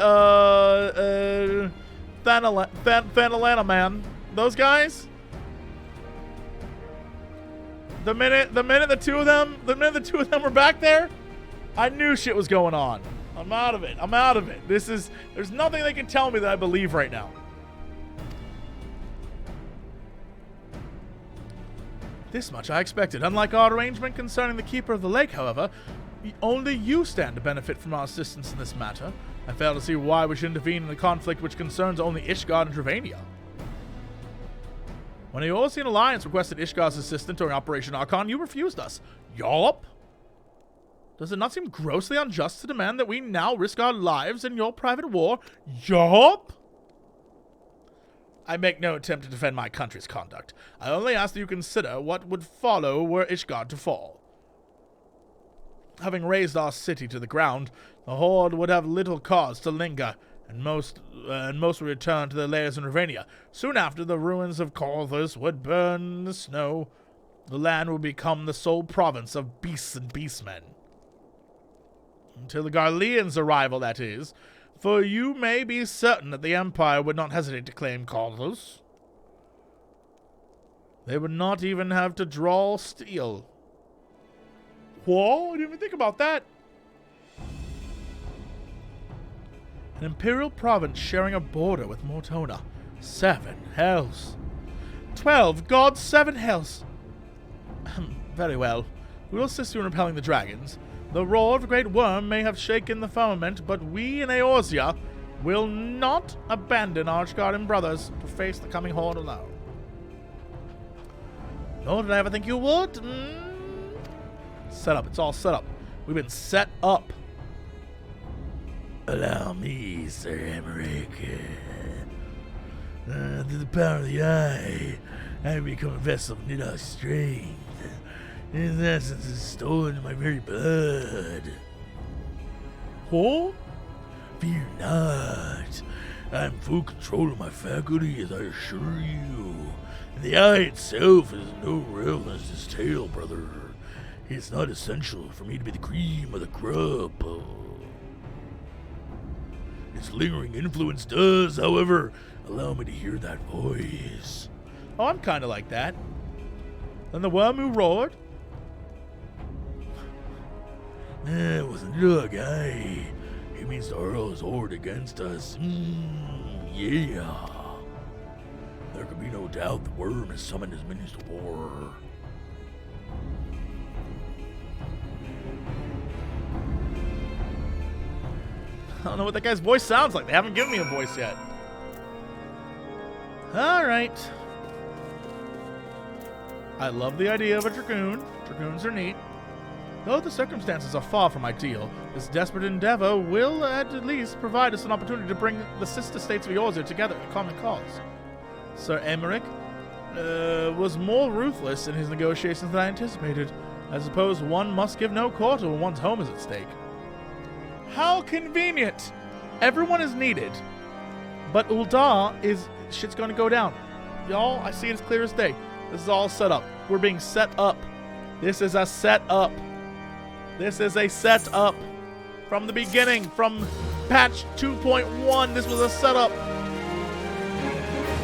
Thanalana, man. Those guys. The minute the two of them were back there, I knew shit was going on. I'm out of it. I'm out of it. There's nothing they can tell me that I believe right now. This much I expected. Unlike our arrangement concerning the Keeper of the Lake, however, only you stand to benefit from our assistance in this matter. I fail to see why we should intervene in a conflict which concerns only Ishgard and Dravania. When the Orcian Alliance requested Ishgard's assistance during Operation Archon, you refused us. Yup. Does it not seem grossly unjust to demand that we now risk our lives in your private war? Yup. I make no attempt to defend my country's conduct. I only ask that you consider what would follow were Ishgard to fall. Having razed our city to the ground, the Horde would have little cause to linger, and most would return to their lairs in Dravania. Soon after, the ruins of Corthus would burn in the snow. The land would become the sole province of beasts and beastmen. Until the Garleans' arrival, that is, for you may be certain that the Empire would not hesitate to claim Corthus. They would not even have to draw steel. Whoa, I didn't even think about that. An imperial province sharing a border with Mortona. 7 hells. 12 gods, 7 hells. Very well. We will assist you in repelling the dragons. The roar of the great worm may have shaken the firmament, but we in Eorzea will not abandon our Ishgardian brothers to face the coming horde alone. Nor did I ever think you would. Set up. It's all set up. We've been set up. Allow me, Sir Aetheric. Through the power of the eye, I have become a vessel of Nidok's strength. His essence is stolen in my very blood. What? Fear not. I am in full control of my faculties, I assure you. And the eye itself is no relevance to this tale, brother. It's not essential for me to be the cream of the crop. Its lingering influence does, however, allow me to hear that voice. Oh, I'm kind of like that. And the worm who roared? It wasn't Doug, He means to hurl his horde against us. Yeah. There can be no doubt the worm has summoned his minions to war. I don't know what that guy's voice sounds like. They haven't given me a voice yet. Alright. I love the idea of a Dragoon. Dragoons are neat. Though the circumstances are far from ideal, this desperate endeavor will at least provide us an opportunity to bring the sister states of Eorzea together in a common cause. Sir Aetheric was more ruthless in his negotiations than I anticipated. I suppose one must give no quarter when one's home is at stake. How convenient! Everyone is needed, but Uldar is... shit's gonna go down. Y'all, I see it as clear as day. This is all set up. We're being set up. This is a set up. This is a set up. From the beginning, from patch 2.1, this was a setup.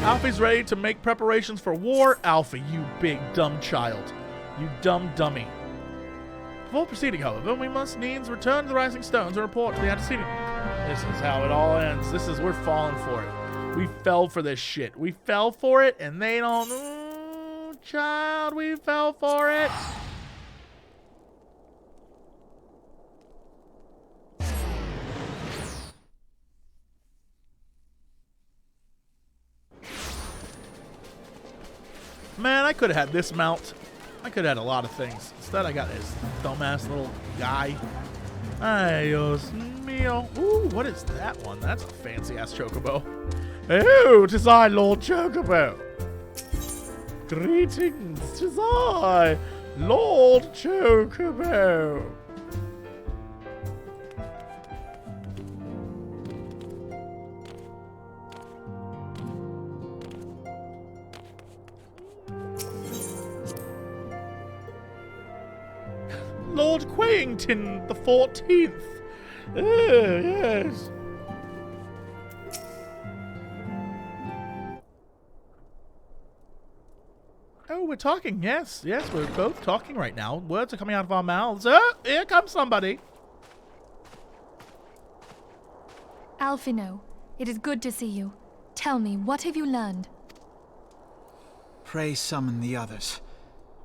Alfie's ready to make preparations for war. Alfie, you big dumb child. You dumb dummy. Before proceeding, however, we must needs return to the Rising Stones and report to the antecedent. This is how it all ends. We're falling for it. We fell for this shit. We fell for it, and they don't... Ooh, child, we fell for it. Man, I could have had this mount. I could have had a lot of things. Instead, I got this dumbass little guy. Dios mío. Ooh, what is that one? That's a fancy-ass chocobo. Oh, 'tis I, Lord Chocobo. Greetings, 'tis I, Lord Chocobo. Lord Quayington the 14th. Yes. Oh, we're talking. Yes, we're both talking right now. Words are coming out of our mouths. Oh, here comes somebody. Alfino, it is good to see you. Tell me, what have you learned? Pray summon the others.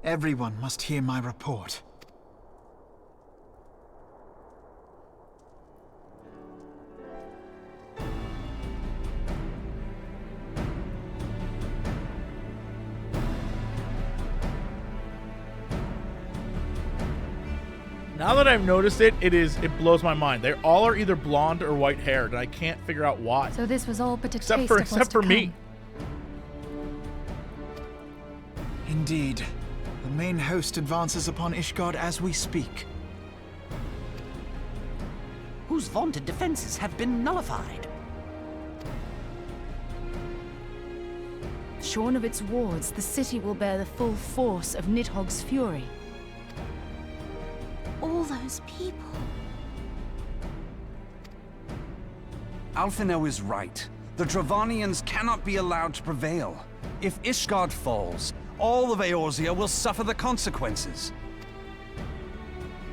Everyone must hear my report. Now that I've noticed it, it blows my mind. They all are either blonde or white haired, and I can't figure out why. So this was all but a taste of what's except for to me. Indeed. The main host advances upon Ishgard as we speak. Whose vaunted defenses have been nullified. Shorn of its wards, the city will bear the full force of Nidhogg's fury. All those people. Alfino is right. The Dravanians cannot be allowed to prevail. If Ishgard falls, all of Eorzea will suffer the consequences.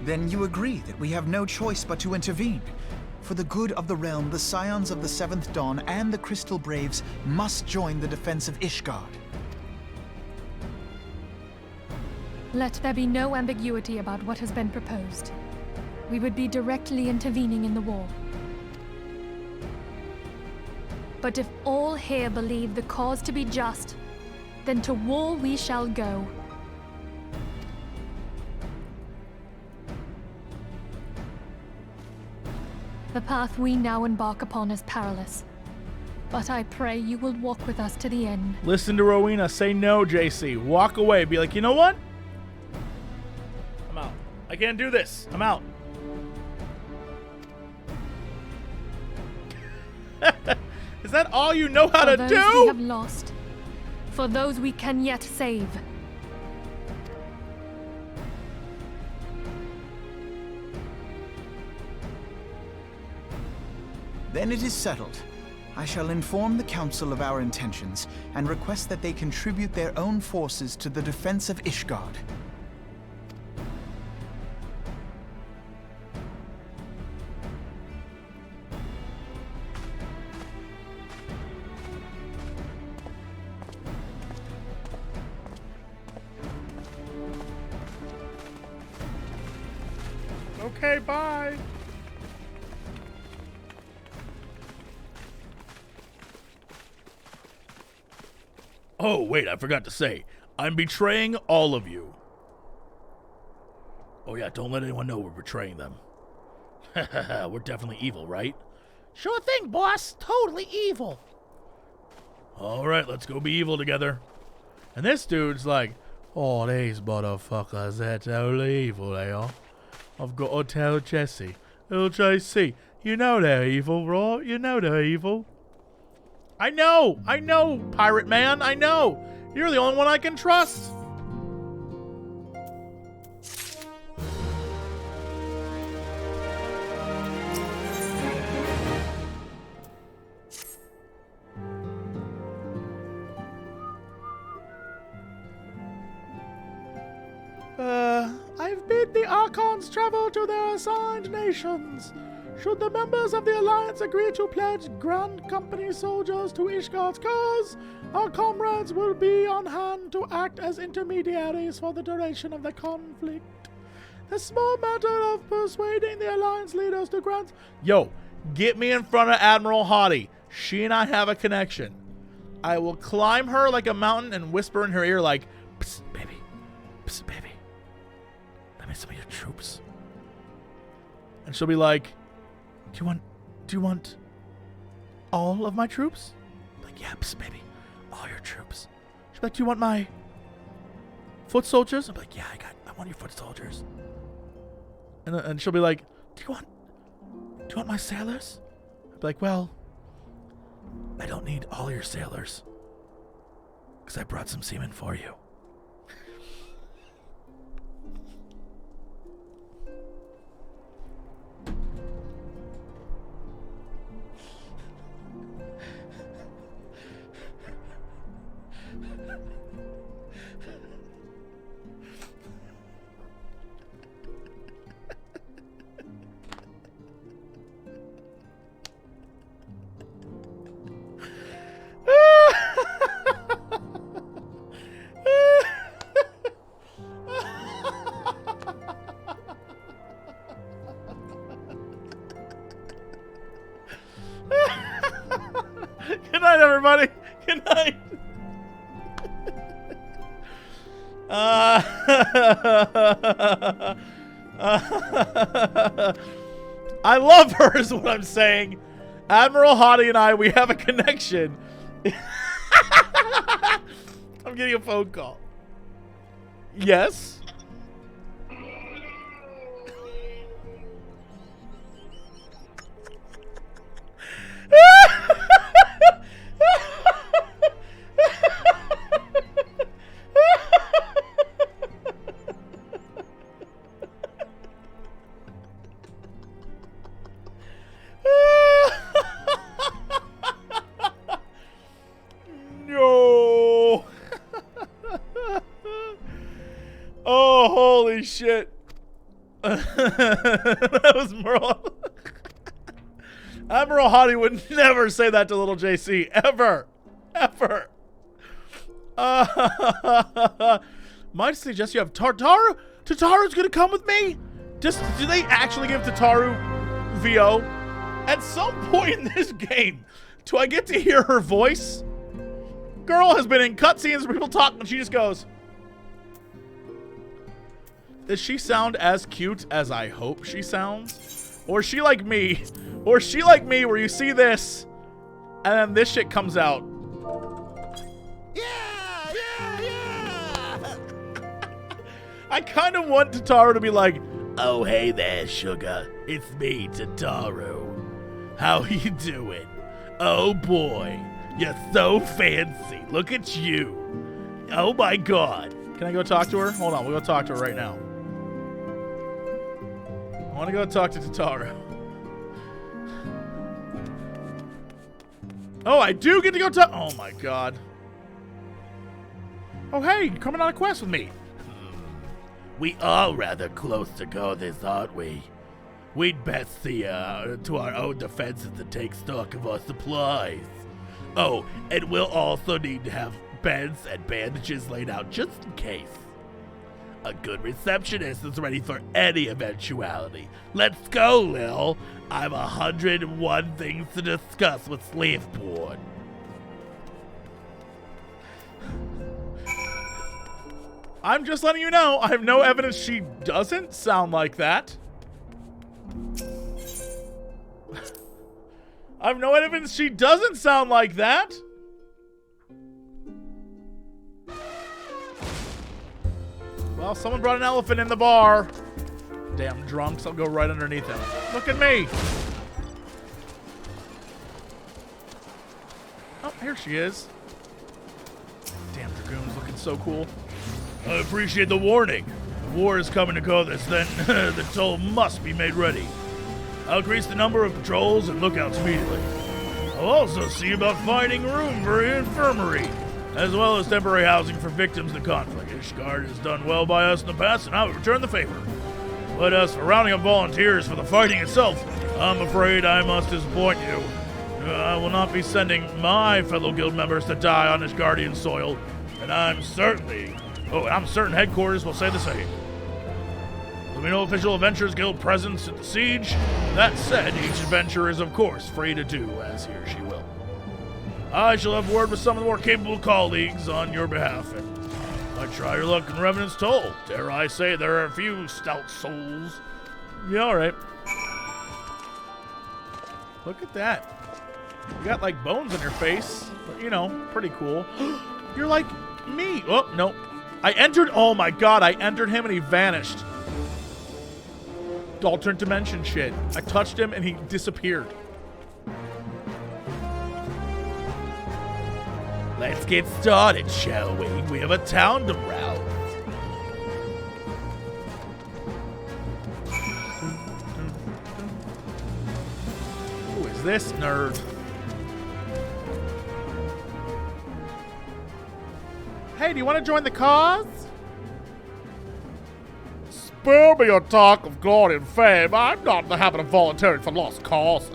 Then you agree that we have no choice but to intervene. For the good of the realm, the Scions of the Seventh Dawn and the Crystal Braves must join the defense of Ishgard. Let there be no ambiguity about what has been proposed. We would be directly intervening in the war. But if all here believe the cause to be just, then to war we shall go. The path we now embark upon is perilous, but I pray you will walk with us to the end. Listen to Rowena. Say no, JC. Walk away. Be like, you know what? I'm out. I can't do this. I'm out. Is that all you know how to do? For those we have lost. For those we can yet save. Then it is settled. I shall inform the Council of our intentions and request that they contribute their own forces to the defense of Ishgard. Okay, bye. Oh, wait, I forgot to say. I'm betraying all of you. Oh, yeah, don't let anyone know we're betraying them. We're definitely evil, right? Sure thing, boss. Totally evil. All right, let's go be evil together. And this dude's like, oh, these motherfuckers, they're totally evil, they are. I've got to tell Jesse. Oh, JC, you know they're evil, right? You know they're evil. I know, Pirate Man, I know. You're the only one I can trust. the Archons travel to their assigned nations. Should the members of the Alliance agree to pledge Grand Company soldiers to Ishgard's cause, our comrades will be on hand to act as intermediaries for the duration of the conflict. The small matter of persuading the Alliance leaders to grant... Yo, get me in front of Admiral Hottie. She and I have a connection. I will climb her like a mountain and whisper in her ear like, psst, baby. Psst, baby. Let me some of your troops. And she'll be like, do you want all of my troops? Like, yeah, psst, baby. All your troops. She'll be like, do you want my foot soldiers? I'm like, yeah, I want your foot soldiers. And she'll be like, do you want my sailors? I'd be like, well, I don't need all your sailors, because I brought some seamen for you. Good night, everybody. Good night. I love her is what I'm saying. Admiral Hottie and I, we have a connection. I'm getting a phone call. Yes? No. Oh, holy shit. That was Merle. Admiral Hottie would never say that to little JC. Ever. Ever. Might suggest you have Tartaru? Tataru's gonna come with me? Do they actually give Tataru VO? At some point in this game, do I get to hear her voice? Girl has been in cutscenes where people talk and she just goes. Does she sound as cute as I hope she sounds? Or is she like me? Or is she like me where you see this and then this shit comes out? Yeah. I kind of want Tataru to be like, oh, hey there, sugar. It's me, Tataru. How you doing? Oh, boy. You're so fancy. Look at you. Oh, my God. Can I go talk to her? Hold on. We'll go talk to her right now. I want to go talk to Tataru. Oh, I do get to go talk. Oh, my God. Oh, hey. You're coming on a quest with me. We are rather close to go this, aren't we? We'd best see to our own defenses and take stock of our supplies. Oh, and we'll also need to have beds and bandages laid out just in case. A good receptionist is ready for any eventuality. Let's go, Lil. I've 101 things to discuss with slave porn. I'm just letting you know, I have no evidence she doesn't sound like that. I have no evidence she doesn't sound like that. Well, someone brought an elephant in the bar. Damn drunks, I'll go right underneath him. Look at me. Oh, here she is. Damn Dragoon's looking so cool. I appreciate the warning. If war is coming to Kothis, then the toll must be made ready. I'll increase the number of patrols and lookouts immediately. I'll also see about finding room for an infirmary, as well as temporary housing for victims of the conflict. Ishgard has done well by us in the past, and I will return the favor. But as for rounding up volunteers for the fighting itself, I'm afraid I must disappoint you. I will not be sending my fellow guild members to die on Ishgardian soil, and I'm certain headquarters will say the same. There'll be no official Adventurers Guild presence at the siege. That said, each adventurer is of course free to do as he or she will. I shall have word with some of the more capable colleagues on your behalf, and might try your luck in Revenant's Toll. Dare I say there are a few stout souls. Yeah, alright. Look at that. You got like bones on your face, but you know, pretty cool. You're like me. Oh, no. I entered, oh my god, I entered him and he vanished. Alternate dimension shit. I touched him and he disappeared. Let's get started, shall we? We have a town to rouse. Who is this nerd? Hey, do you want to join the cause? Spare me your talk of glory and fame. I'm not in the habit of volunteering for lost causes.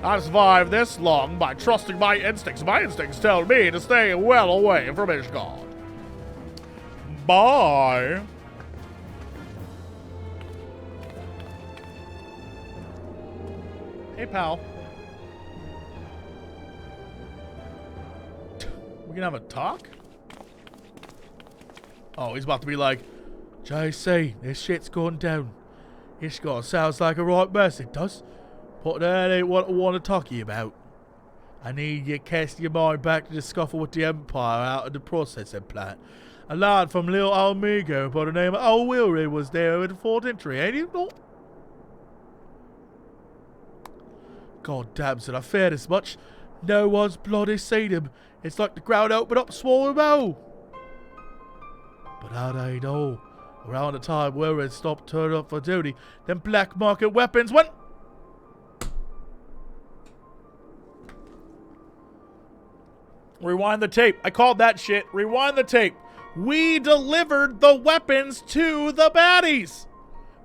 I survived this long by trusting my instincts. My instincts tell me to stay well away from Ishgard. Bye. Hey, pal. We can have a talk? Oh, he's about to be like, JC, this shit's going down. Ishgard sounds like a right mess, it does. But that ain't what I want to talk to you about. I need you to cast your mind back to the scuffle with the Empire out of the processing plant. A lad from Little Almigo by the name of Old Wilry was there at the Fort Entry, ain't you? Oh. God damn, said I fear this much. No one's bloody seen him. It's like the ground opened up swallowed him whole. But that ain't all. Around the time Wilry stopped turning up for duty, then black market weapons went... Rewind the tape. I called that shit. Rewind the tape. We delivered the weapons to the baddies.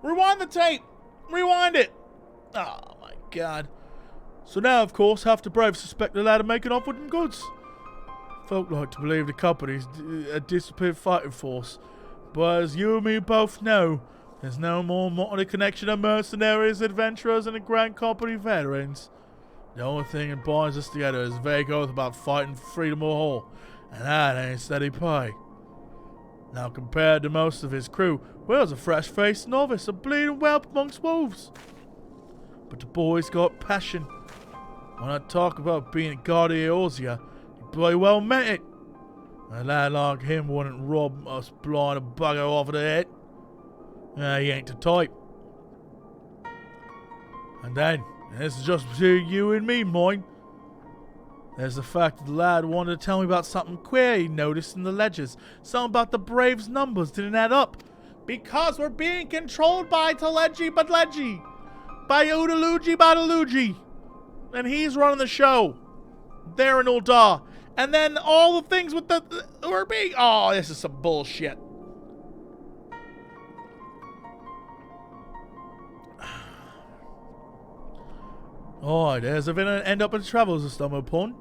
Rewind the tape. Rewind it. Oh my god. So now, of course, half the brave suspect the lad of making off with them goods. Folk like to believe the company's a disappeared fighting force. But as you and me both know, there's no more motley connection of mercenaries, adventurers, and the Grand Company veterans. The only thing that binds us together is a vague oath about fighting for freedom or all, and that ain't steady pay. Now compared to most of his crew, Will's a fresh-faced novice, a bleeding whelp amongst wolves. But the boy's got passion. When I talk about being a guardian of Eorzea, he bloody well meant it. A lad like him wouldn't rob us blind a bugger off of the head. He ain't the type. And then, this is just between you and me, mind. There's the fact that the lad wanted to tell me about something queer he noticed in the ledgers. Something about the Braves' numbers didn't add up. Because we're being controlled by Teleji Badleji. By Udaluji Badaluji. And he's running the show. There in Ul'dah. And then all the things with the we're being... Oh, this is some bullshit. Alright, there's a villain end up in travels to stumble upon.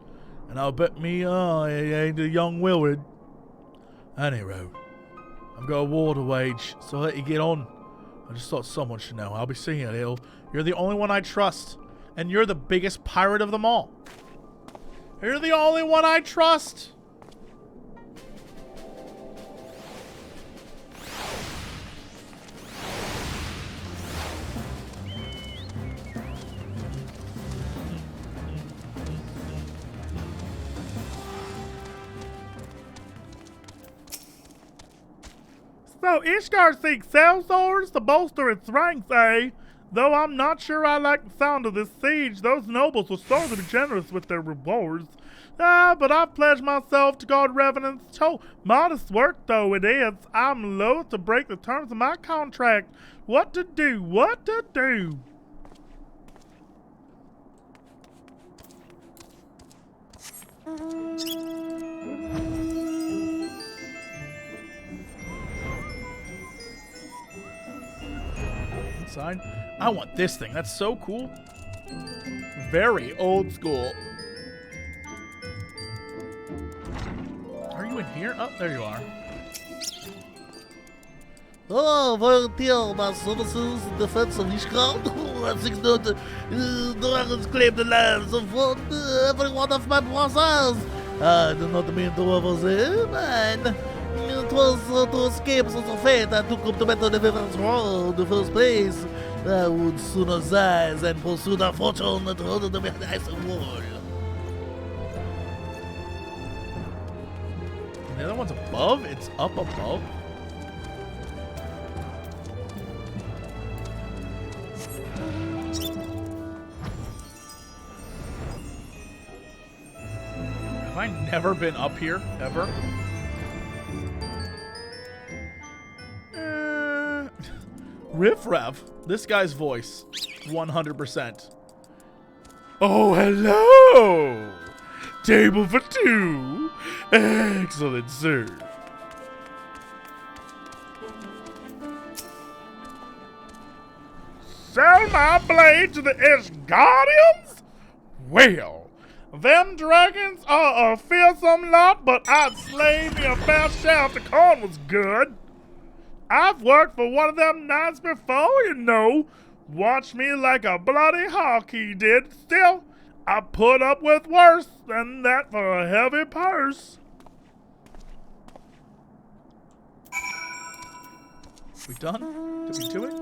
And I'll bet me it ain't a young Willard. Anyway, I've got a war to wage, so I'll let you get on. I just thought someone should know. I'll be seeing you, Lil. You're the only one I trust. And you're the biggest pirate of them all. You're the only one I trust. So Ishgard seeks cell swords to bolster its ranks, eh? Though I'm not sure I like the sound of this siege. Those nobles were sorely generous with their rewards. But I've pledged myself to guard Revenant's Toll. Modest work, though it is. I'm loath to break the terms of my contract. What to do? What to do? inside. I want this thing. That's so cool. Very old school. Are you in here? Oh, there you are. Oh, volunteer my services in defense of Ishgard. I think that dragons claim the lives of every one of my brothers. I do not mean to oversee, man. It was to escape such a fate I took up to better the Midgardsormr in the first place. I would sooner die than pursue the fortune that holded me behind the ice wall. The other one's above? It's up above? Have I never been up here, ever? Riff Raff. This guy's voice. 100%. Oh, hello! Table for two. Excellent, sir. Sell my blade to the Ishgardians? Well, them dragons are a fearsome lot, but I'd slay me a fair share if the corn was good. I've worked for one of them knights before, you know. Watch me like a bloody hawk he did. Still, I put up with worse than that for a heavy purse. We done? Did we do it?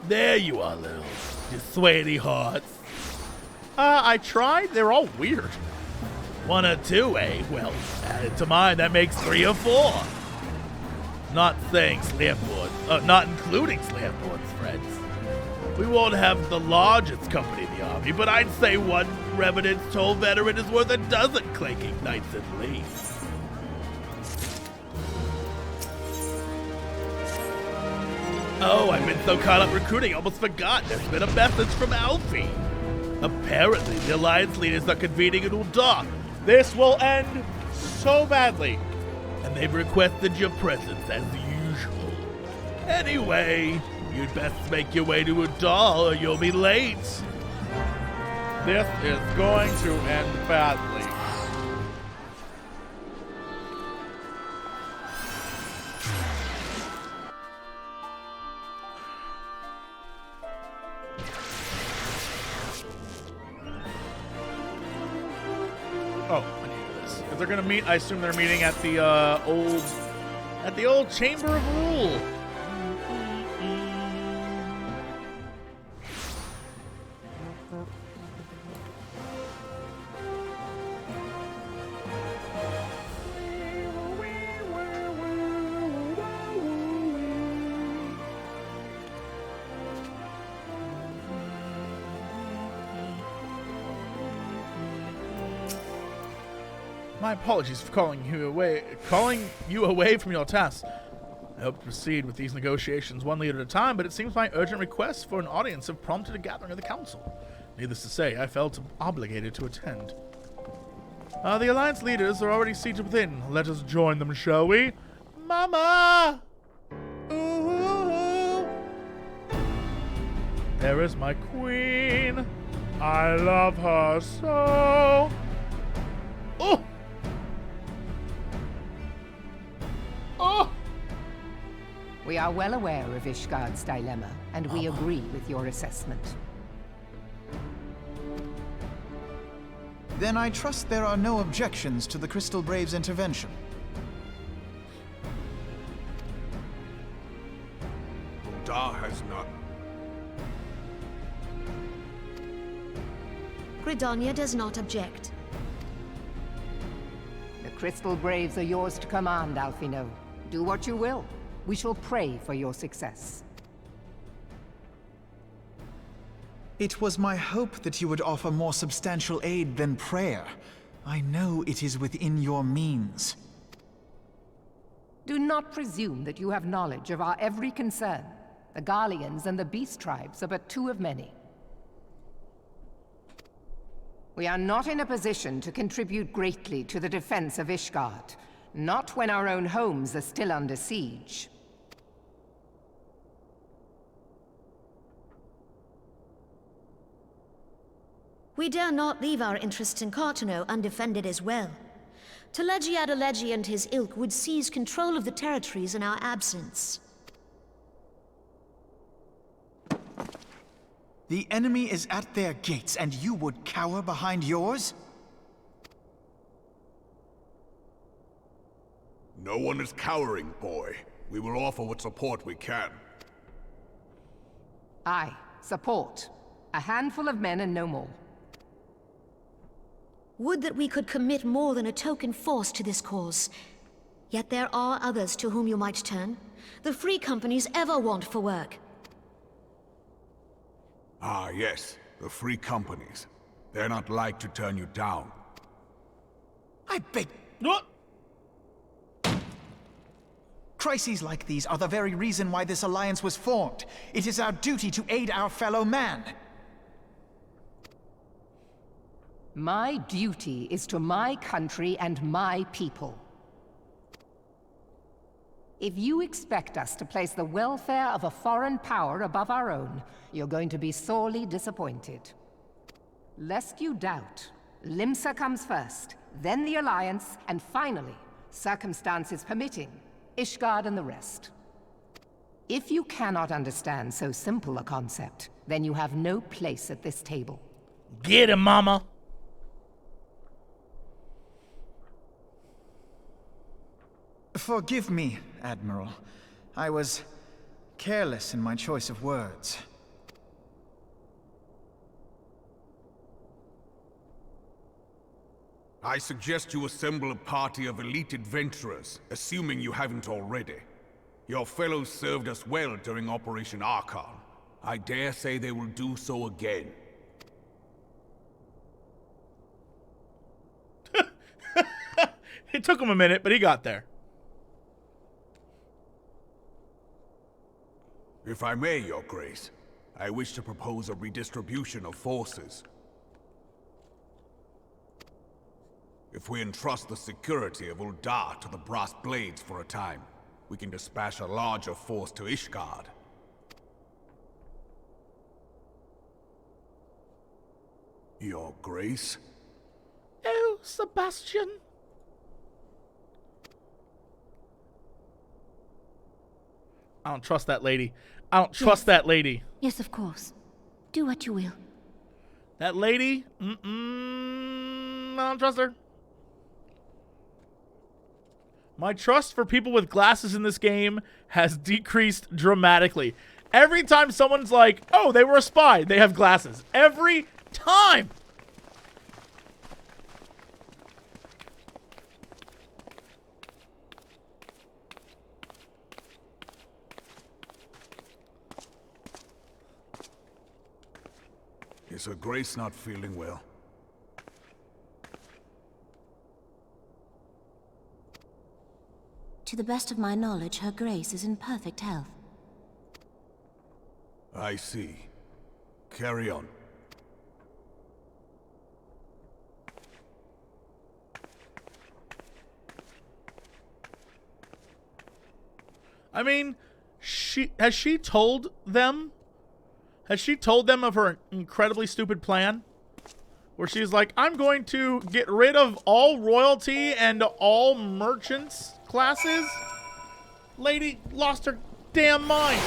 There you are, little sweaty hearts. I tried. They're all weird. 1 or 2, eh? Well, added to mine, that makes 3 or 4. Not saying Slamboard, not including Slamboard's friends. We won't have the largest company in the army, but I'd say one Revenant's Toll veteran is worth a dozen clanking knights at least. Oh, I've been so caught up recruiting, I almost forgot. There's been a message from Alfie. Apparently, the Alliance leaders are convening in Uldar. This will end so badly. And they've requested your presence as usual. Anyway, you'd best make your way to Uldar or you'll be late. This is going to end badly. Oh, I need this. If they're gonna meet, I assume they're meeting at the old Chamber of Rule. My apologies for calling you away from your tasks. I hope to proceed with these negotiations one leader at a time, but it seems my urgent requests for an audience have prompted a gathering of the council. Needless to say, I felt obligated to attend. The Alliance leaders are already seated within. Let us join them, shall we? Mama! Ooh. There is my queen. I love her so. Oh! Oh! We are well aware of Ishgard's dilemma, and we agree with your assessment. Then I trust there are no objections to the Crystal Brave's intervention. Uldar has none. Gridania does not object. The Crystal Braves are yours to command, Alphino. Do what you will. We shall pray for your success. It was my hope that you would offer more substantial aid than prayer. I know it is within your means. Do not presume that you have knowledge of our every concern. The Garleans and the Beast Tribes are but two of many. We are not in a position to contribute greatly to the defense of Ishgard. Not when our own homes are still under siege. We dare not leave our interests in Cartano undefended as well. Telegi Adalegi and his ilk would seize control of the territories in our absence. The enemy is at their gates, and you would cower behind yours? No one is cowering, boy. We will offer what support we can. Aye, support. A handful of men and no more. Would that we could commit more than a token force to this cause. Yet there are others to whom you might turn. The free companies ever want for work. Ah, yes. The free companies. They're not like to turn you down. I beg... What? Crises like these are the very reason why this alliance was formed. It is our duty to aid our fellow man. My duty is to my country and my people. If you expect us to place the welfare of a foreign power above our own, you're going to be sorely disappointed. Lest you doubt, Limsa comes first, then the Alliance, and finally, circumstances permitting, Ishgard and the rest. If you cannot understand so simple a concept, then you have no place at this table. Get him, mama! Forgive me, Admiral. I was careless in my choice of words. I suggest you assemble a party of elite adventurers, assuming you haven't already. Your fellows served us well during Operation Archon. I dare say they will do so again. It took him a minute, but he got there. If I may, Your Grace, I wish to propose a redistribution of forces. If we entrust the security of Uldar to the Brass Blades for a time, we can dispatch a larger force to Ishgard. Your Grace? Oh, Sebastian. I don't trust that lady. I don't trust that lady. Yes, of course. Do what you will. That lady? I don't trust her. My trust for people with glasses in this game has decreased dramatically. Every time someone's like, oh, they were a spy, they have glasses. Every time! Is Her Grace not feeling well? To the best of my knowledge, Her Grace is in perfect health. I see. Carry on. I mean, has she told them of her incredibly stupid plan? Where she's like, I'm going to get rid of all royalty and all merchants classes? Lady lost her damn mind.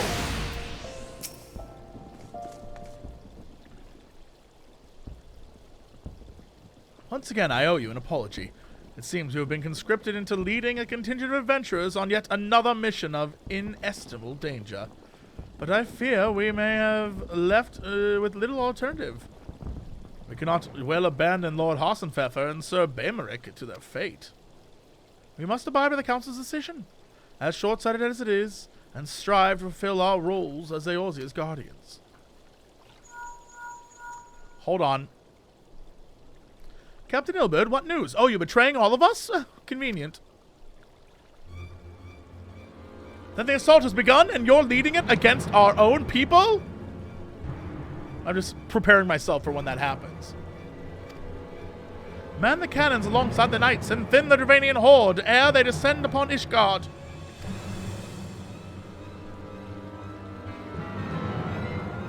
Once again, I owe you an apology. It seems you have been conscripted into leading a contingent of adventurers on yet another mission of inestimable danger. But I fear we may have left with little alternative. We cannot well abandon Lord Hassenpfeffer and Sir Baemerick to their fate. We must abide by the Council's decision, as short-sighted as it is, and strive to fulfill our roles as Eorzea's guardians. Hold on. Captain Ilberd, what news? Oh, you're betraying all of us? Convenient. Then the assault has begun, and you're leading it against our own people? I'm just preparing myself for when that happens. Man the cannons alongside the knights and thin the Dravanian horde ere they descend upon Ishgard.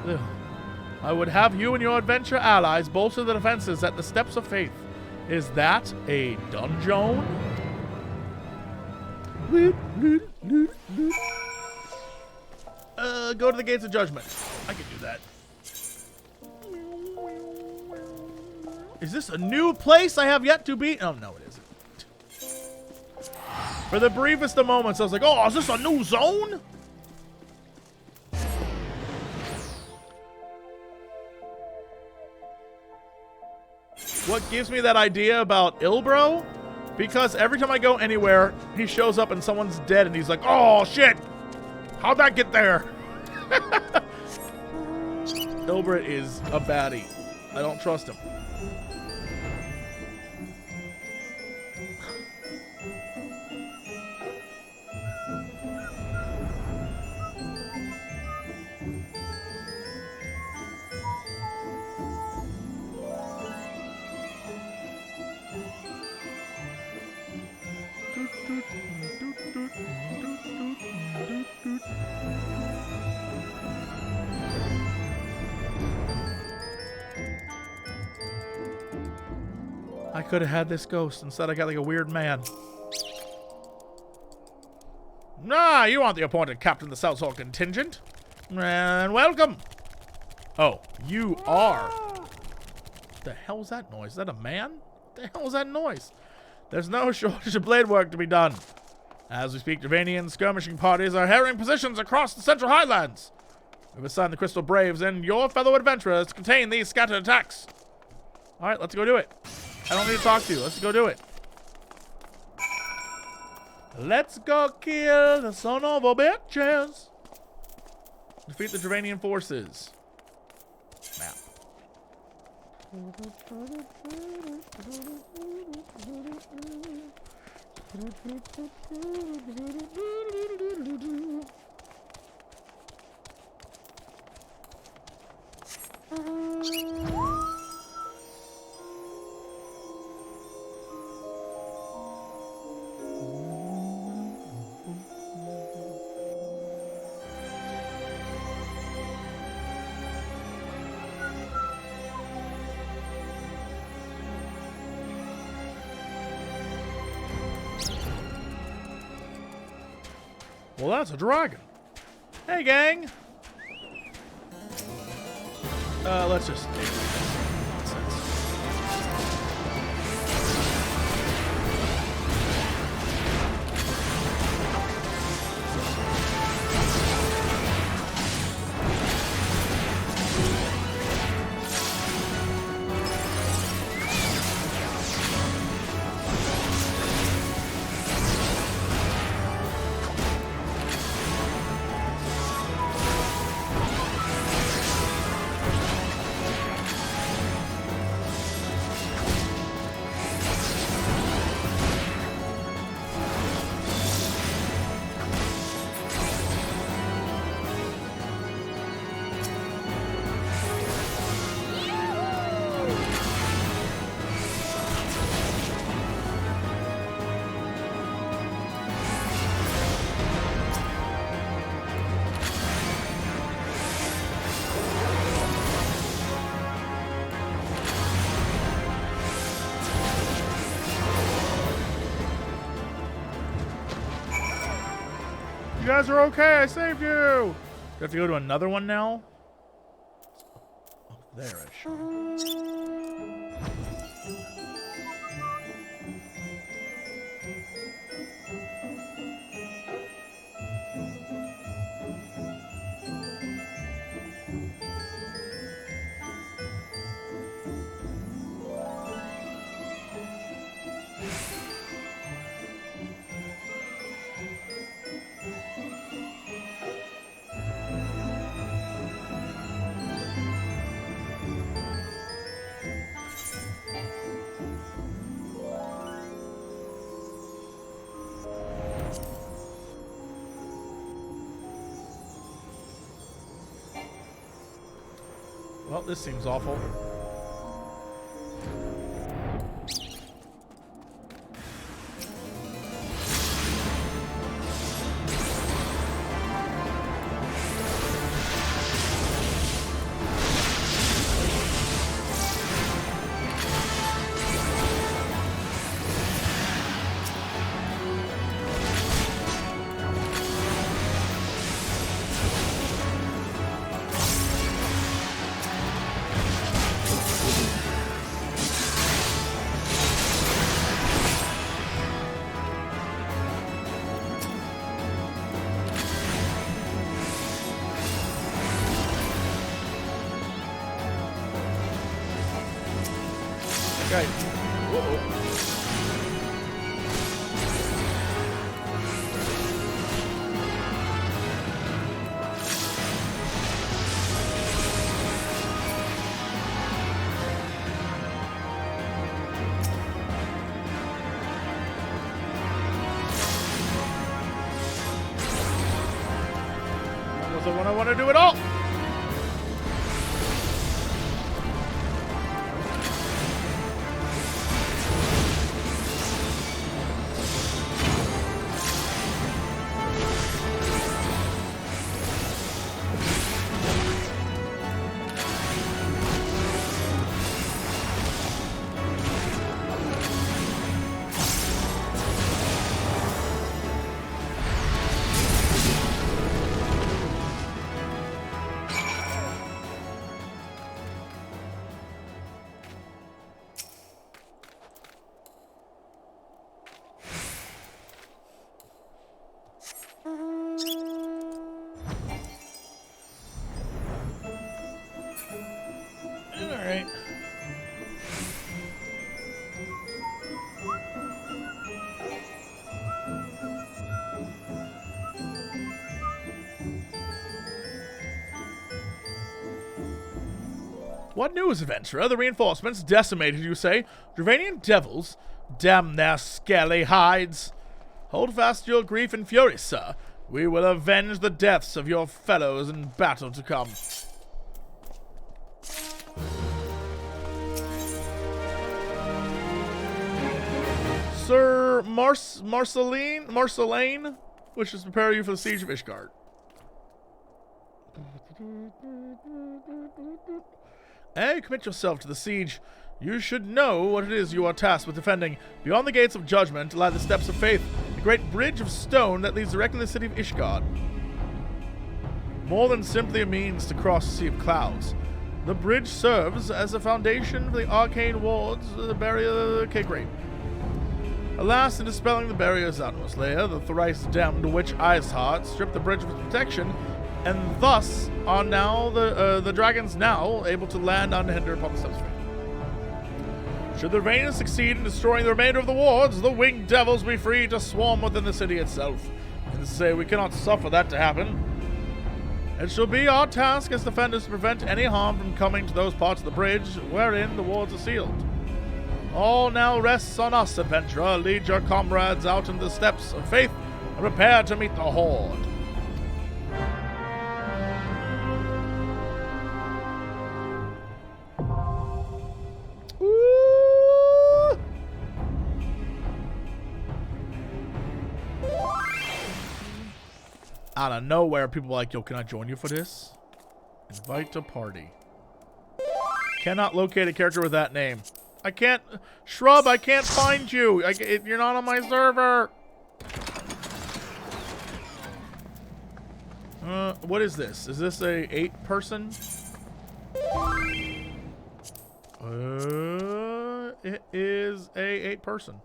Ugh. I would have you and your adventure allies bolster the defenses at the Steps of Faith. Is that a dungeon? Go to the Gates of Judgment. I can do that. Is this a new place I have yet to be? Oh, no, it isn't. For the briefest of moments, I was like, oh, is this a new zone? What gives me that idea about Ilbro? Because every time I go anywhere, he shows up and someone's dead and he's like, oh, shit. How'd that get there? Ilbra is a baddie. I don't trust him. I could have had this ghost. Instead, I got like a weird man. Ah, you aren't the appointed captain of the South Hall contingent. And welcome. Oh, you are. What the hell was that noise? Is that a man? What the hell was that noise? There's no shortage of blade work to be done. As we speak, Dravanian skirmishing parties are harrying positions across the Central Highlands. We've assigned the Crystal Braves and your fellow adventurers to contain these scattered attacks. All right, let's go do it. I don't need to talk to you. Let's go do it. Let's go kill the son of a bitches. Defeat the Dravanian forces. Map. Well, that's a dragon. Hey, gang. Let's just take this nonsense. You guys are okay. I saved you. Do you have to go to another one now? Oh, there it should. Well, this seems awful. Okay. Uh-oh. That wasn't what I want to do at all. Alright. What news, adventurer? The reinforcements decimated, you say? Dravanian devils? Damn their scaly hides! Hold fast your grief and fury, sir. We will avenge the deaths of your fellows in battle to come. Sir Marceline, wishes to prepare you for the siege of Ishgard. Hey, commit yourself to the siege. You should know what it is you are tasked with defending. Beyond the gates of judgment lie the steps of faith, the great bridge of stone that leads directly to the city of Ishgard. More than simply a means to cross a sea of clouds, the bridge serves as a foundation for the arcane wards of the barrier of the Great. Alas, in dispelling the barrier's utmost layer, the thrice damned witch Iceheart stripped the bridge of its protection, and thus are now the dragons now able to land unhindered upon the steps of faith. Should the Dravanians succeed in destroying the remainder of the wards, the winged devils will be free to swarm within the city itself. And to say we cannot suffer that to happen. It shall be our task as defenders to prevent any harm from coming to those parts of the bridge wherein the wards are sealed. All now rests on us, adventurer. Lead your comrades out into the steps of faith and prepare to meet the horde. Ooh. Out of nowhere, people are like, yo, can I join you for this? Invite to party. Cannot locate a character with that name. I can't... Shrub, I can't find you. You're not on my server. What is this? Is this a 8-person? It is a 8-person.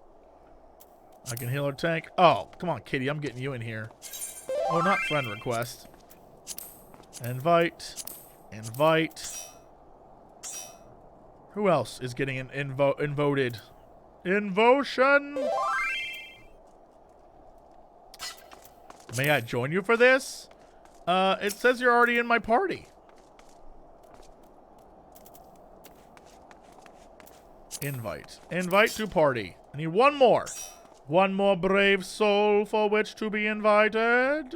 I can heal or tank. Oh, come on, kitty. I'm getting you in here. Oh, not friend request. Invite. Invite. Who else is getting invoted? Invotion! May I join you for this? It says you're already in my party. Invite. Invite to party. I need one more. One more brave soul for which to be invited.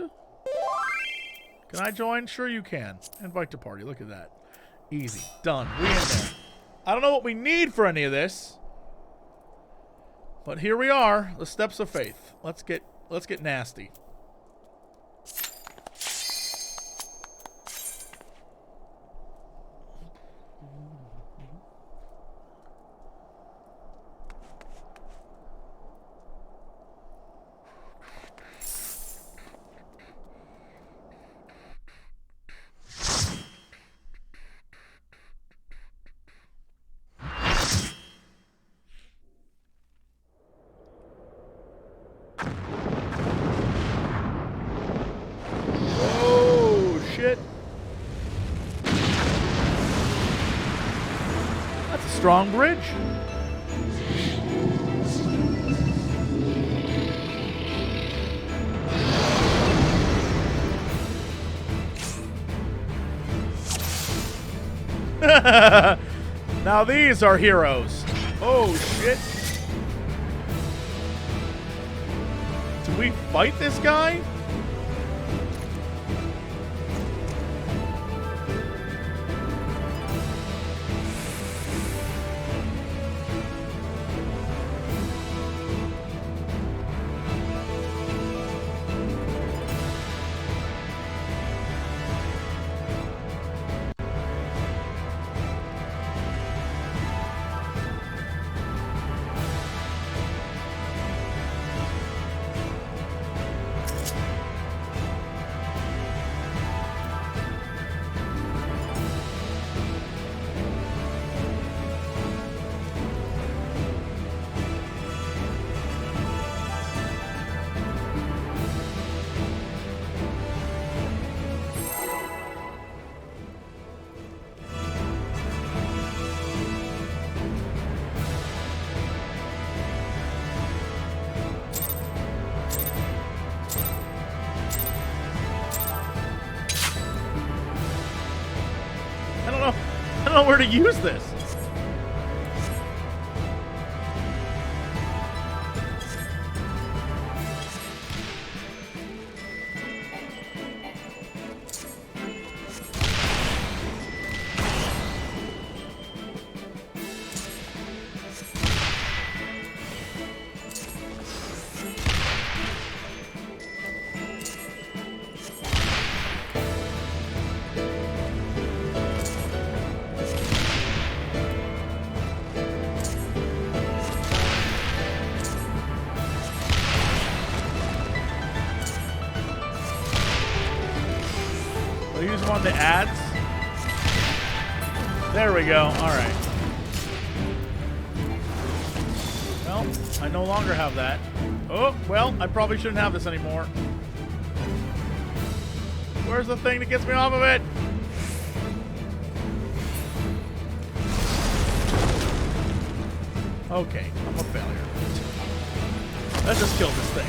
Can I join? Sure you can. Invite to party. Look at that. Easy. Done. We in there. I don't know what we need for any of this. But here we are. The steps of faith. Let's get nasty. Strong bridge. Now these are heroes. Oh, shit. Do we fight this guy? I don't know where to use this. Use one of the ads. There we go. All right. Well, I no longer have that. Oh, well, I probably shouldn't have this anymore. Where's the thing that gets me off of it? Okay, I'm a failure. Let's just kill this thing.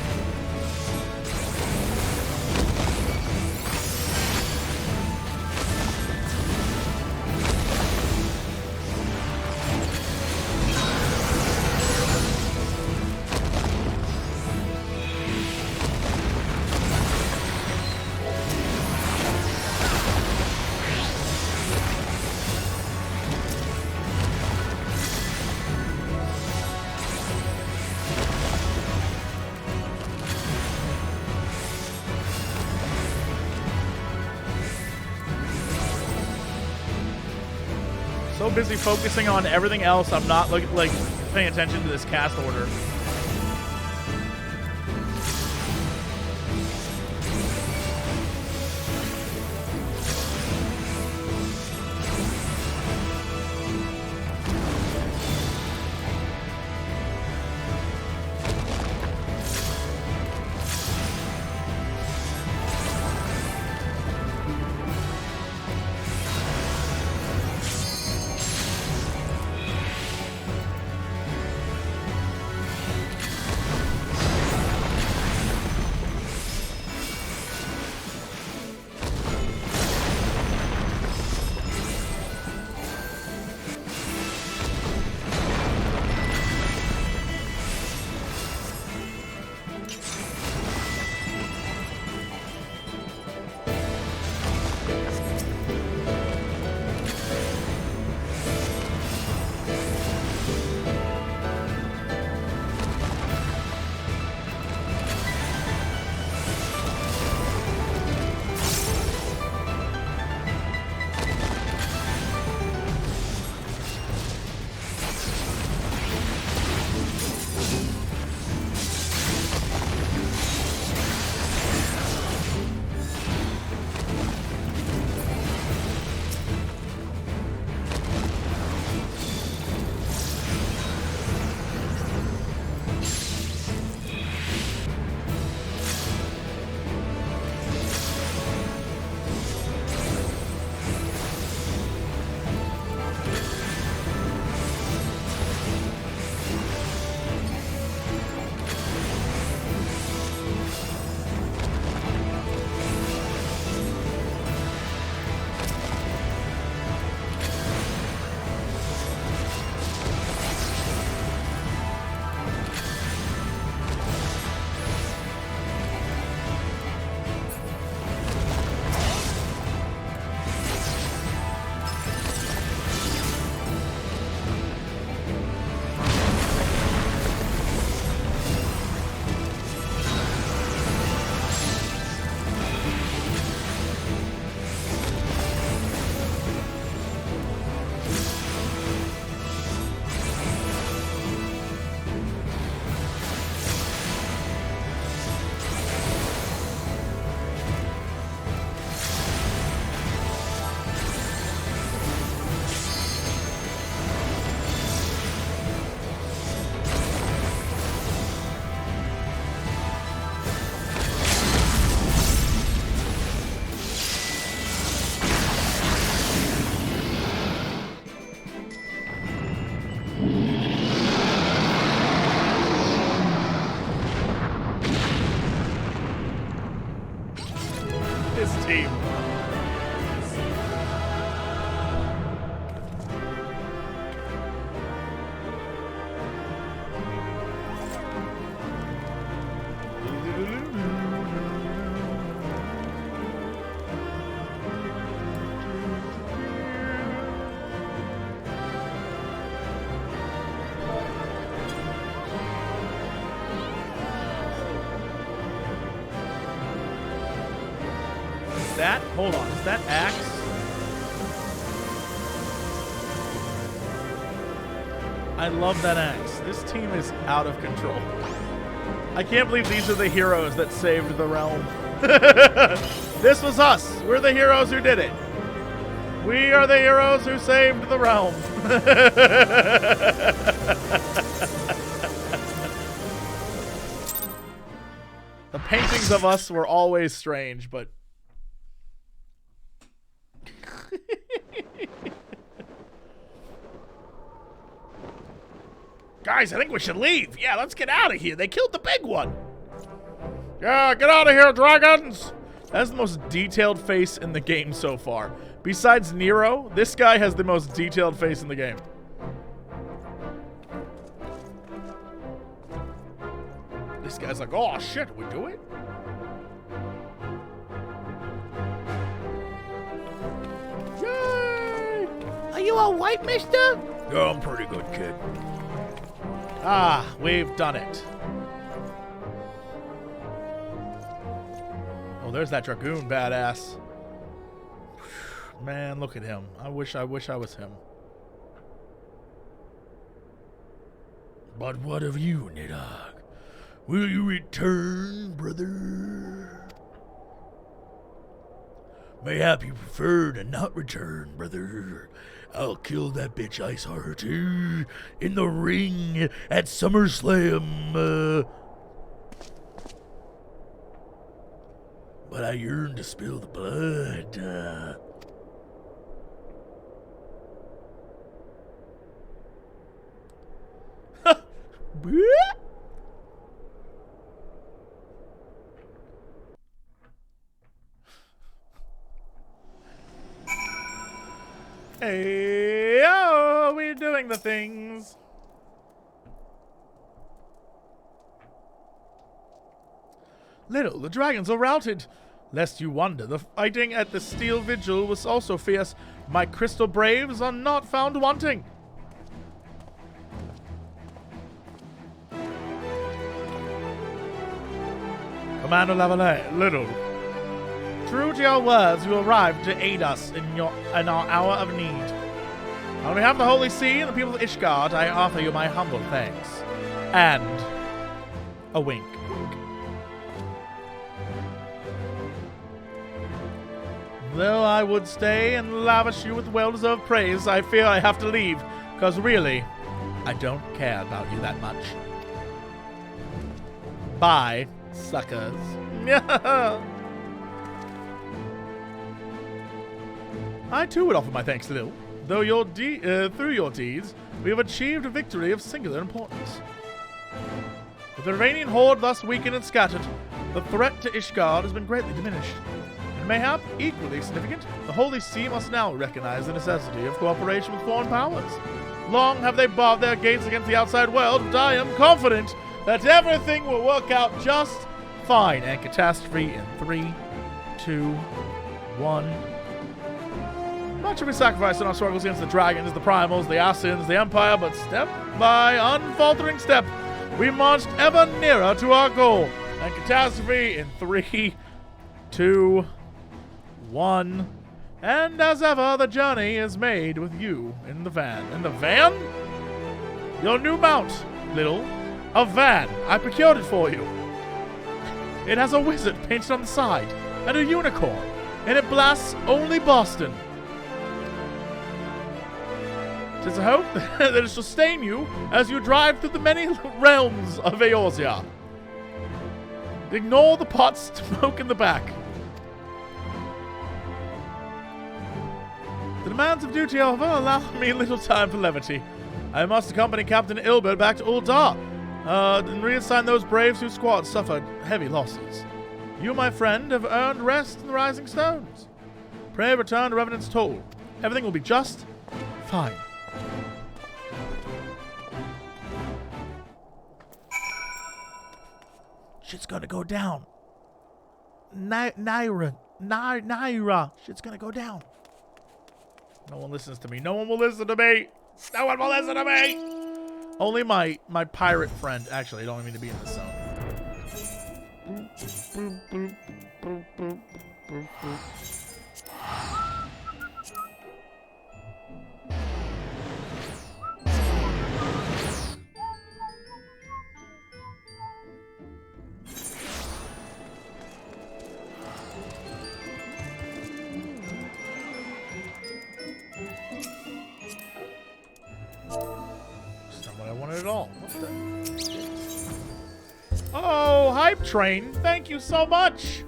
So busy focusing on everything else, I'm not like paying attention to this cast order. this team. Hold on, is that axe? I love that axe. This team is out of control. I can't believe these are the heroes that saved the realm. This was us. We're the heroes who did it. We are the heroes who saved the realm. The paintings of us were always strange, but guys, I think we should leave. Yeah, let's get out of here. They killed the big one. Yeah, get out of here, dragons. That's the most detailed face in the game so far. Besides Nero, this guy has the most detailed face in the game. This guy's like, oh shit, we do it? Yay! Are you all right, mister? Yeah, I'm pretty good, kid. Ah, we've done it. Oh, there's that Dragoon badass. Man, look at him. I wish I was him. But what of you, Nidhogg? Will you return, brother? Mayhap you prefer to not return, brother. I'll kill that bitch Iceheart in the ring at SummerSlam. But I yearn to spill the blood. Hey, oh, we're doing the things. Little, the dragons are routed. Lest you wonder, the fighting at the Steel Vigil was also fierce. My crystal braves are not found wanting. Commander Lavallee, Little. True to your words, you arrived to aid us in our hour of need. On behalf of the Holy See and the people of Ishgard, I offer you my humble thanks. And a wink. Though I would stay and lavish you with well-deserved praise, I fear I have to leave, because really, I don't care about you that much. Bye, suckers. I too would offer my thanks, Lil. Though through your deeds, we have achieved a victory of singular importance. With the Dravanian horde thus weakened and scattered, the threat to Ishgard has been greatly diminished. And mayhap equally significant, the Holy See must now recognize the necessity of cooperation with foreign powers. Long have they barred their gates against the outside world, but I am confident that everything will work out just fine. And catastrophe in 3, 2, 1. Much have been sacrificed in our struggles against the dragons, the primals, the Ascians, the Empire, but step by unfaltering step, we marched ever nearer to our goal. And catastrophe in 3, 2, 1. And as ever, the journey is made with you in the van. In the van? Your new mount, Little. A van. I procured it for you. It has a wizard painted on the side, and a unicorn, and it blasts only Boston. 'Tis a hope that it shall sustain you as you drive through the many realms of Eorzea. Ignore the pot smoke in the back. The demands of duty, however, allow me little time for levity. I must accompany Captain Ilbert back to Uldar, and reassign those braves whose squad suffered heavy losses. You, my friend, have earned rest in the Rising Stones. Pray return to Revenant's Toll. Everything will be just fine. Shit's gonna go down. Naira. Shit's gonna go down. No one listens to me. No one will listen to me. No one will listen to me. Only my pirate friend. Actually, I don't mean to be in this zone. At all. What the? Oh, Hype Train. Thank you so much.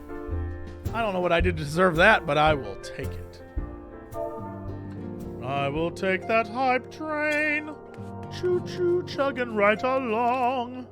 I don't know what I did to deserve that, but I will take it. I will take that Hype Train. Choo-choo chugging right along.